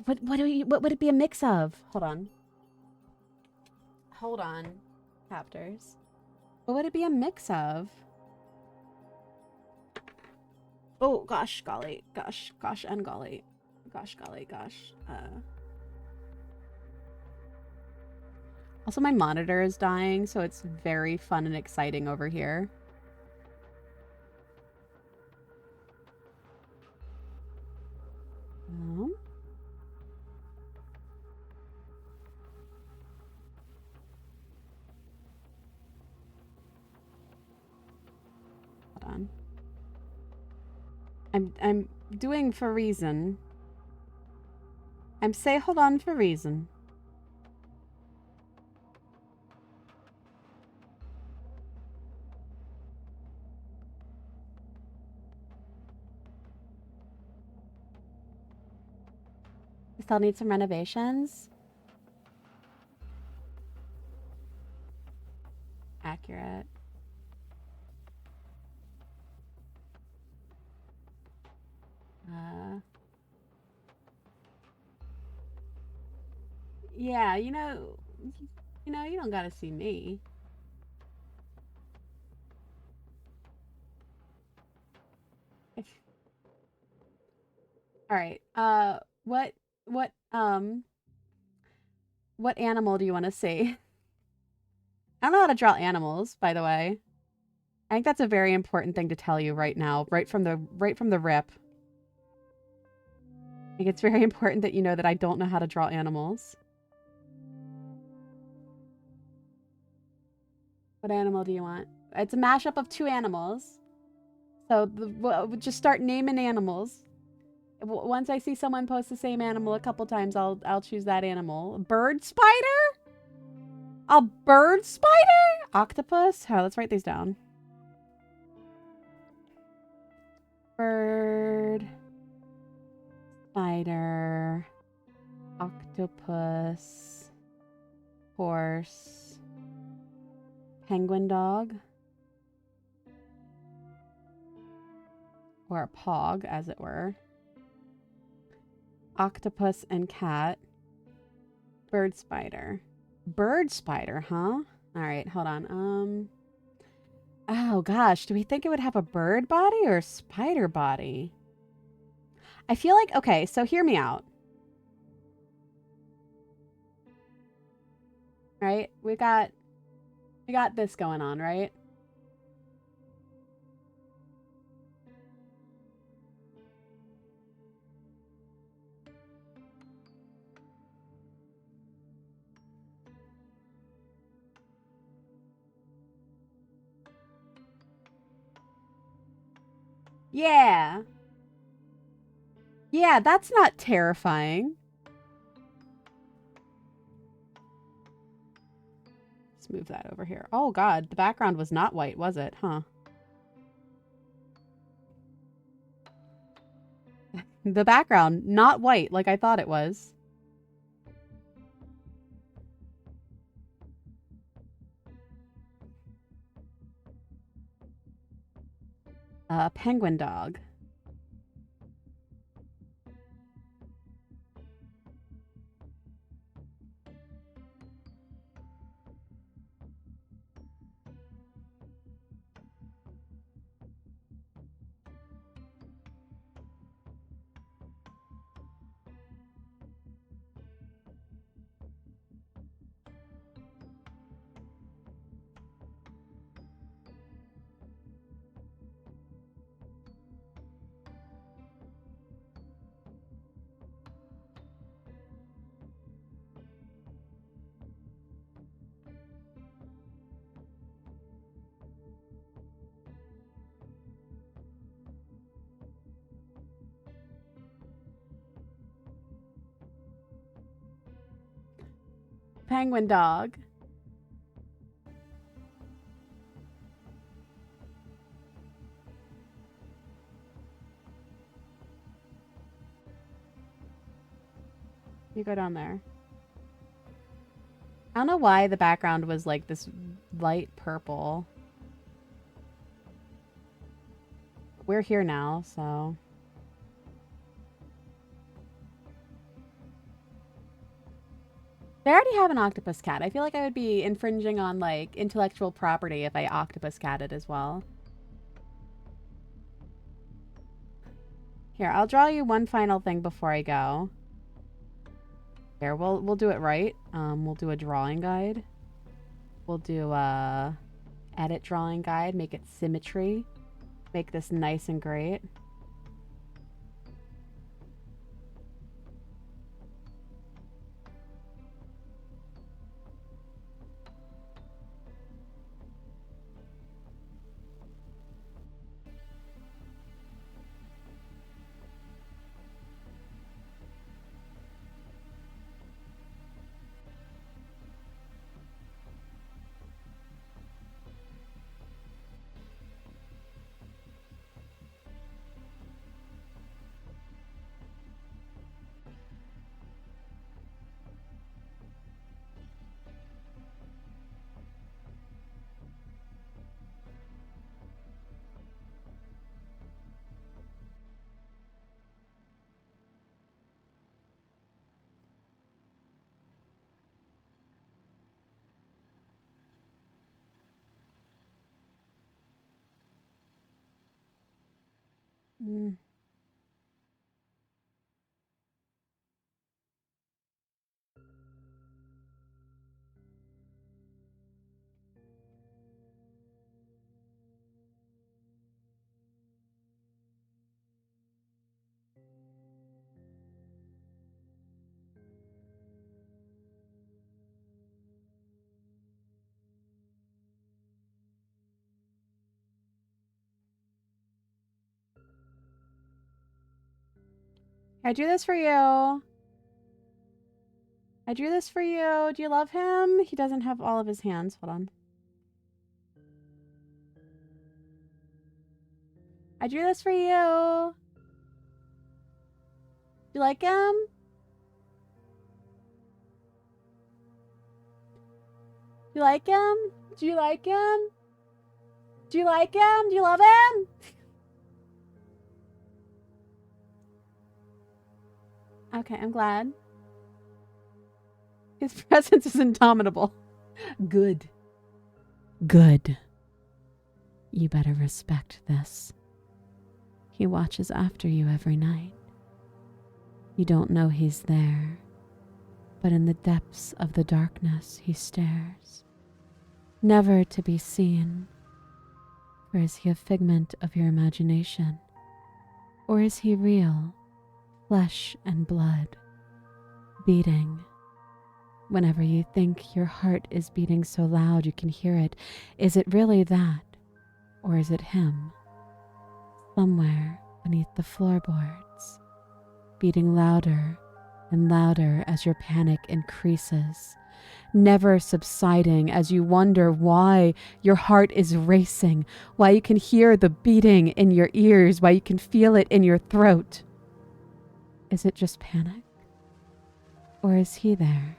S1: what would it be a mix of? Hold on. Hold on, captors. What would it be a mix of? Oh gosh, golly, gosh, and golly, gosh, golly, gosh. Also, my monitor is dying, so it's very fun and exciting over here. Hold on. I'm doing for reason. I'm say hold on for reason. I still need some renovations. Accurate. Yeah, you know, you don't gotta see me. All right. What animal do you want to see? I don't know how to draw animals, by the way. I think that's a very important thing to tell you right now, right from the rip. I think it's very important that you know that I don't know how to draw animals. What animal do you want? It's a mashup of two animals. So we'll just start naming animals. Once I see someone post the same animal a couple times, I'll choose that animal. Bird spider? A bird spider? Octopus? All right, let's write these down. Bird, spider, octopus, horse, penguin dog, or a pog, as it were. Octopus and cat. Bird spider. Bird spider, huh? All right, hold on. Oh gosh, do we think it would have a bird body or a spider body? I feel like, okay, so hear me out. Right? We got this going on, right? Yeah. Yeah, that's not terrifying. Let's move that over here. Oh god, the background was not white, was it? Huh. The background, not white like I thought it was. A penguin dog. Penguin dog. You go down there. I don't know why the background was like this light purple. We're here now, so. They already have an octopus cat. I feel like I would be infringing on like intellectual property if I octopus catted as well. Here, I'll draw you one final thing before I go. Here, we'll do it right. We'll do a drawing guide. We'll do a edit drawing guide, make it symmetry. Make this nice and great. Mm. I drew this for you. I drew this for you. Do you love him? He doesn't have all of his hands. Hold on. I drew this for you. Do you like him? Do you like him? Do you like him? Do you like him? Do you love him? Okay, I'm glad. His presence is indomitable. Good. Good. You better respect this. He watches after you every night. You don't know he's there, but in the depths of the darkness he stares, never to be seen. Or is he a figment of your imagination? Or is he real, flesh and blood, beating? Whenever you think your heart is beating so loud you can hear it, is it really that? Or is it him? Somewhere beneath the floorboards, beating louder and louder as your panic increases, never subsiding as you wonder why your heart is racing, why you can hear the beating in your ears, why you can feel it in your throat. Is it just panic? Or is he there,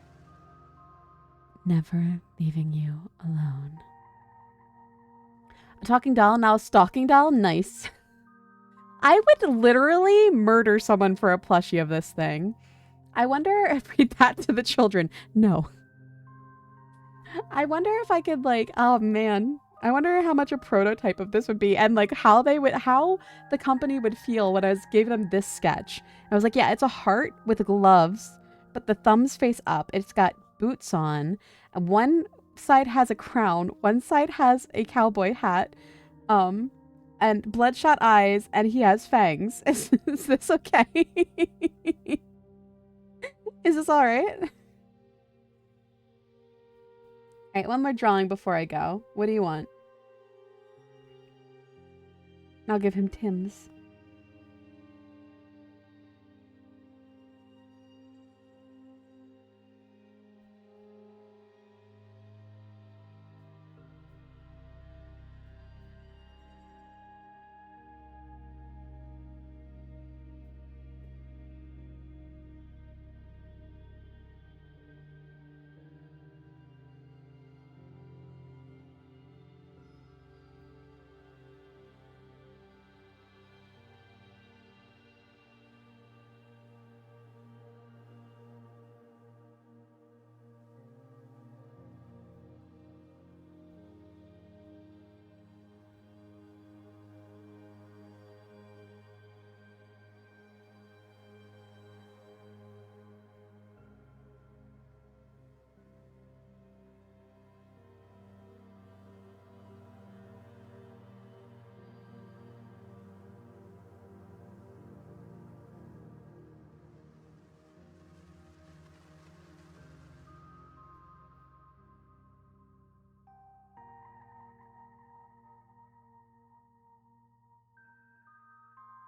S1: never leaving you alone? A talking doll, now a stalking doll? Nice. I would literally murder someone for a plushie of this thing. I wonder if read that to the children. No. I wonder if I could like, oh man. I wonder how much a prototype of this would be and like how the company would feel when I was gave them this sketch. I was like, yeah, it's a heart with gloves, but the thumbs face up. It's got boots on. And one side has a crown, one side has a cowboy hat, and bloodshot eyes, and he has fangs. Is this okay? Is this all right? All right, one more drawing before I go. What do you want? I'll give him Tim's.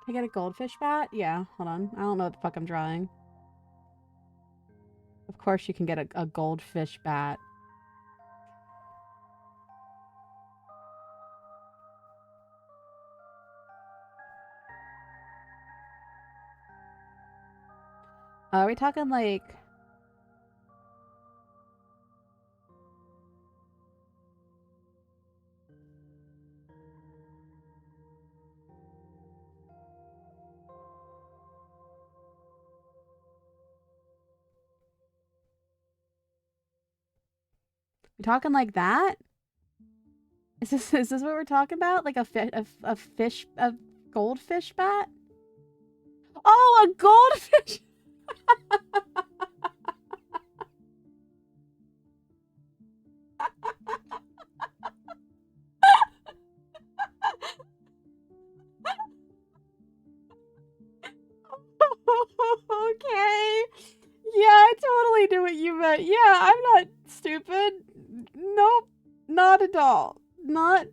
S1: Can I get a goldfish bat? Yeah, hold on. I don't know what the fuck I'm drawing. Of course you can get a goldfish bat. Are we talking like... We talking like that? Is this what we're talking about? Like a goldfish bat? Oh, a goldfish! Okay. Yeah, I totally knew what you meant. Yeah, I'm not stupid. Nope, not at all. Not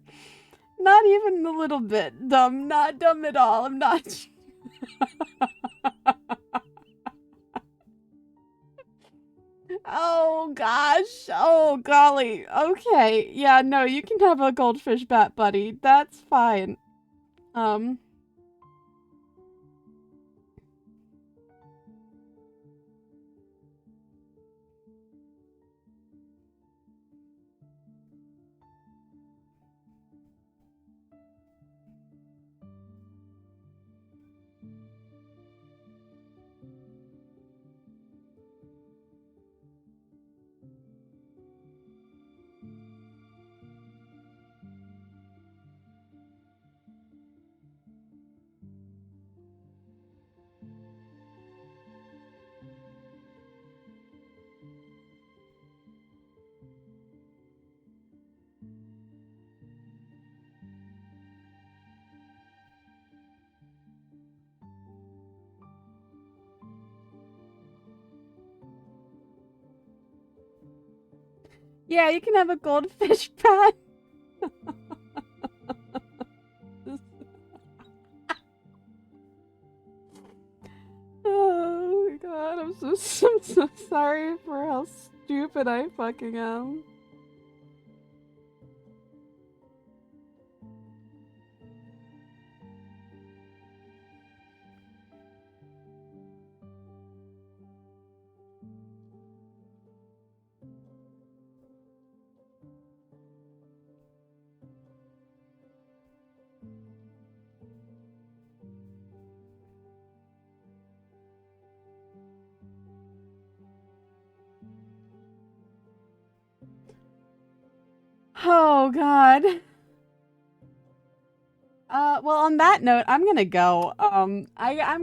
S1: even a little bit dumb. Not dumb at all. I'm not. Oh gosh. Oh golly. Okay. Yeah, no, you can have a goldfish bat, buddy. That's fine. Um yeah, you can have a goldfish bat. Oh god, I'm so sorry for how stupid I fucking am. Oh God. Well, on that note, I'm gonna go. I'm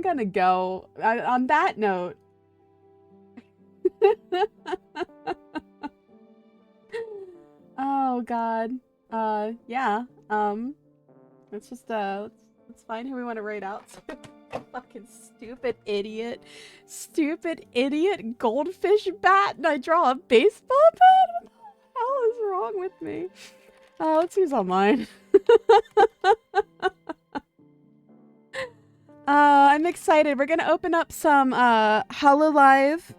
S1: gonna go. On that note. Oh God. Yeah. Let's just let's find who we want to rate out to. Fucking stupid idiot. Stupid idiot goldfish bat, and I draw a baseball bat? What the hell is wrong with me? Let's use online. I'm excited. We're gonna open up some Hololive,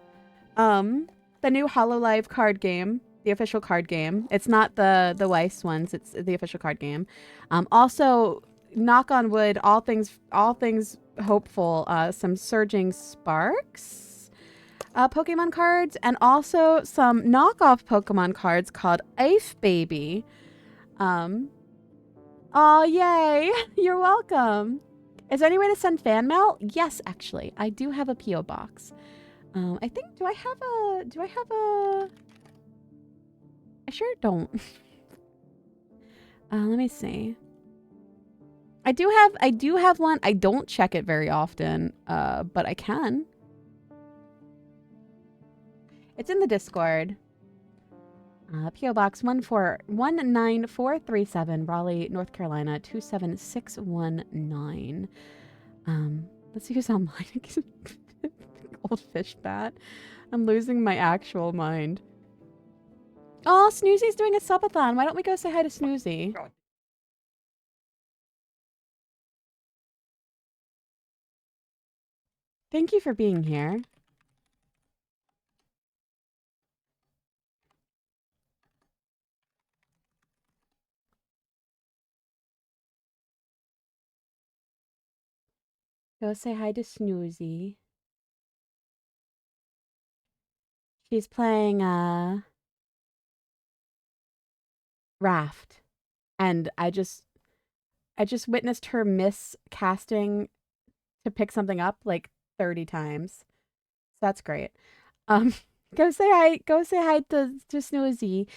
S1: the new Hololive card game, the official card game. It's not the Weiss ones. It's the official card game. Also, knock on wood, all things hopeful. Some Surging Sparks, Pokemon cards, and also some knockoff Pokemon cards called Ice Baby. Oh yay! You're welcome. Is there any way to send fan mail? Yes, actually. I do have a P.O. box. I think, do I have a... I sure don't. Let me see. I do have one. I don't check it very often, but I can. It's in the Discord. P.O. Box 19437, Raleigh, North Carolina, 27619. Let's use online. Goldfish bat. I'm losing my actual mind. Oh, Snoozy's doing a subathon. Why don't we go say hi to Snoozy? Thank you for being here. Go say hi to Snoozy. She's playing Raft. And I just witnessed her miss casting to pick something up like 30 times. So that's great. Go say hi to Snoozy.